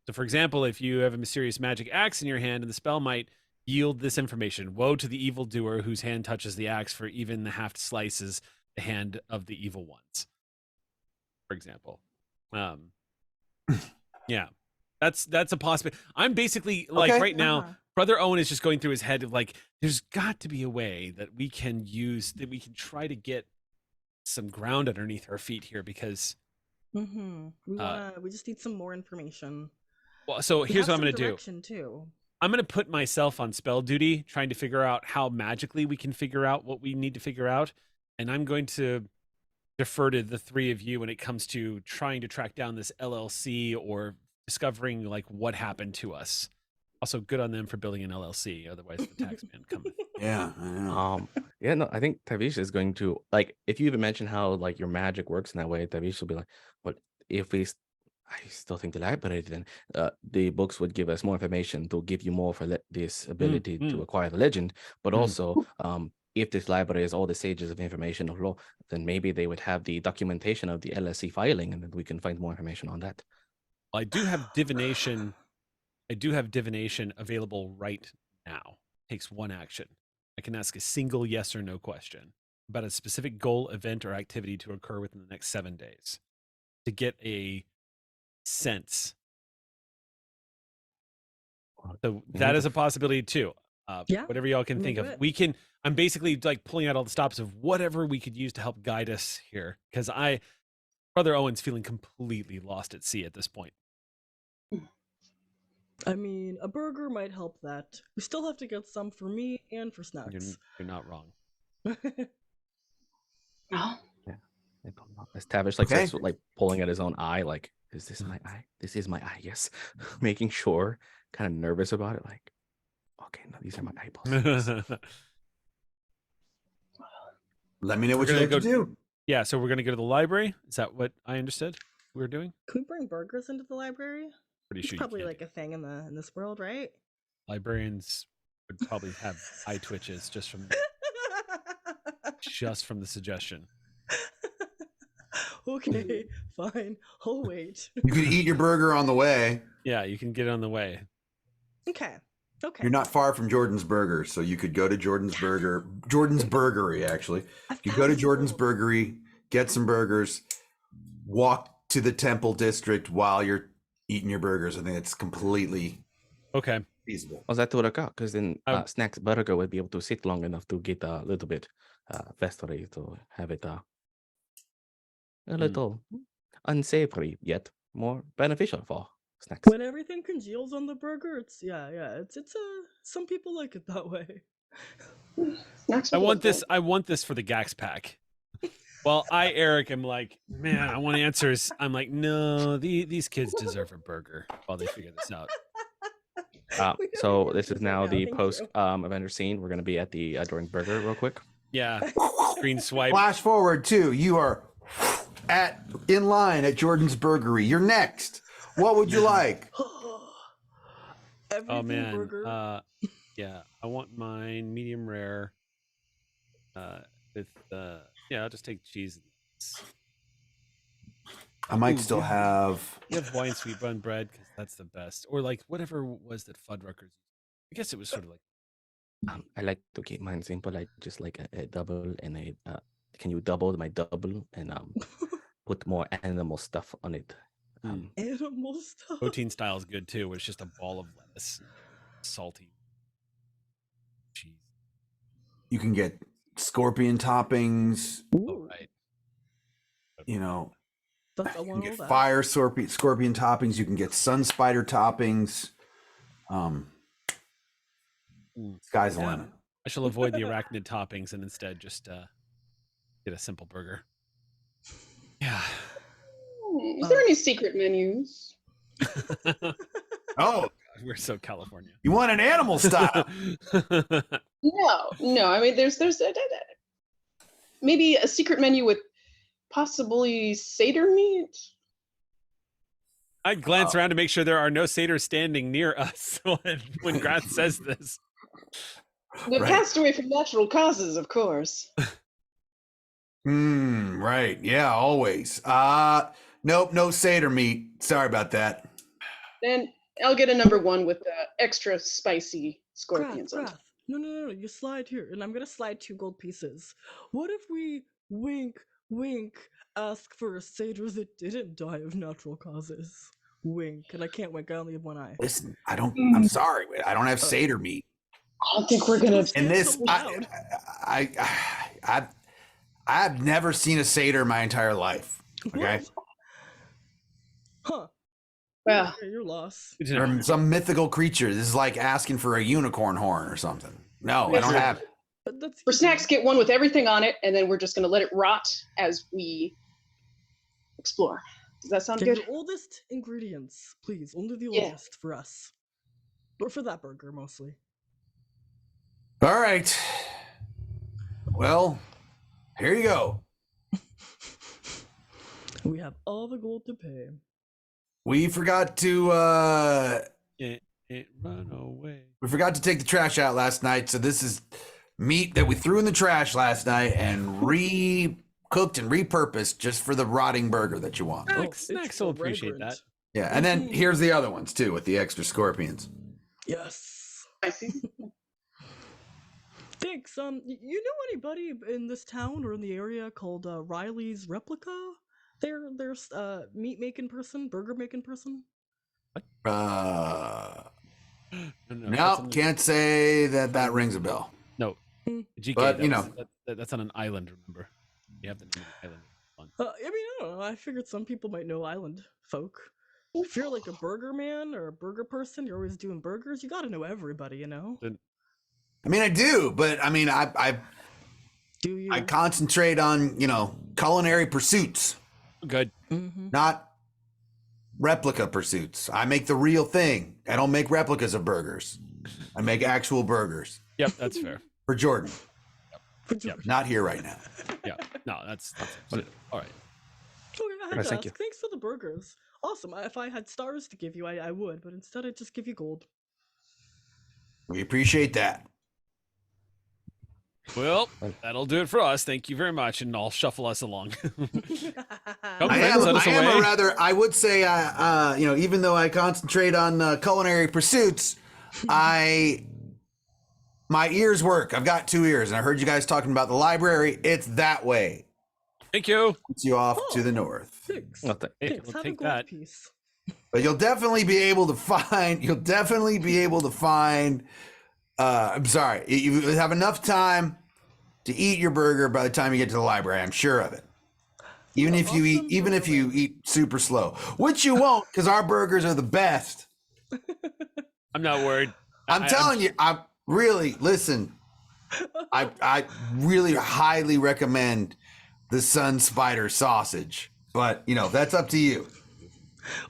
So, for example, if you have a mysterious magic axe in your hand and the spell might yield this information: woe to the evildoer whose hand touches the axe, for even the haft slices the hand of the evil ones. For example. Yeah, that's a possibility. I'm basically like Okay. right now, Uh-huh. Brother Owen is just going through his head of like, there's got to be a way that we can try to get some ground underneath our feet here because We just need some more information. well, so We here's have what I'm some going to do. direction, too. I'm going to put myself on spell duty, trying to figure out how magically we can figure out what we need to figure out. And I'm going to defer to the three of you when it comes to trying to track down this LLC or discovering like what happened to us. Also, good on them for building an LLC. Otherwise, the tax man coming. Yeah, I know. Yeah, no, I think Tavish is going to like if you even mention how like your magic works in that way, Tavish will be like, "What if I still think the library then the books would give us more information to give you more for this ability to acquire the legend, but also if this library is all the sages of information of law, then maybe they would have the documentation of the LSC filing, and then we can find more information on that." I do have divination. I do have divination available right now. Takes one action. I can ask a single yes or no question about a specific goal, event, or activity to occur within the next 7 days to get a sense. So that is a possibility too. Yeah, Whatever y'all can I'm think into of. it. We can. I'm basically like pulling out all the stops of whatever we could use to help guide us here, because Brother Owen's feeling completely lost at sea at this point. I mean, a burger might help that. We still have to get some for me and for snacks. You're not wrong. Oh, Yeah. As Tavish like Okay. starts like pulling at his own eye, like, is this my eye? This is my eye, yes. Making sure, kind of nervous about it, like, okay, no, these are my eyeballs. Yes. Let me know what We're you gonna like to do. Yeah, so we're gonna go to the library. Is that what I understood we were doing? Can we bring burgers into the library? Pretty It's sure you probably can. like a thing in this world, right? Librarians would probably have eye twitches just from the suggestion. Okay, fine. I'll wait. You could eat your burger on the way. Yeah, you can get it on the way. Okay. Okay. You're not far from Jordan's Burger, so you could go to Jordan's Burgery, actually. You go to Jordan's Burgery, get some burgers, walk to the Temple District while you're eating your burgers. I think it's completely Okay. feasible. Was that to work out? Because then Snacks Burger would be able to sit long enough to get a little bit faster to have it a little unsavory yet more beneficial for snacks. When everything congeals on the burger, it's some people like it that way. snacks I are want good. this. I want this for the Gaxx pack. Well, Eric, am like, man, I want answers. I'm like, no, these kids deserve a burger while they figure this out. So this is now the Thank post you. Avenger scene. We're going to be at the Jordan's Burger real quick. Yeah. Screen swipe. Flash forward too. You are in line at Jordan's Burgery. You're next. What would you like? Everything Oh man. burger. Yeah, I want mine medium rare. With I'll just take cheese. I might Ooh, still yeah. have. You have Hawaiian sweet bun bread because that's the best, or like whatever was that Fuddruckers. I guess it was sort of like. I like to keep mine simple. I just like a double and a. Can you double my double and put more animal stuff on it? Animal stuff. Protein style is good too, where it's just a ball of lettuce, salty cheese. You can get scorpion toppings. Oh, right. You know, That's, I you can want all get that. fire scorpion toppings. You can get sun spider toppings. Sky's the limit. I shall avoid the arachnid toppings and instead just get a simple burger. Yeah. Is there any secret menus? Oh, we're so California. You want an animal style? No. I mean, there's maybe a secret menu with possibly satyr meat. I glance around to make sure there are no satyrs standing near us when Grath says this. They passed away from natural causes, of course. Right. Yeah, always. Nope, no satyr meat. Sorry about that. Then I'll get a number one with extra spicy scorpions on top. Grath. No. You slide here, and I'm gonna slide 2 gold pieces. What if we wink, ask for a satyr that didn't die of natural causes? Wink, and I can't wink. I only have one eye. Listen, I'm sorry, I don't have satyr meat. I don't think we're gonna. And this, so loud. I've never seen a satyr my entire life. Okay. What? Huh. Well, Okay, you're lost. Or some mythical creature. This is like asking for a unicorn horn or something. No, I don't have it. But that's for snacks, get one with everything on it, and then we're just gonna let it rot as we explore. Does that sound Get good? the oldest ingredients, please. Only the Yeah. oldest for us. Or for that burger, mostly. All right. Well, here you go. We have all the gold to pay. We forgot to It run away. we forgot to take the trash out last night, so this is meat that we threw in the trash last night and cooked and repurposed just for the rotting burger that you want. Snacks will appreciate that. Yeah, and then here's the other ones too with the extra scorpions. Yes. I see. Thanks. You know anybody in this town or in the area called Riley's Replica? There's meat making person, burger making person. No, can't say that rings a bell. No, Mm. GK. But, that's on an island. Remember, you have the name of the island. I don't know. I figured some people might know island folk. If you're like a burger man or a burger person, you're always doing burgers. You got to know everybody, you know. I mean, I do, but I mean, I Do you? I concentrate on culinary pursuits, Good. Mm-hmm. not replica pursuits. I make the real thing. I don't make replicas of burgers. I make actual burgers Yep, that's fair. for Jordan. Yep. Not here right now. Yeah. No, that's it. All right. Okay, I had Nice, to thank ask. Thanks for the burgers. Awesome. If I had stars to give you, I would, but instead I just give you gold. We appreciate that. Well, that'll do it for us. Thank you very much, and I'll shuffle us along. I Friends, let us am away. a rather. I would say, even though I concentrate on culinary pursuits, my ears work. I've got 2 ears, and I heard you guys talking about the library. It's that way. Thank you. It's you off to the north. Thanks. Well, th- Hey, Thanks. we'll Have a take gold that. piece. But you'll definitely be able to find. I'm sorry. You have enough time to eat your burger by the time you get to the library. I'm sure of it. Even if you eat super slow, which you won't, because our burgers are the best. I'm not worried. I'm telling you. I really listen. I really highly recommend the Sun Spider sausage, but that's up to you.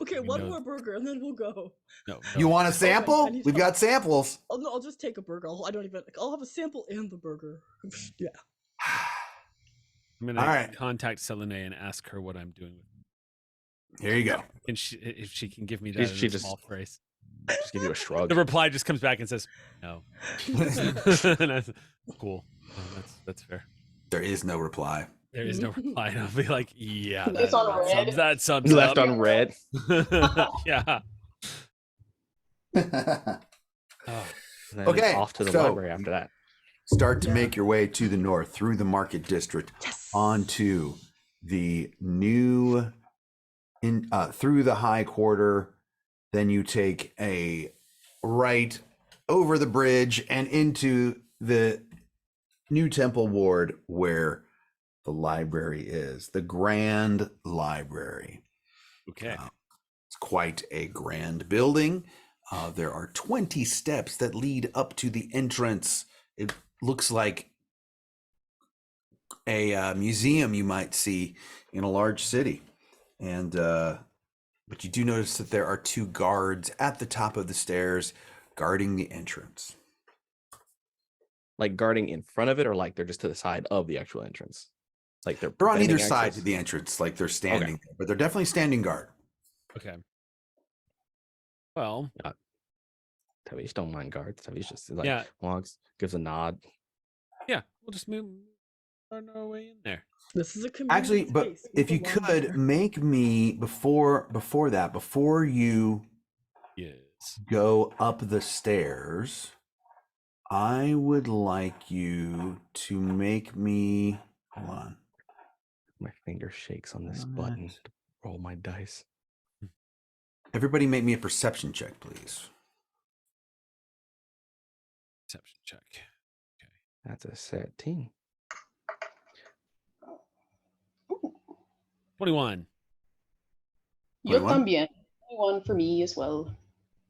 Okay, one know- more burger and then we'll go. No. You want a sample? I need We've to- got samples. Oh no, I'll just take a burger. I'll have a sample and the burger. Yeah. I'm gonna All right. contact Selene and ask her what I'm doing with. Here you go. And if she can give me that She in a just- small phrase. just give you a shrug. The reply just comes back and says, "No." And I said, cool. No, that's fair. There is no reply. There is no reply. And I'll be like, yeah, It's on red. that sums Left up. on red. Yeah. Oh, And then Okay, off to the so- library after that. Start to make your way to the north through the market district onto the new through the high quarter. Then you take a right over the bridge and into the new temple ward where the library is, the grand library. okay. It's quite a grand building. There are 20 steps that lead up to the entrance. It looks like a museum you might see in a large city. And but you do notice that there are 2 guards at the top of the stairs guarding the entrance. Like guarding in front of it, or like they're just to the side of the actual entrance? Like they're They're on either preventing side access? to the entrance, like they're standing there, but they're definitely standing guard. Okay. Well, Tavish don't mind guards. Tavish just like yeah, walks, gives a nod. yeah. We'll just move our way in there. This is a community Actually, but space. if you People belong could there. make me before you Yes. go up the stairs, I would like you to make me, hold on. My finger shakes on this Alright. button to roll my dice. Everybody make me a perception check, please. Perception check. That's a 17. 21. Yo 21? también. 21 for me as well.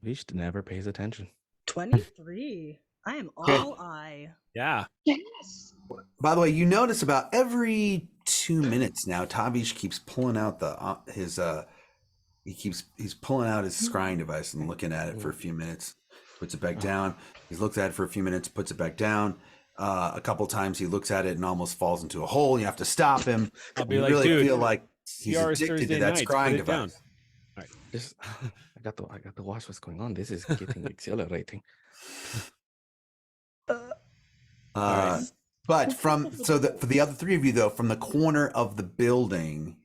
Tavish never pays attention. 23. I am Okay. all eye. Yeah. Yes. By the way, you notice about every 2 minutes now, Tavish keeps pulling out he's pulling out his scrying device and looking at it for a few minutes, puts it back down. He's looked at it for a few minutes, puts it back down, A couple times he looks at it and almost falls into a hole. You have to stop him. I'll be You like, really dude, feel like he's PR is addicted Thursday to that nights. scrying Put it down. device. All right. This I got to watch what's going on. This is getting exhilarating. Uh, but for the other three of you though, from the corner of the building,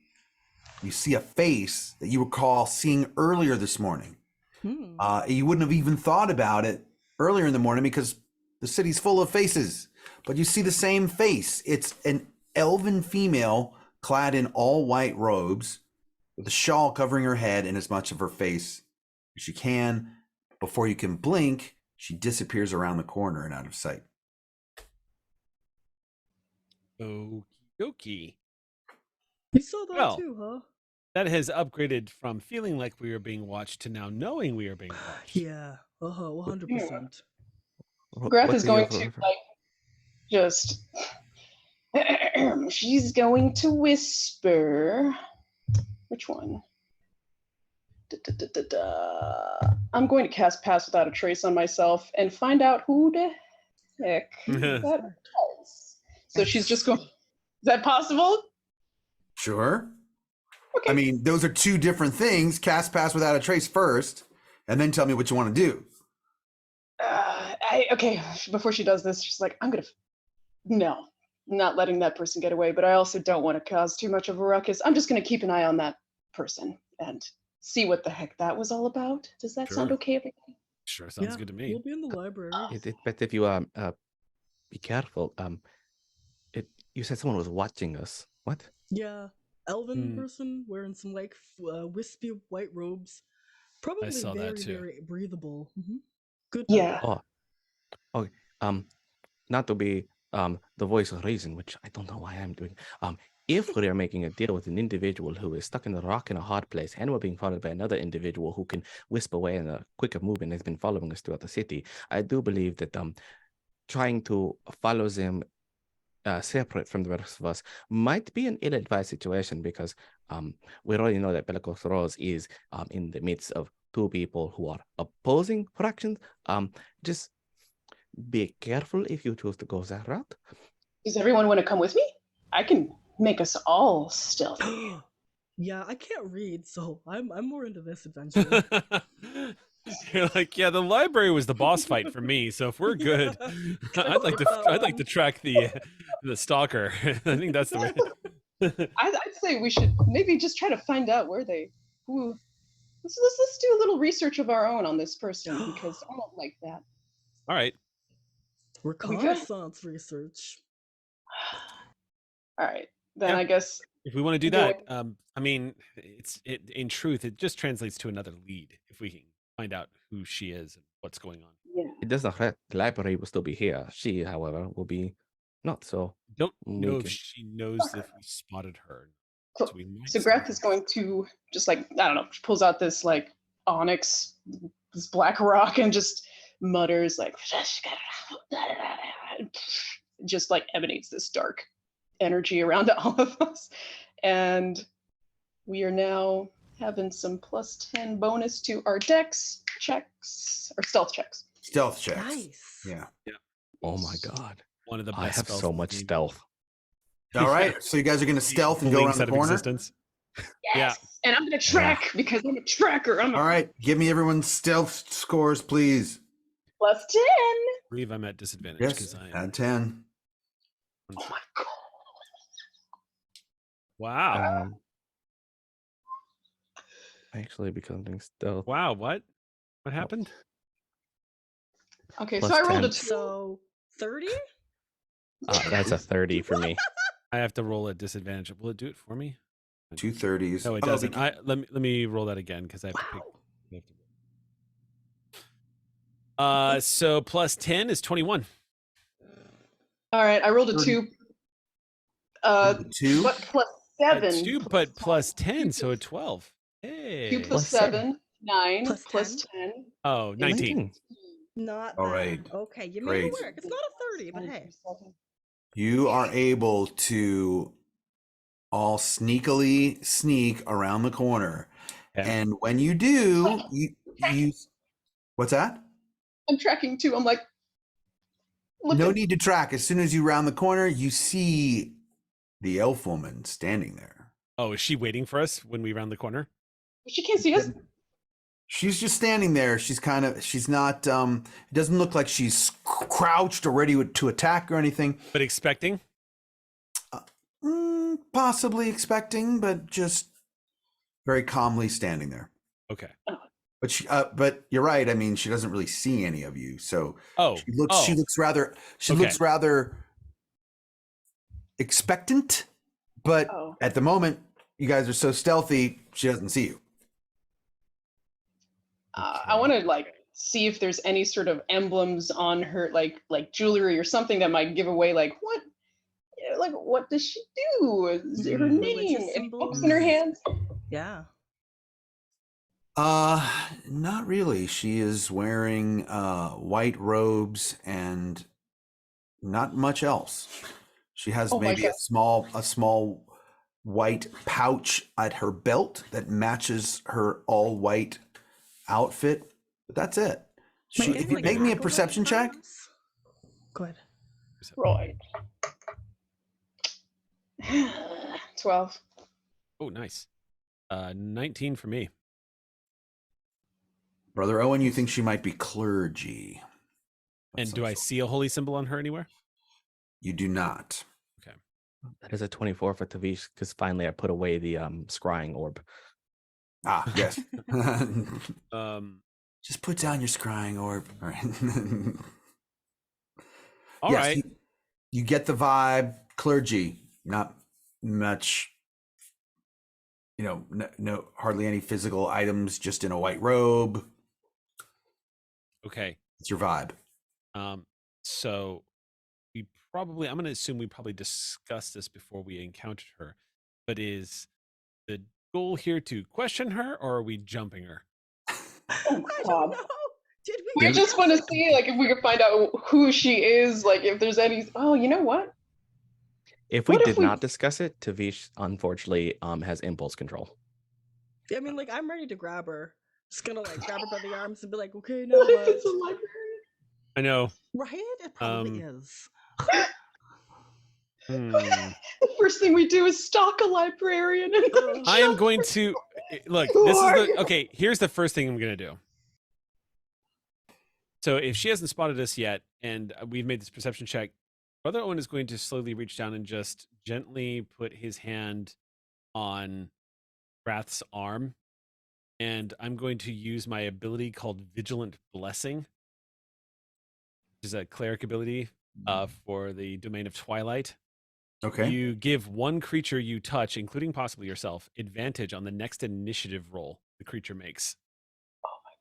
you see a face that you recall seeing earlier this morning. You wouldn't have even thought about it earlier in the morning because the city's full of faces. But you see the same face. It's an elven female clad in all white robes with a shawl covering her head and as much of her face as she can. Before you can blink, she disappears around the corner and out of sight. Okie dokie. You saw that Well, too, huh? That has upgraded from feeling like we are being watched to now knowing we are being watched. Yeah. 100%. Greth is going to like just. She's going to whisper. Which one? I'm going to cast Pass Without a Trace on myself and find out who the heck that was. So she's just going. Is that possible? Sure. Okay. I mean, those are two different things. Cast Pass Without a Trace first, and then tell me what you want to do. Okay, before she does this, she's like, no, I'm not letting that person get away, but I also don't want to cause too much of a ruckus. I'm just going to keep an eye on that person and see what the heck that was all about. Does that sound okay, everybody? Sure, sounds good to me. We'll be in the library. But if you be careful. You said someone was watching us. What? Yeah, elven person wearing some like wispy white robes. Probably I saw very, that too. very breathable. Good. Yeah. Oh, okay. Not to be the voice of reason, which I don't know why I'm doing. If we are making a deal with an individual who is stuck in a rock in a hard place, and we're being followed by another individual who can wisp away in a quicker movement, has been following us throughout the city, I do believe that trying to follow them separate from the rest of us might be an ill-advised situation because we already know that Bellicose Rose is in the midst of two people who are opposing fractions. Just be careful if you choose to go that route. Does everyone want to come with me? I can make us all stealthy. Yeah, I can't read, so I'm more into this adventure. You're like, yeah, the library was the boss fight for me. So if we're good, I'd like to track the stalker. I think that's the way. I'd say we should maybe just try to find out where they. Let's do a little research of our own on this person because I don't like that. All right. Reconnaissance research. All right, then I guess if we want to do that, I mean, in truth, it just translates to another lead if we can find out who she is and what's going on. Yeah. It does not hurt. The library will still be here. She, however, will be not so. Don't know if she knows if we spotted her. Cool. So Greth is going to just like, I don't know, she pulls out this like onyx, this black rock and just mutters like, just like emanates this dark energy around all of us. And we are now having some +10 bonus to our dex checks or stealth checks. Stealth checks. Nice. Yeah. Oh my god. One of the best I have spells so in the much game. stealth. All right. So you guys are going to stealth and go around the corner? Existence. Yes. Yeah. And I'm going to track because I'm a tracker. All right. Give me everyone's stealth scores, please. +10. I believe I'm at disadvantage Yes. because I am. Add 10. Oh my god. Wow. Actually becoming stealth. Wow. What happened? Okay, Plus so I rolled 10. a 2. So 30? That's a 30 for me. I have to roll at disadvantage. Will it do it for me? 2 30s. No, it doesn't. Let me roll that again because I have to pick. So +10 is 21. All right, I rolled a 2. 2? But +7. 2, but +10, so a 12. Hey. 2 + 7, 9 Plus 10. Oh, 19. Not All bad. right. Okay, you made Great. it work. It's not a 30, but hey. You are able to all sneakily sneak around the corner. Okay. And when you do, you what's that? I'm tracking too. I'm like, No Looking. need to track. As soon as you round the corner, you see the elf woman standing there. Oh, is she waiting for us when we round the corner? She can't see us. She's just standing there. She's not, it doesn't look like she's crouched or ready to attack or anything. But expecting? Possibly expecting, but just very calmly standing there. Okay. But you're right. I mean, she doesn't really see any of you. So she looks rather expectant, but at the moment, you guys are so stealthy, she doesn't see you. I want to see if there's any sort of emblems on her, like jewelry or something that might give away what does she do? Is it her name? Any books in her hands? Yeah. Not really. She is wearing white robes and not much else. She has maybe a small white pouch at her belt that matches her all white outfit, but that's it. Make me a perception check. Go ahead. Right. 12. Oh, nice. 19 for me. Brother Owen, you think she might be clergy? And do I see a holy symbol on her anywhere? You do not. Okay. That is a 24 for Tavish, because finally I put away the scrying orb. Ah, yes. Um, Just put down your scrying orb. All right. All right. You get the vibe. Clergy, not much. No, hardly any physical items. Just in a white robe. Okay. It's your vibe. So I'm going to assume we probably discussed this before we encountered her, but is the goal here to question her, or are we jumping her? Oh, I don't know. Did we just want to see if we could find out who she is, if there's any. Oh, you know what? If we did not discuss it, Tavish unfortunately has impulse control. I mean, I'm ready to grab her. Just gonna grab her by the arms and be like, okay, now what? If it's a library? I know. Right? It probably is. The first thing we do is stalk a librarian. I am going to look. Here's the first thing I'm going to do. So if she hasn't spotted us yet, and we've made this perception check, Brother Owen is going to slowly reach down and just gently put his hand on Wrath's arm, and I'm going to use my ability called Vigilant Blessing, which is a cleric ability for the domain of Twilight. Okay. You give one creature you touch, including possibly yourself, advantage on the next initiative roll the creature makes. Oh my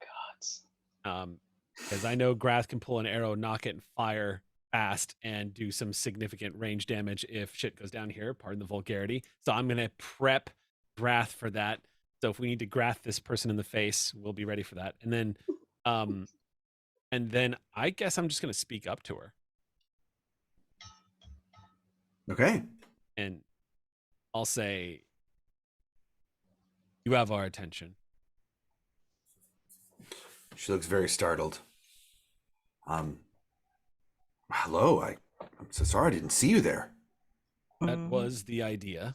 god. Because I know Grath can pull an arrow, knock it, and fire fast and do some significant range damage if shit goes down here. Pardon the vulgarity. So I'm going to prep Grath for that. So if we need to Grath this person in the face, we'll be ready for that. And then I guess I'm just going to speak up to her. Okay. And I'll say, you have our attention. She looks very startled. Hello, I'm so sorry I didn't see you there. That was the idea.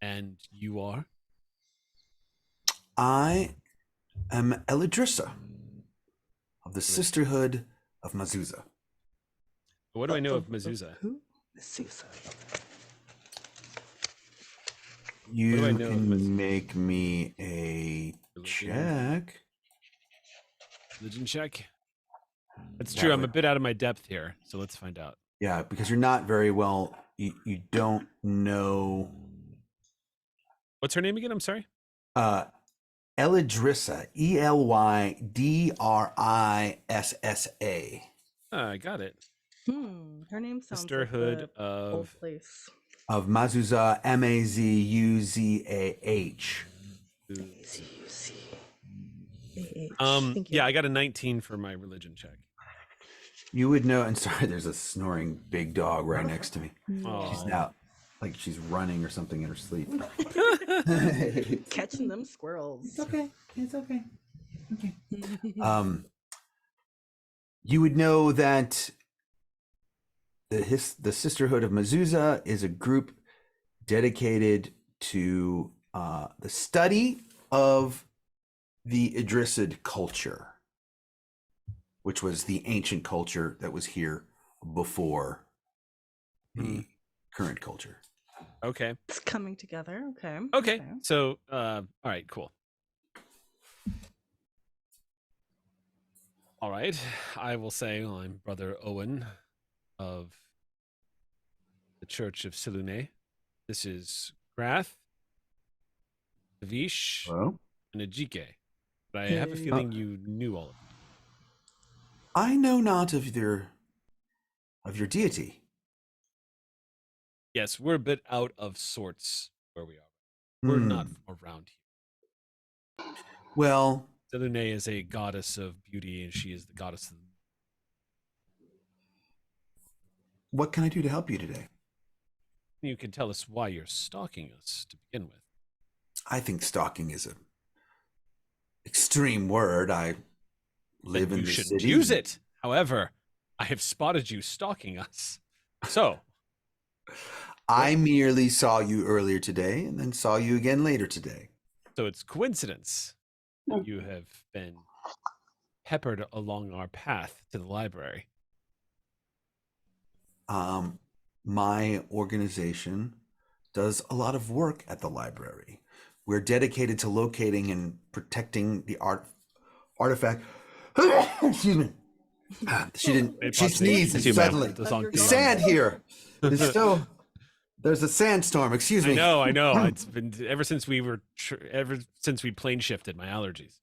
And you are? I am Elidrissa of the Sisterhood of Mazuza. What do I know of Mazuza? Who? Mazuza. You What do I know of Mazuza? can make me a check. Religion check? That's true. I'm a bit out of my depth here, so let's find out. Yeah, because you're not very well. You don't know. What's her name again? I'm sorry. Elidrissa, Elydrissa. I got it. Her name sounds Sisterhood like of old place. Of Mazuza, Mazuzah. Yeah, I got a 19 for my religion check. You would know. And sorry, there's a snoring big dog right next to me. Oh. She's out, like she's running or something in her sleep. Catching them squirrels. It's okay. You would know that the Sisterhood of Mezuzah is a group dedicated to the study of the Idrisid culture, which was the ancient culture that was here before the current culture. Okay. It's coming together. Okay. Okay. So, all right, cool. All right. I will say I'm Brother Owen of the Church of Silune. This is Grath, Vish, Hello? and Ajike. But I have a Hey. feeling you knew all of them. I know not of your deity. Yes, we're a bit out of sorts where we are. We're not around here. Well, Silune is a goddess of beauty, and she is the goddess of... what can I do to help you today? You can tell us why you're stalking us to begin with. I think stalking is an extreme word. I live Then in you the shouldn't city. use it. However, I have spotted you stalking us. So, I merely saw you earlier today and then saw you again later today. so it's coincidence that you have been peppered along our path to the library. My organization does a lot of work at the library. We're dedicated to locating and protecting the artifact. Excuse me. She sneezed suddenly. Sand here. There's a sandstorm. Excuse me. I know. It's been ever since we plane shifted. My allergies.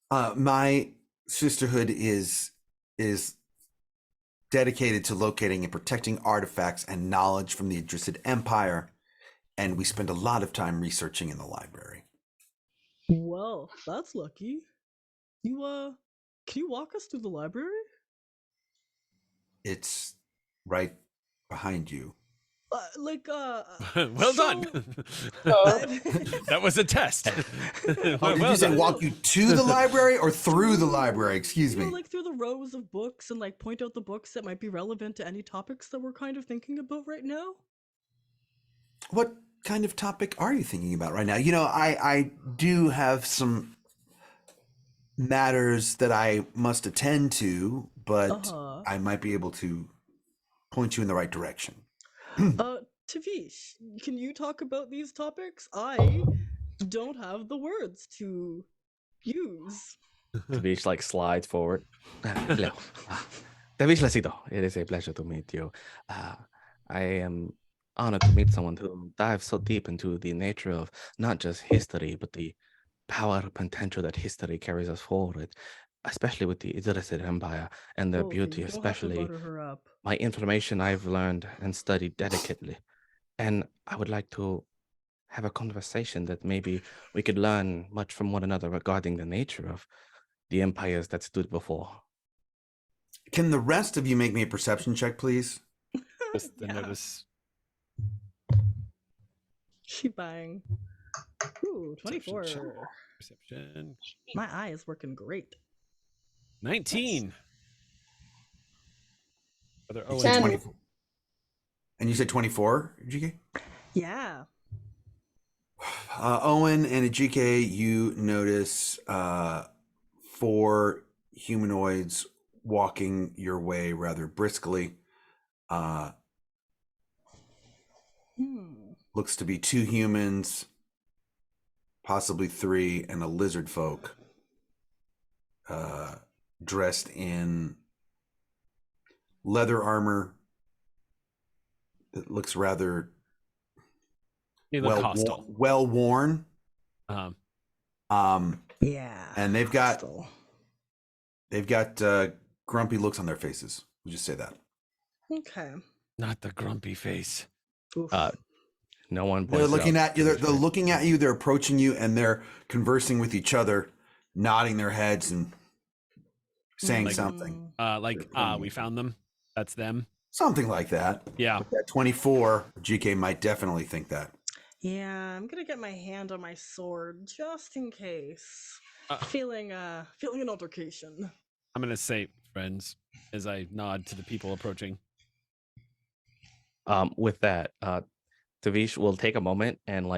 My sisterhood is dedicated to locating and protecting artifacts and knowledge from the Idrisid Empire, and we spend a lot of time researching in the library. Well, that's lucky. You can you walk us through the library? It's right behind you. Well done. That was a test. Did you say walk you to the library or through the library? Excuse me. Like through the rows of books and like point out the books that might be relevant to any topics that we're kind of thinking about right now. What kind of topic are you thinking about right now? You know, I do have some matters that I must attend to, but I might be able to point you in the right direction. Tavish, can you talk about these topics? I don't have the words to use. Tavish like slides forward. Hello. Tavish Lasito, it is a pleasure to meet you. I am honored to meet someone who dives so deep into the nature of not just history, but the power potential that history carries us forward, especially with the Idrisid Empire and their beauty, especially my information I've learned and studied delicately. And I would like to have a conversation that maybe we could learn much from one another regarding the nature of the empires that stood before. Can the rest of you make me a perception check, please? Just the notice. She bang. Ooh, 24. Perception. My eye is working great. 19. Brother Owen. 10. And you said 24, GK? Yeah. Owen and Ajike, you notice 4 humanoids walking your way rather briskly. Looks to be 2 humans, possibly 3, and a lizard folk dressed in leather armor that looks rather well worn. Yeah. And they've got grumpy looks on their faces. We'll just say that. Okay. Not the grumpy face. No one. They're looking at you. They're looking at you. They're approaching you, and they're conversing with each other, nodding their heads and saying something. We found them. That's them. Something like that. Yeah. With that 24, GK might definitely think that. Yeah, I'm gonna get my hand on my sword just in case. Feeling an altercation. I'm gonna say friends, as I nod to the people approaching. With that, Tavish will take a moment and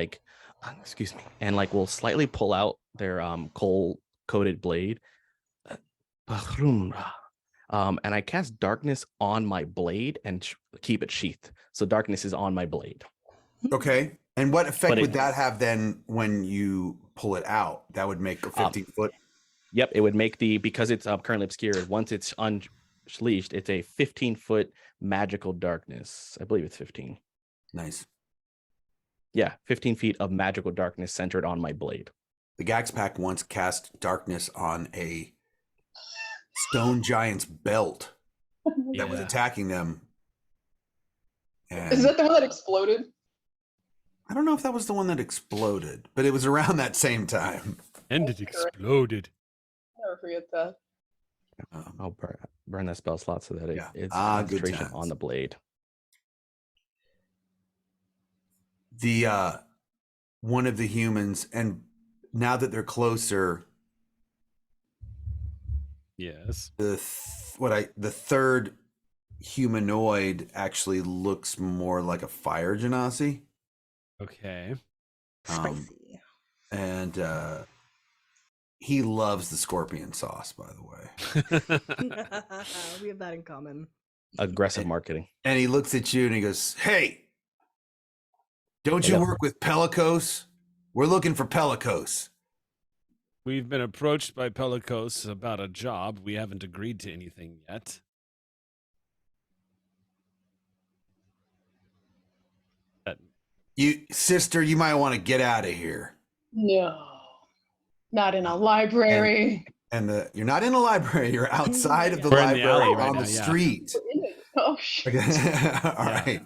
excuse me, and will slightly pull out their coal coated blade. And I cast darkness on my blade and keep it sheathed. So darkness is on my blade. Okay. And what effect But would that have then when you pull it out? That would make a 15-foot. Yep, it would make because it's currently obscured. Once it's unleashed, it's a 15-foot magical darkness. I believe it's 15. Nice. Yeah, 15 feet of magical darkness centered on my blade. The Gaxx pack once cast darkness on a stone giant's belt that was attacking them. And Is that the one that exploded? I don't know if that was the one that exploded, but it was around that same time. And it exploded. Never forget that. I'll burn that spell slot so that it's good concentration times. on the blade. The one of the humans, and now that they're closer, yes, the third humanoid actually looks more like a fire genasi. Okay. Spicy. And he loves the scorpion sauce, by the way. We have that in common. Aggressive marketing. And he looks at you and he goes, "Hey, don't you work with Pellicos? We're looking for Pellicos." We've been approached by Pellicos about a job. We haven't agreed to anything yet. Sister, you might want to get out of here. No, not in a library. And you're not in a library. You're outside of the We're in the library alley right on now, the yeah. street. Oh shit! All right.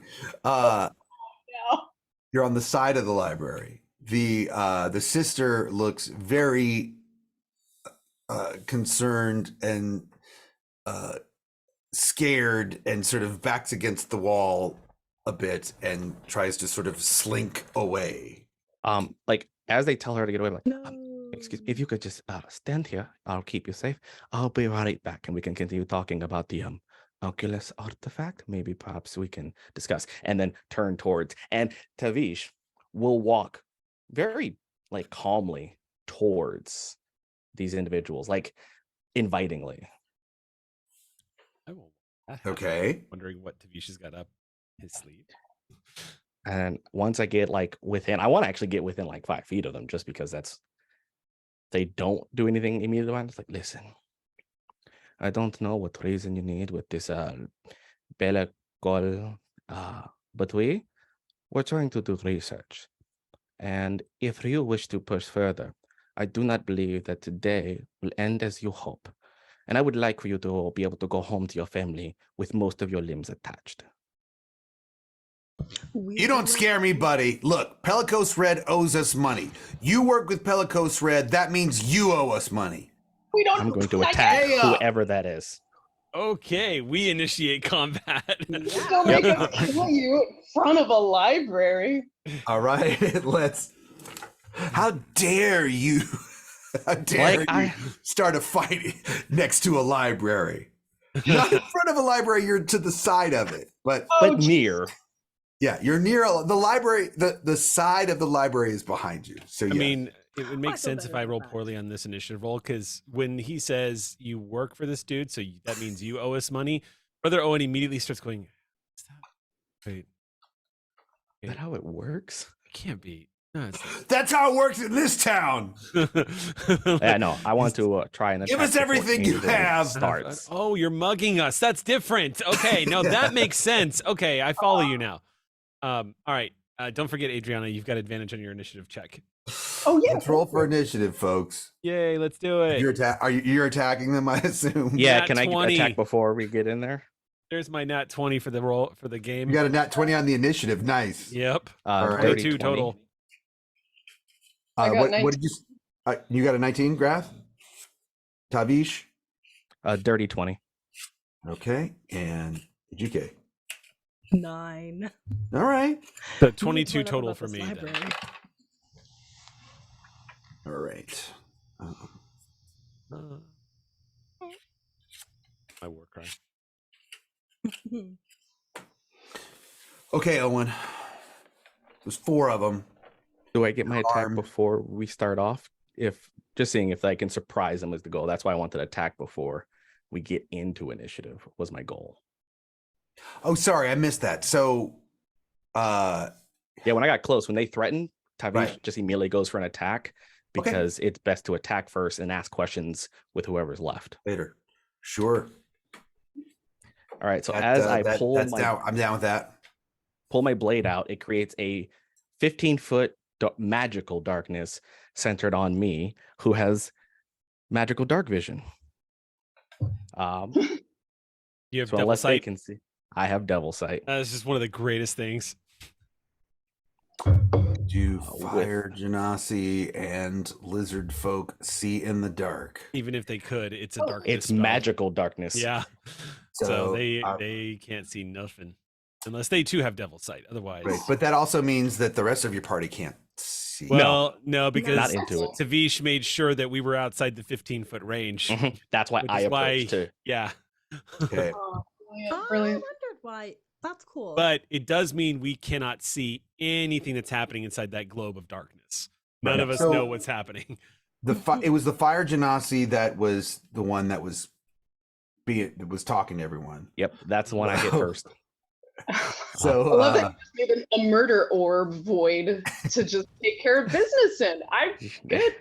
You're on the side of the library. The sister looks very concerned and scared, and sort of backs against the wall a bit and tries to sort of slink away. As they tell her to get away, I'm like, No. excuse me, if you could just stand here, I'll keep you safe. I'll be right back, and we can continue talking about the Oculus artifact. Maybe perhaps we can discuss, and then turn towards, and Tavish will walk very calmly towards these individuals, invitingly. I will. Okay. Wondering what Tavish has got up his sleeve. And once I get within, I want to actually get within 5 feet of them, just because they don't do anything immediately. It's listen, I don't know what reason you need with this Bella Gol, but we're trying to do research. And if you wish to push further, I do not believe that today will end as you hope. And I would like for you to be able to go home to your family with most of your limbs attached. You don't scare me, buddy. Look, Pellicos Red owes us money. You work with Pellicos Red. That means you owe us money. We don't. I'm going to attack whoever that is. Okay, we initiate combat. Don't make us kill you in front of a library. All right, let's. How dare you? How dare you start a fight next to a library? Not in front of a library. You're to the side of it, but near. Yeah, you're near the library. The side of the library is behind you. So yeah. I mean, it would make sense if I roll poorly on this initiative roll, because when he says you work for this dude, so that means you owe us money. Brother Owen immediately starts going, "What's that? Wait, is that how it works? It can't be. No, that's how it works in this town." Yeah, no, I want to try and give us everything you have. Starts. Oh, you're mugging us. That's different. Okay, no, that makes sense. Okay, I follow you now. All right. Don't forget, Adriana, you've got advantage on your initiative check. Oh yeah. Let's roll for initiative, folks. Yay, let's do it. You're attacking them, I assume. Yeah, Nat can 20. I attack before we get in there? There's my nat 20 for the roll for the game. You got a nat 20 on the initiative. Nice. Yep. Right. 32 total. What did you? You got a 19, Graf? Tavish? Dirty 20. Okay, and GK. 9. All right. The 22 total for me. All right. My war cry. Okay, Owen. There's 4 of them. Do I get my attack Armed. before we start off? If just seeing if I can surprise them is the goal. That's why I wanted to attack before we get into initiative was my goal. Oh, sorry, I missed that. So, Yeah, when I got close, when they threatened, Tavish Right. just immediately goes for an attack Okay. because it's best to attack first and ask questions with whoever's left. later. Sure. All right, so That, as I that- pull that's my down. I'm down with that. blade out, it creates a 15-foot magical darkness centered on me, who has magical dark vision. You have So devil unless they sight. can see, I have devil sight. That's just one of the greatest things. Do with- fire genasi and lizard folk see in the dark? Even if they could, it's a darkness It's spell. magical darkness. Yeah. So, So, they can't see nothing unless they too have devil sight. Otherwise, Right. But that also means that the rest of your party can't see. well, no, because Not into it. Tavish made sure that we were outside the 15-foot range. Mhm. That's why Which I is why- approached to. Yeah. Okay. Oh, I brilliant, brilliant. wondered why. That's cool. But it does mean we cannot see anything that's happening inside that globe of darkness. None Right. of us So- know what's happening. It was the fire genasi that was the one that was talking to everyone. Yep, that's the one I hit first. So I love that you just made a murder orb void to just take care of business in. I'm good.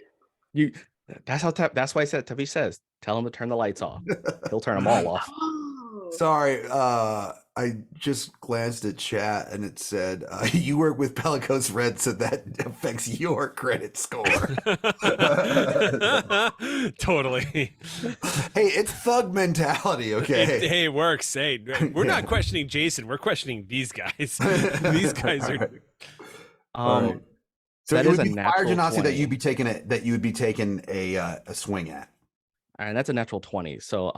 You. That's how. That's why I said. Tavish says, "Tell him to turn the lights off. He'll turn them all off." Oh. sorry, I just glanced at chat and it said you work with Pelicos Red, so that affects your credit score. Totally. Hey, it's thug mentality, okay? Hey, it works. Hey, we're not questioning Jason. We're questioning these guys. These guys are. Right. So that it is would a be fire natural genasi that 20. you would be taking a swing at. All right, that's a natural 20. So,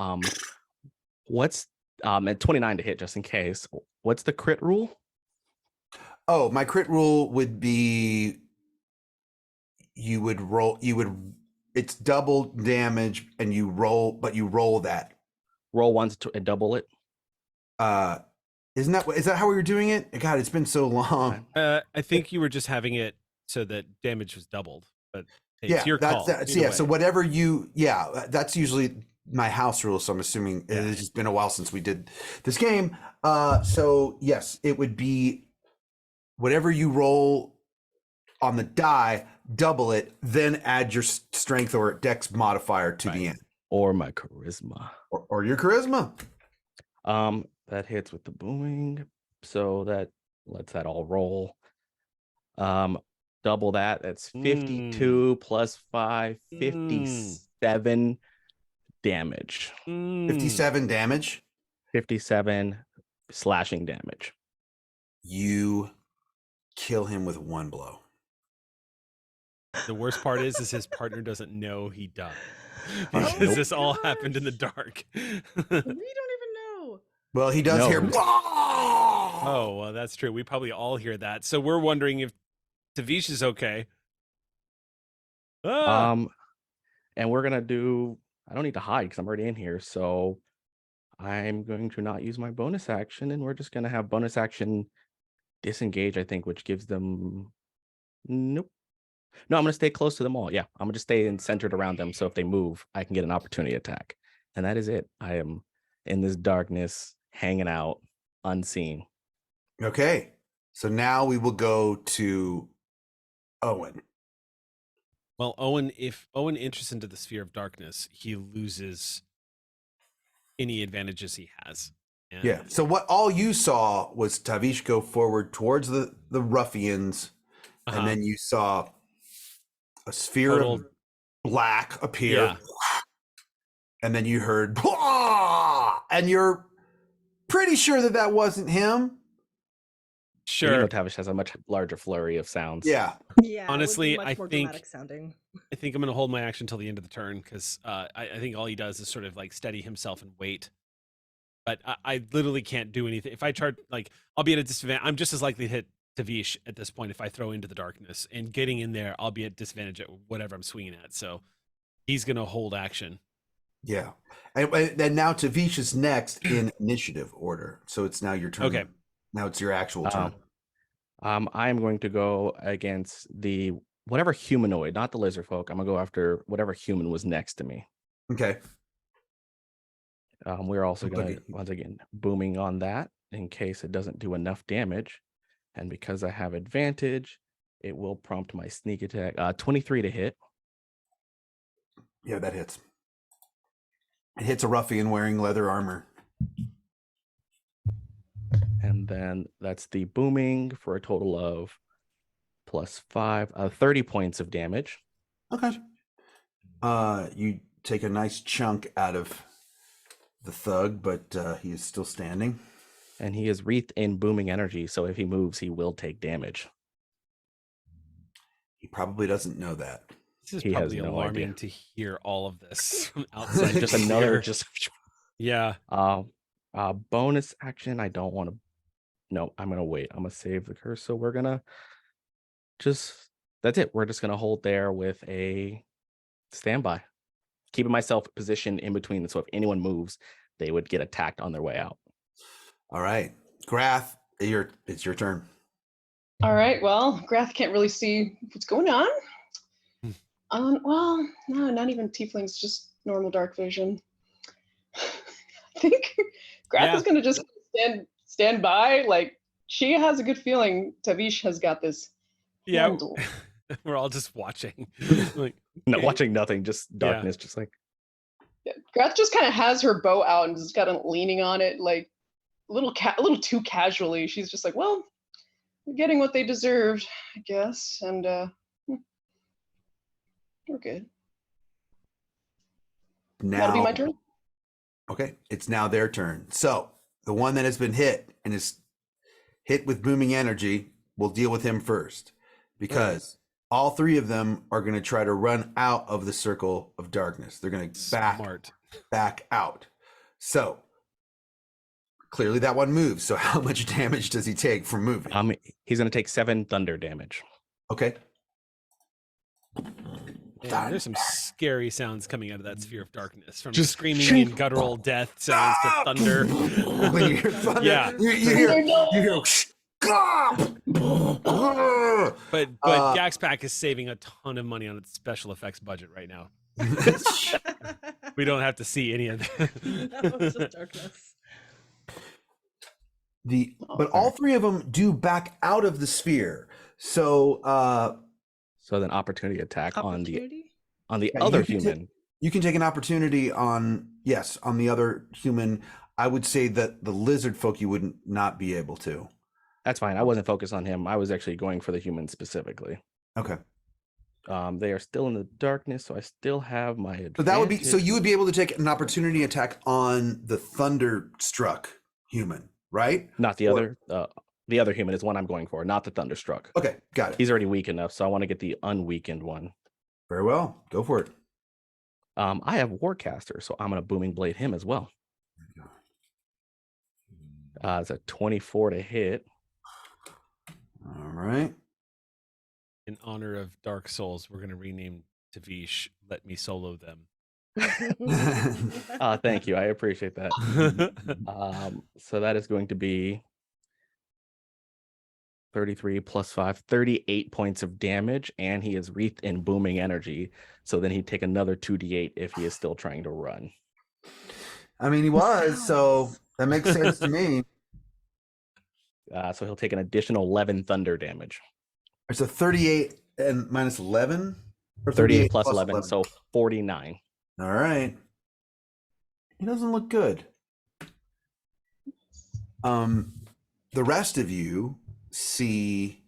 what's at 29 to hit, just in case. What's the crit rule? Oh, my crit rule would be it's double damage and you roll that. Roll once to double it. Is that how we were doing it? God, it's been so long. I think you were just having it so that damage was doubled. But hey, it's your call. That's Either way. so whatever that's usually my house rule. So I'm assuming it's just been a while since we did this game. So yes, it would be whatever you roll on the die, double it, then add your strength or dex modifier to the end. Or my charisma. Or your charisma. That hits with the booming. So that lets that all roll. Double that. That's 52 plus 5, 57 damage. 57 damage. 57 slashing damage. You kill him with one blow. The worst part is his partner doesn't know he died. Oh, Because nope. this all happened in the dark. We don't even know. Well, he does No. hear. Oh, well, that's true. We probably all hear that. So we're wondering if Tavish is okay. Ah, And we're gonna do. I don't need to hide because I'm already in here. So I'm going to not use my bonus action, and we're just gonna have bonus action disengage, I think, which gives them. Nope. No, I'm gonna stay close to them all. Yeah, I'm gonna just stay centered around them. So if they move, I can get an opportunity attack. And that is it. I am in this darkness, hanging out, unseen. Okay. So now we will go to Owen. well, Owen, if Owen enters into the sphere of darkness, he loses any advantages he has. And Yeah. So what all you saw was Tavish go forward towards the ruffians, Uh-huh. and then you saw a sphere Total- of black appear, Yeah. and then you heard, "Blah!" And you're pretty sure that wasn't him. Even though Sure. Tavish has a much larger flurry of sounds. Yeah. Yeah. it would be Honestly, much I more think- dramatic sounding. I think I'm going to hold my action till the end of the turn because I think all he does is sort of like steady himself and wait. But I literally can't do anything. If I try, like, I'll be at a disadvantage. I'm just as likely to hit Tavish at this point if I throw into the darkness. And getting in there, I'll be at disadvantage at whatever I'm swinging at. So he's going to hold action. Yeah. And now Tavish is next in initiative order. So it's now your turn. Okay. Now it's your actual turn. I am going to go against the whatever humanoid, not the lizard folk. I'm gonna go after whatever human was next to me. Okay. We're also gonna Okay. once again booming on that in case it doesn't do enough damage, and because I have advantage, it will prompt my sneak attack. 23 to hit. Yeah, that hits. It hits a ruffian wearing leather armor. And then that's the booming for a total of +5, 30 points of damage. Okay. You take a nice chunk out of the thug, but he is still standing. And he is wreathed in booming energy, so if he moves, he will take damage. He probably doesn't know that. This is He has probably no alarming idea. to hear all of this from outside. Just the another, sphere. just Yeah. bonus action. I don't want to. No, I'm gonna wait. I'm gonna save the curse. So we're gonna that's it. We're just gonna hold there with a standby, keeping myself positioned in between. So if anyone moves, they would get attacked on their way out. All right. Grath, it's your turn. All right. Well, Grath can't really see what's going on. Well, no, not even tieflings, just normal dark vision. I think Grath is gonna just stand by. Like she has a good feeling Tavish has got this handled. We're all just watching. Like, No, okay. watching nothing, just darkness, just like Yeah, Grath just kind of has her bow out and just kind of leaning on it, like a little too casually. She's just like, well, they're getting what they deserved, I guess, and we're good. Now That'll be my turn. Okay, it's now their turn. So the one that has been hit and is hit with booming energy, we'll deal with him first, because all three of them are going to try to run out of the circle of darkness. They're going to back out. So clearly that one moves. So how much damage does he take from moving? He's going to take 7 thunder damage. Okay. Yeah, there's some scary sounds coming out of that sphere of darkness, from Just screaming and guttural death sounds to thunder. When you hear thunder, yeah, you hear but Gaxx Pack is saving a ton of money on its special effects budget right now. We don't have to see any of that. No, it's just darkness. But all three of them do back out of the sphere. So then opportunity attack on the Yeah, other human. You can take an opportunity on the other human. I would say that the lizard folk you wouldn't not be able to. That's fine. I wasn't focused on him. I was actually going for the human specifically. Okay. They are still in the darkness, so I still have my advantage. So that would be you would be able to take an opportunity attack on the thunderstruck human, right? Not the other. The other human is one I'm going for, not the thunderstruck. Okay, got it. He's already weak enough, so I want to get the unweakened one. Very well. Go for it. I have Warcaster, so I'm going to Booming Blade him as well. It's a 24 to hit. All right. In honor of Dark Souls, we're going to rename Tavish Let Me Solo Them. Thank you. I appreciate that. So that is going to be 33 plus 5, 38 points of damage, and he is wreathed in booming energy. So then he'd take another 2d8 if he is still trying to run. I mean, he was, so that makes sense to me. So he'll take an additional 11 thunder damage. It's a 38 and minus 11? Or 38 plus 11, so 49. All right. He doesn't look good. The rest of you see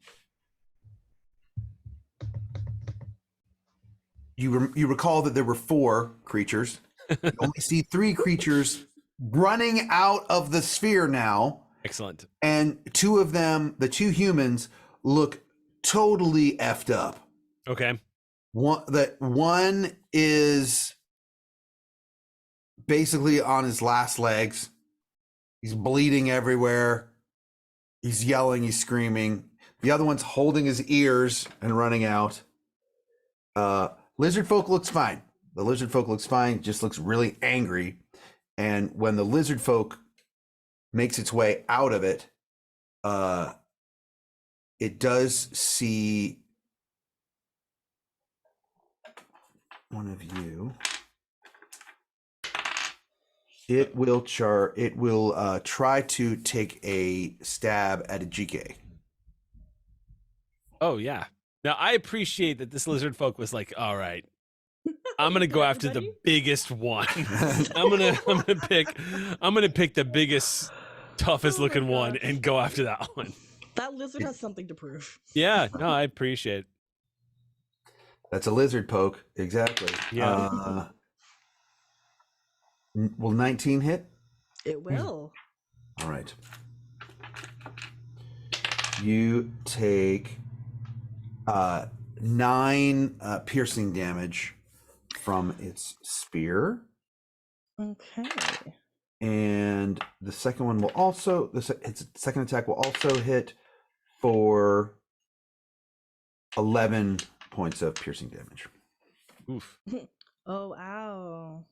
you recall that there were 4 creatures. You only see 3 creatures running out of the sphere now. Excellent. And 2 of them, the 2 humans, look totally effed up. Okay. One is basically on his last legs. He's bleeding everywhere. He's yelling, he's screaming. The other one's holding his ears and running out. Lizard folk looks fine. The lizard folk looks fine, just looks really angry. And when the lizard folk makes its way out of it, it does see one of you. It will try to take a stab at a GK. Oh yeah. Now I appreciate that this lizard folk was like, all right, I'm gonna go after the Everybody? biggest one. I'm gonna pick the biggest, toughest Oh my looking one gosh. and go after that one. That lizard has something to prove. Yeah, no, I appreciate it. That's a lizard poke, exactly. Yeah. Will 19 hit? It will. All right. You take 9 piercing damage from its spear. Okay. And the second one will also, its second attack will also hit for 11 points of piercing damage. Oof. Oh, ow.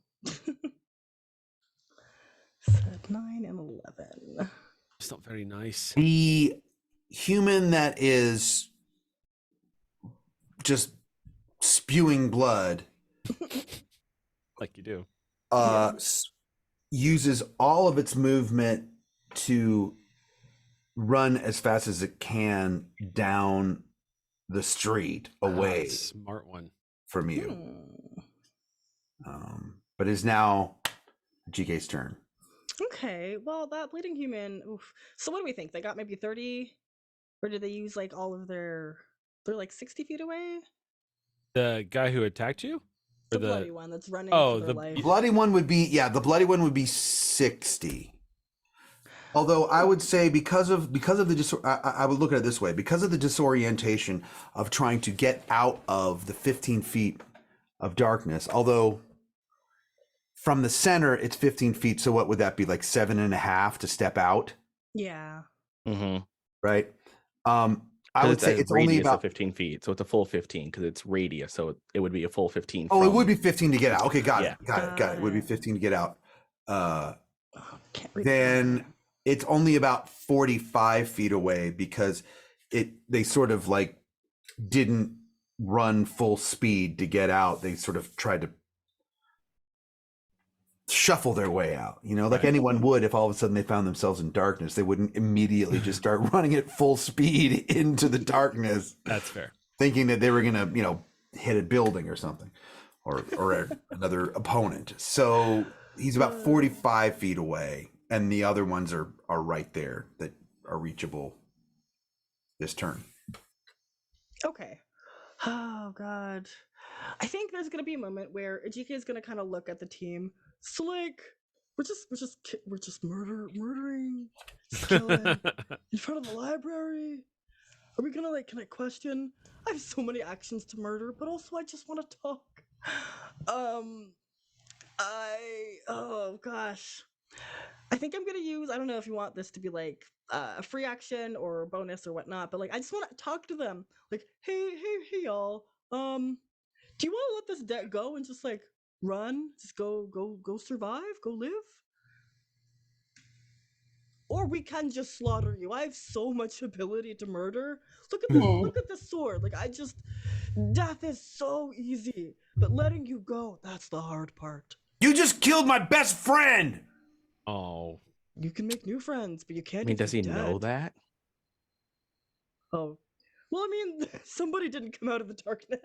Said 9 and 11. It's not very nice. The human that is just spewing blood Like you do. uses all of its movement to run as fast as it can down the street away Smart one. from you. Hmm. But is now GK's turn. Okay, well, that bleeding human. Oof. So what do we think? They got maybe 30, or did they use like all of their? They're like 60 feet away. The guy who attacked you? The Or bloody one that's running Oh, for their the- life. The bloody one would be the bloody one would be 60. Although I would say because of the I would look at it this way, because of the disorientation of trying to get out of the 15 feet of darkness, although from the center it's 15 feet, so what would that be, like 7.5 to step out, Yeah. Mm-hmm. right? I would say it's only about 15 feet, so it's a full 15 because it's radius, so it would be a full 15. Oh, it from- would be 15 to get out. Okay, got Yeah. it. Got it. It would be 15 to get out. Oh, can't read Then that. it's only about 45 feet away because they sort of like didn't run full speed to get out. They sort of tried to shuffle their way out, like anyone would. If all of a sudden they found themselves in darkness, they wouldn't immediately just start running at full speed into the darkness, That's fair. thinking that they were gonna hit a building or something, or another opponent. So he's about 45 feet away, and the other ones are right there that are reachable this turn. Okay. Oh God. I think there's gonna be a moment where Ajike is gonna kind of look at the team. So like, we're just murdering, just killing in front of the library. Are we gonna can I question? I have so many actions to murder, but also I just want to talk. Oh gosh. I think I'm gonna use, I don't know if you want this to be like a free action or bonus or whatnot, but like I just want to talk to them. Like, hey y'all. Do you want to let this debt go and just like run? Just go survive, go live? Or we can just slaughter you. I have so much ability to murder. Look at this, look at this sword. Like death is so easy. But letting you go, that's the hard part. You just killed my best friend. Oh. You can make new friends, but you can't. I mean, if does he you're know dead. that? Oh. Well, I mean, somebody didn't come out of the darkness.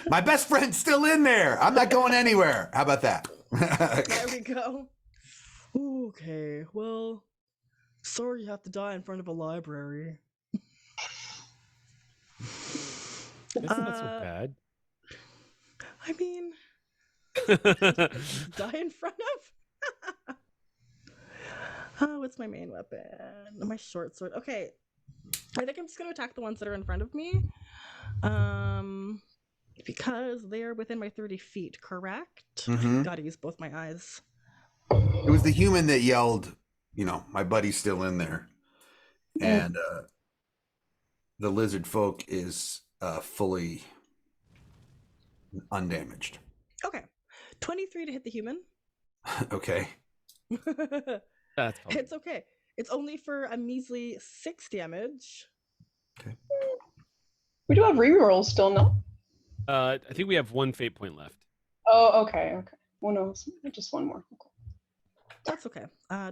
My best friend's still in there. I'm not going anywhere. How about that? There we go. Okay, well, sorry you have to die in front of a library. That's not so bad. I mean, die in front of? Oh, what's my main weapon? My short sword. Okay, I think I'm just gonna attack the ones that are in front of me. Because they're within my 30 feet, correct? Mhm. Gotta use both my eyes. It was the human that yelled, my buddy's still in there. And the lizard folk is fully undamaged. Okay. 23 to hit the human. Okay. That's probably It's okay. It's only for a measly 6 damage. We do have rerolls still, no? I think we have 1 fate point left. Oh, okay. Well, no, just one more. Cool. That's okay.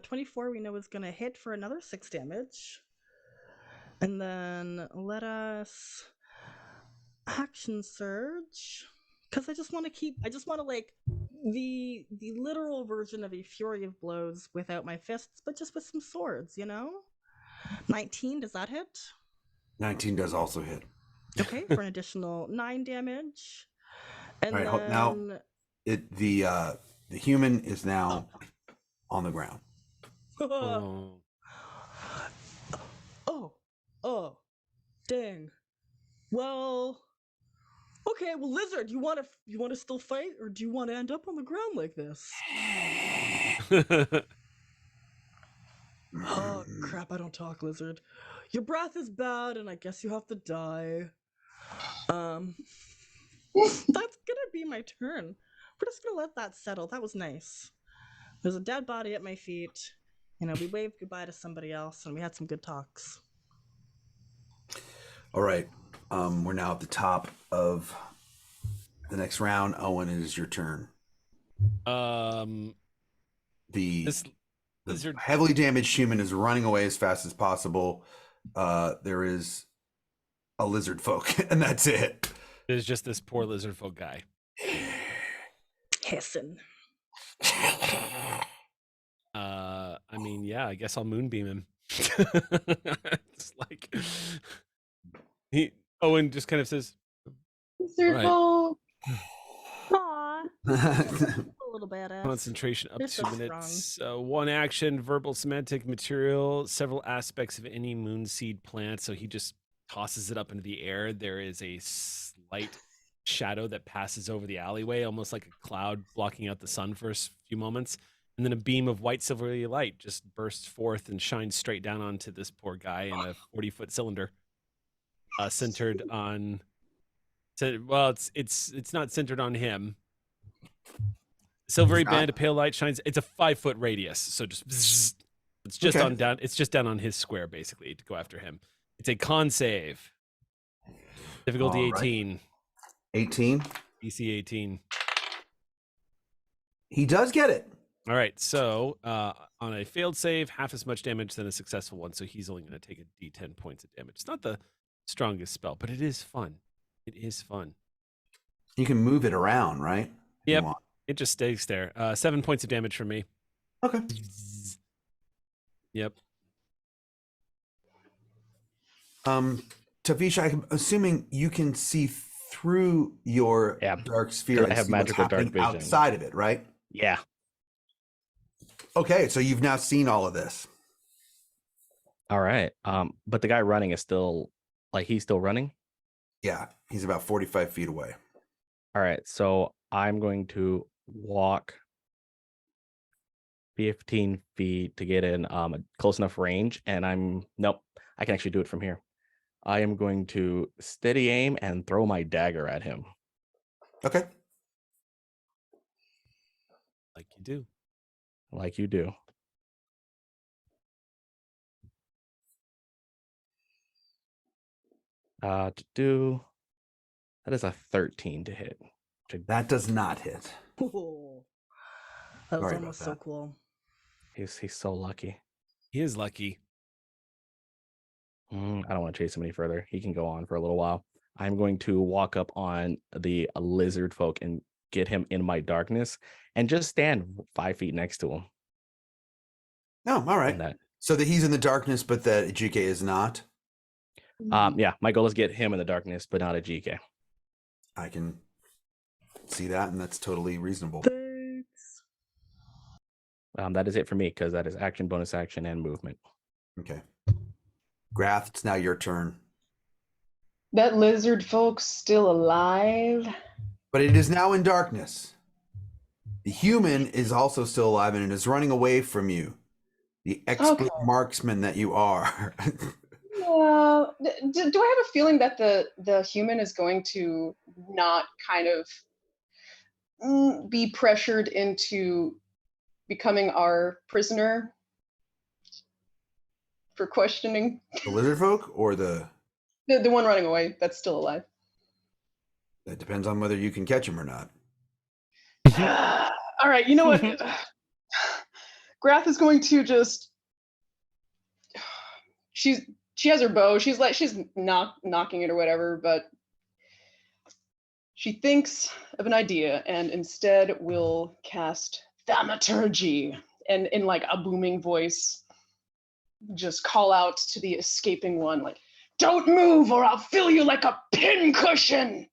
24 we know is going to hit for another 6 damage. And then let us action surge. Because I just want to like the literal version of a fury of blows without my fists, but just with some swords, 19, does that hit? 19 does also hit. Okay, for an additional 9 damage. And All right, then now the human is now on the ground. Oh. oh, dang. Well, okay. Well, Lizard, you want to still fight, or do you want to end up on the ground like this? Oh crap! I don't talk, Lizard. Your breath is bad, and I guess you have to die. That's gonna be my turn. We're just gonna let that settle. That was nice. There's a dead body at my feet. We waved goodbye to somebody else, and we had some good talks. All right. We're now at the top of the next round. Owen, it is your turn. The lizard heavily damaged human is running away as fast as possible. There is a lizard folk, and that's it. There's just this poor lizard folk guy. Hissing. I mean, yeah, I guess I'll moonbeam him. It's like Owen just kind of says, Lizard folk. Aww. A little badass. concentration up They're 2 so minutes. 1 action, verbal semantic material, several aspects of any moonseed plant. So he just tosses it up into the air. There is a slight shadow that passes over the alleyway, almost like a cloud blocking out the sun for a few moments. And then a beam of white silvery light just bursts forth and shines straight down onto this poor guy in a 40-foot cylinder, centered on. Well, it's not centered on him. Silvery band of pale light shines. It's a 5-foot radius, so it's just on down. It's just down on his square, basically, to go after him. It's a con save. Difficulty 18. 18. DC 18. He does get it. All right, so on a failed save, half as much damage than a successful one. So he's only going to take a D10 points of damage. It's not the strongest spell, but it is fun. It is fun. You can move it around, right? Yep. It just stays there. 7 points of damage from me. Okay. Yep. Tavisha, I'm assuming you can see through your dark sphere. I have magical dark vision outside of it, right? Yeah. Okay, so you've now seen all of this. All right. But the guy running is still he's still running? Yeah, he's about 45 feet away. All right, so I'm going to walk 15 feet to get in a close enough range, and I can actually do it from here. I am going to steady aim and throw my dagger at him. Okay. Like you do. Like you do. That is a 13 to hit. That does not hit. Oh, that was almost so cool. He's so lucky. He is lucky. I don't want to chase him any further. He can go on for a little while. I'm going to walk up on the lizard folk and get him in my darkness and just stand 5 feet next to him. No, all right. So that he's in the darkness, but that GK is not? Yeah, my goal is get him in the darkness, but not a GK. I can see that, and that's totally reasonable. Thanks. That is it for me, because that is action, bonus action, and movement. Okay. Grath, it's now your turn. That lizard folk's still alive. But it is now in darkness. The human is also still alive, and it is running away from you. The expert marksman that you are. Do I have a feeling that the human is going to not kind of be pressured into becoming our prisoner for questioning. The lizard folk or the? The one running away that's still alive. It depends on whether you can catch him or not. All right, you know what? Grath is going to just. She has her bow. She's knocking it or whatever, but she thinks of an idea and instead will cast thaumaturgy and in like a booming voice just call out to the escaping one like, "Don't move or I'll fill you like a pincushion.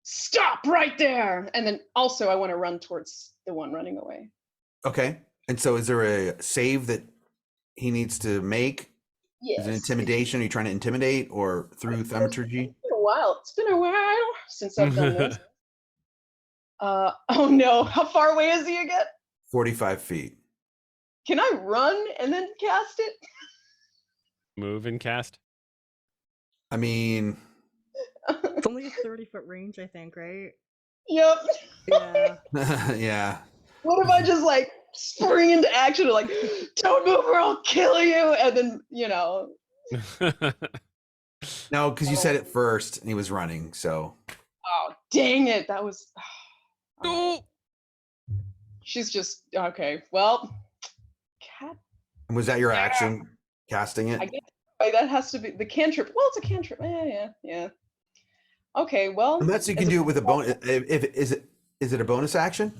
Stop right there." And then also I want to run towards the one running away. Okay. And so is there a save that he needs to make? Yes. Is it intimidation? Are you trying to intimidate or through thaumaturgy? It's been a while since I've done this. Oh no, how far away is he again? 45 feet. Can I run and then cast it? Move and cast. I mean, It's only a 30-foot range, I think, right? Yep. Yeah. yeah. What if I just like spring into action and like, "Don't move or I'll kill you," and then No, because you said it first and he was running, so. Oh dang it! That was. Oh. She's just okay. Well, cat. And was that your action, casting it? I guess that has to be the cantrip. Well, it's a cantrip. Yeah. Okay, well. Unless you can do it with a bonus. Is it a bonus action?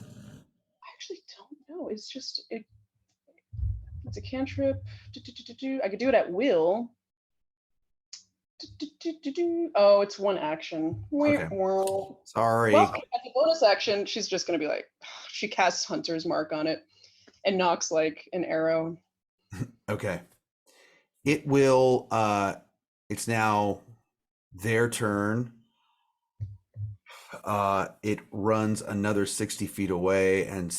I actually don't know. It's just it's a cantrip. I could do it at will. Oh, it's one action. Okay. Sorry. Well, as a bonus action, she's just gonna be like, she casts Hunter's Mark on it and knocks like an arrow. Okay. It will. It's now their turn. It runs another 60 feet away and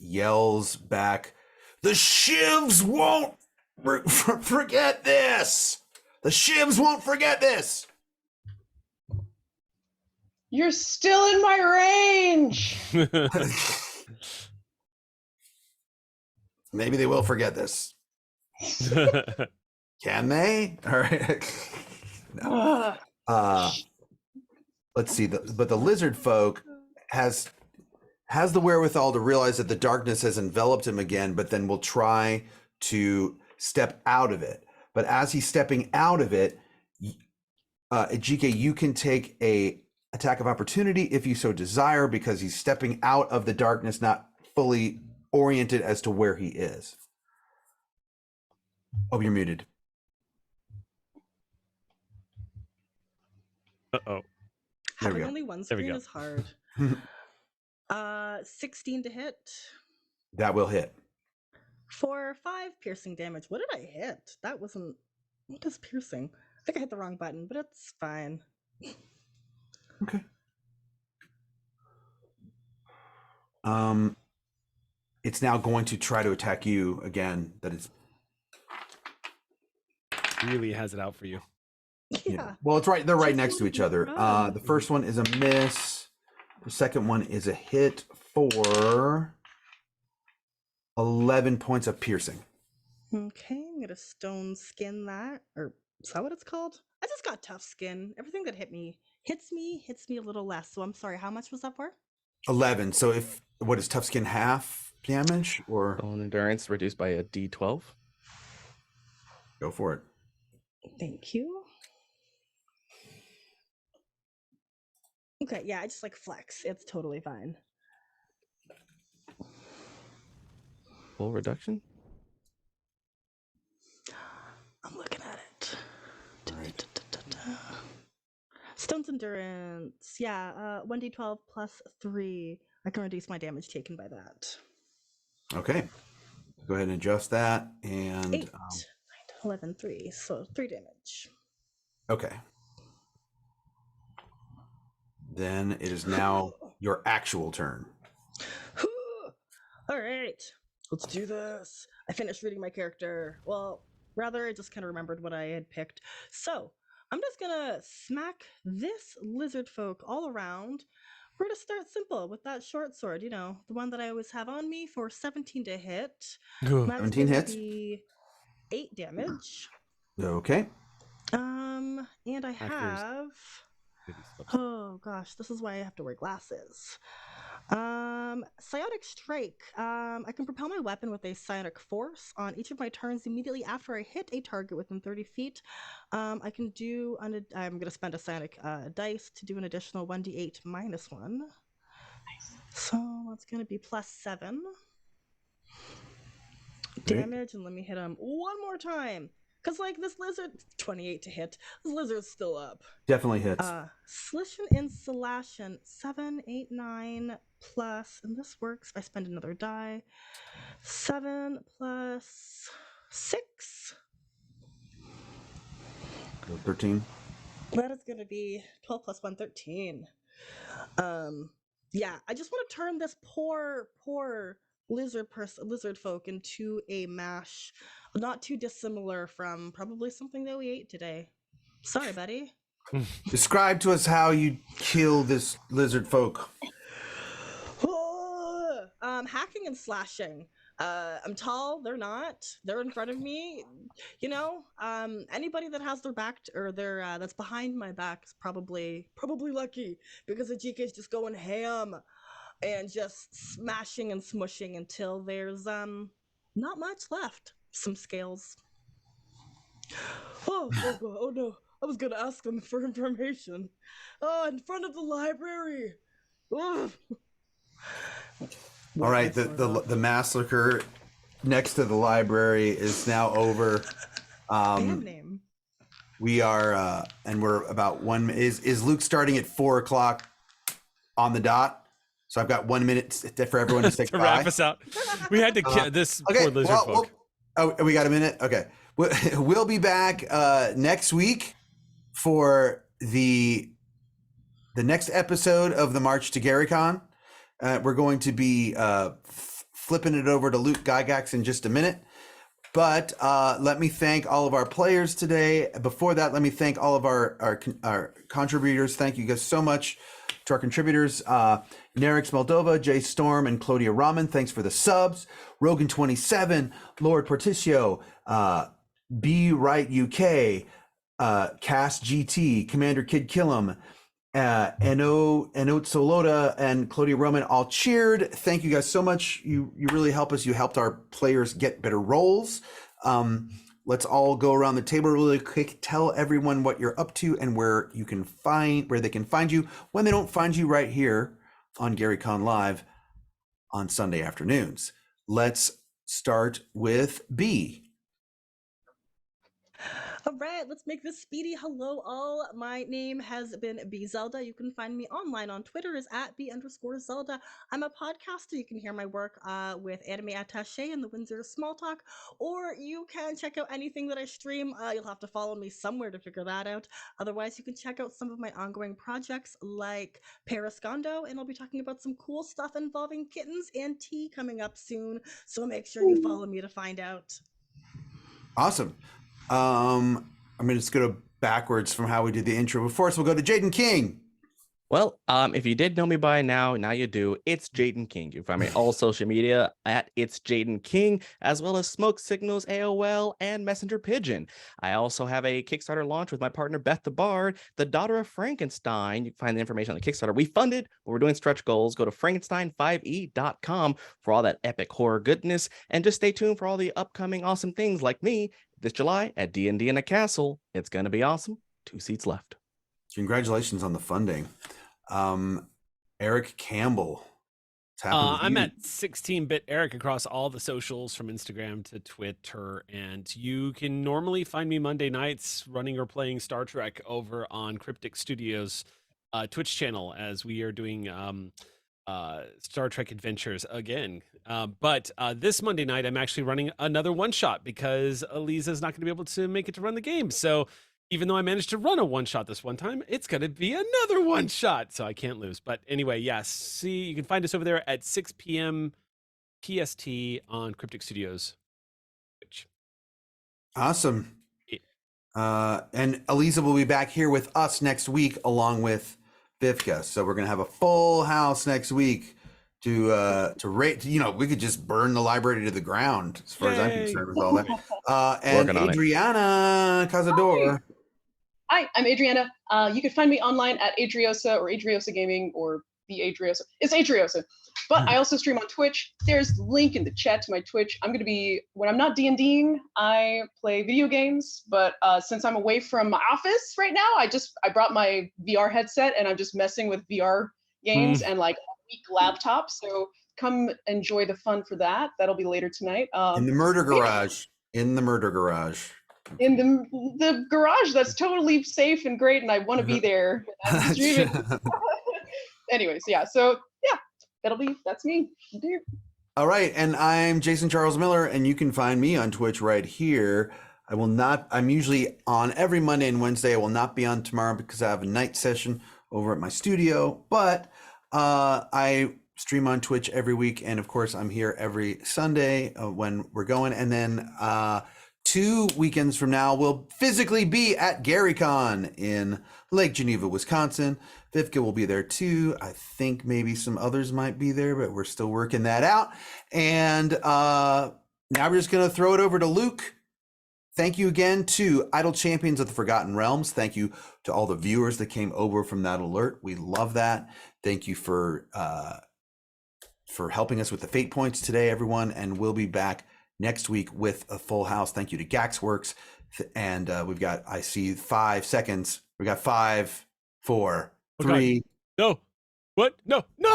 yells back, "The shivs won't forget this! The shivs won't forget this!" You're still in my range! Maybe they will forget this. Can they? All right. No. Let's see. But the lizard folk has the wherewithal to realize that the darkness has enveloped him again, but then will try to step out of it. But as he's stepping out of it, GK, you can take a attack of opportunity if you so desire, because he's stepping out of the darkness, not fully oriented as to where he is. Oh, you're muted. Uh-oh. Having only one There we screen go. is hard. 16 to hit. That will hit. For 5 piercing damage. What did I hit? That wasn't. What is piercing? I think I hit the wrong button, but it's fine. Okay. It's now going to try to attack you again. That is Really has it out for you. Yeah. Well, it's right. They're right Just next to wanted each to other. run. The first one is a miss. The second one is a hit for 11 points of piercing. Okay, I'm gonna stone skin that. Or is that what it's called? I just got tough skin. Everything that hits me a little less. So I'm sorry, how much was that for? 11. So what is tough skin, half damage, or Bone endurance reduced by a D12. go for it? Thank you. Okay, yeah, I just like flex. It's totally fine. Full reduction. I'm looking at it. All right. Stone's endurance. Yeah, 1d12 plus 3. I can reduce my damage taken by that. Okay. Go ahead and adjust that. And 8, 9, 11, 3. So 3 damage. okay. Then it is now your actual turn. All right, let's do this. I finished reading my character. Well, rather, I just kind of remembered what I had picked. So I'm just gonna smack this lizard folk all around We're gonna start simple with that short sword, you know, the one that I always have on me for 17 to hit. Ugh. That's 17 gonna hits. be 8 damage. Okay. And I Hackers. have. Maybe slips. Oh gosh, this is why I have to wear glasses. Psionic Strike. I can propel my weapon with a psionic force on each of my turns immediately after I hit a target within 30 feet. I can do. I'm gonna spend a psionic dice to do an additional 1d8 minus 1. So that's gonna be +7 damage, and let me hit him one more time. Cause like this lizard, 28 to hit. This lizard's still up. Definitely hits. Slishin and Salashin, 7, 8, 9 plus, and this works if I spend another die. 7 plus 6. 13. That is gonna be 12 plus 1, 13. Yeah, I just want to turn this poor lizard folk into a mash, not too dissimilar from probably something that we ate today. Sorry, buddy. Describe to us how you kill this lizard folk. Hacking and slashing. I'm tall, they're not. They're in front of me. You know, anybody that has their back or their that's behind my back is probably lucky, because the GK is just going ham and just smashing and smushing until there's not much left. Some scales. Oh no. I was gonna ask them for information. Oh, in front of the library. Ugh. All right, the massacre next to the library is now over. Band name. We are, and we're about 1 minute. Is Luke starting at 4:00 on the dot? So I've got 1 minute for everyone to say To goodbye. wrap us out. We had to kill this Okay, poor lizard folk. oh, we got a minute. Okay, we'll be back next week for the next episode of the March to GaryCon. We're going to be flipping it over to Luke Gaxx in just a minute. But let me thank all of our players today. Before that, let me thank all of our contributors. Thank you guys so much to our contributors. Nerix Moldova, Jay Storm, and Claudia Raman, thanks for the subs. Rogan27, Lord Porticio, B Right UK, Cass GT, Commander Kid Killam, Enot Solota, and Claudia Roman all cheered. Thank you guys so much. You really help us. You helped our players get better roles. Let's all go around the table really quick. Tell everyone what you're up to and where they can find you when they don't find you right here on GaryCon Live on Sunday afternoons. Let's start with B. All right, let's make this speedy. Hello, all. My name has been B Zelda. You can find me online on Twitter is at B_Zelda. I'm a podcaster. You can hear my work with Anime Attaché and the Windsor Small Talk, or you can check out anything that I stream. You'll have to follow me somewhere to figure that out. Otherwise, you can check out some of my ongoing projects like Periscondo, and I'll be talking about some cool stuff involving kittens and tea coming up soon. So make sure you follow me to find out. Awesome. I'm going to just go backwards from how we did the intro before. So we'll go to Jaden King. Well, if you did know me by now you do. It's Jaden King. You can find me all social media at It's Jaden King, as well as Smoke Signals, AOL, and Messenger Pigeon. I also have a Kickstarter launch with my partner Beth the Bard, the daughter of Frankenstein. You can find the information on the Kickstarter. We funded, but we're doing stretch goals. Go to Frankenstein5e.com for all that epic horror goodness, and just stay tuned for all the upcoming awesome things like me this July at D&D in a Castle. It's going to be awesome. 2 seats left. Congratulations on the funding. Eric Campbell. I'm at 16-bit Eric across all the socials from Instagram to Twitter, and you can normally find me Monday nights running or playing Star Trek over on Cryptic Studios Twitch channel as we are doing Star Trek Adventures again. But this Monday night, I'm actually running another one-shot because Eliza's not going to be able to make it to run the game. So even though I managed to run a one-shot this one time, it's going to be another one-shot. So I can't lose. But anyway, yes. See, you can find us over there at 6 p.m. PST on Cryptic Studios Twitch. Awesome. And Eliza will be back here with us next week, along with Bifka. So we're gonna have a full house next week to rate. You know, we could just burn the library to the ground as far as I'm Yay. concerned with all that. And Working on it. Adriana Cazador. Hi, I'm Adriana. You can find me online at Adriosa or Adriosa Gaming or the Adriosa. It's Adriosa. But I also stream on Twitch. There's a link in the chat to my Twitch. I'm going to be, when I'm not D&Ding, I play video games. But since I'm away from my office right now, I brought my VR headset and I'm just messing with VR games and like a weak laptop. So come enjoy the fun for that. That'll be later tonight. In the murder garage. In the murder garage. In the garage that's totally safe and great, and I want to be there. Streaming. Anyways, yeah. So yeah, that's me. All right, and I'm Jason Charles Miller, and you can find me on Twitch right here. I'm usually on every Monday and Wednesday. I will not be on tomorrow because I have a night session over at my studio, but I stream on Twitch every week, and of course I'm here every Sunday when we're going, and then 2 weekends from now, we'll physically be at GaryCon in Lake Geneva, Wisconsin. Vivka will be there too. I think maybe some others might be there, but we're still working that out. And now we're just going to throw it over to Luke. Thank you again to Idle Champions of the Forgotten Realms. Thank you to all the viewers that came over from that alert. We love that. Thank you for helping us with the fate points today, everyone. And we'll be back next week with a full house. Thank you to Gaxx Works. And we've got, I see 5 seconds. We got 5, 4, 3. No. What? No. No!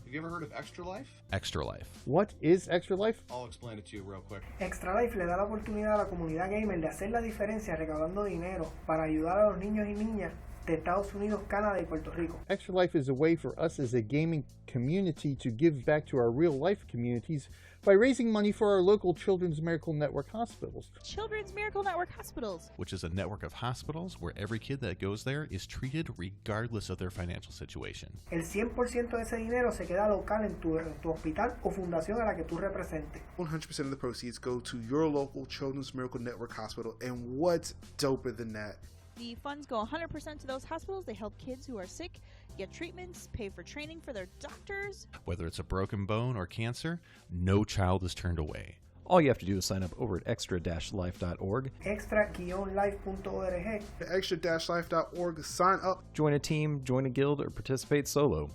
Have you ever heard of Extra Life? Extra Life. What is Extra Life? I'll explain it to you real quick. Extra Life le da la oportunidad a la comunidad gamer de hacer la diferencia recaudando dinero para ayudar a los niños y niñas de Estados Unidos, Canadá y Puerto Rico. Extra Life is a way for us as a gaming community to give back to our real life communities by raising money for our local Children's Miracle Network hospitals. Children's Miracle Network Hospitals, which is a network of hospitals where every kid that goes there is treated regardless of their financial situation. El 100% de ese dinero se queda local en tu hospital o fundación a la que tú representes. 100% of the proceeds go to your local Children's Miracle Network hospital, and what's doper than that? the funds go 100% to those hospitals. They help kids who are sick get treatments, pay for training for their doctors. Whether it's a broken bone or cancer, no child is turned away. All you have to do is sign up over at extra-life.org. Extra-life.org. Extra-life.org. Sign up. Join a team, join a guild, or participate solo.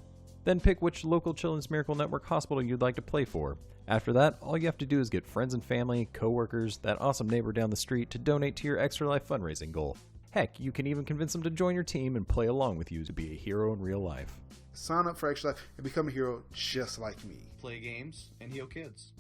Then pick which local Children's Miracle Network hospital you'd like to play for. After that, all you have to do is get friends and family, coworkers, that awesome neighbor down the street to donate to your Extra Life fundraising goal. Heck, you can even convince them to join your team and play along with you to be a hero in real life. Sign up for Extra Life and become a hero just like me. Play games and heal kids.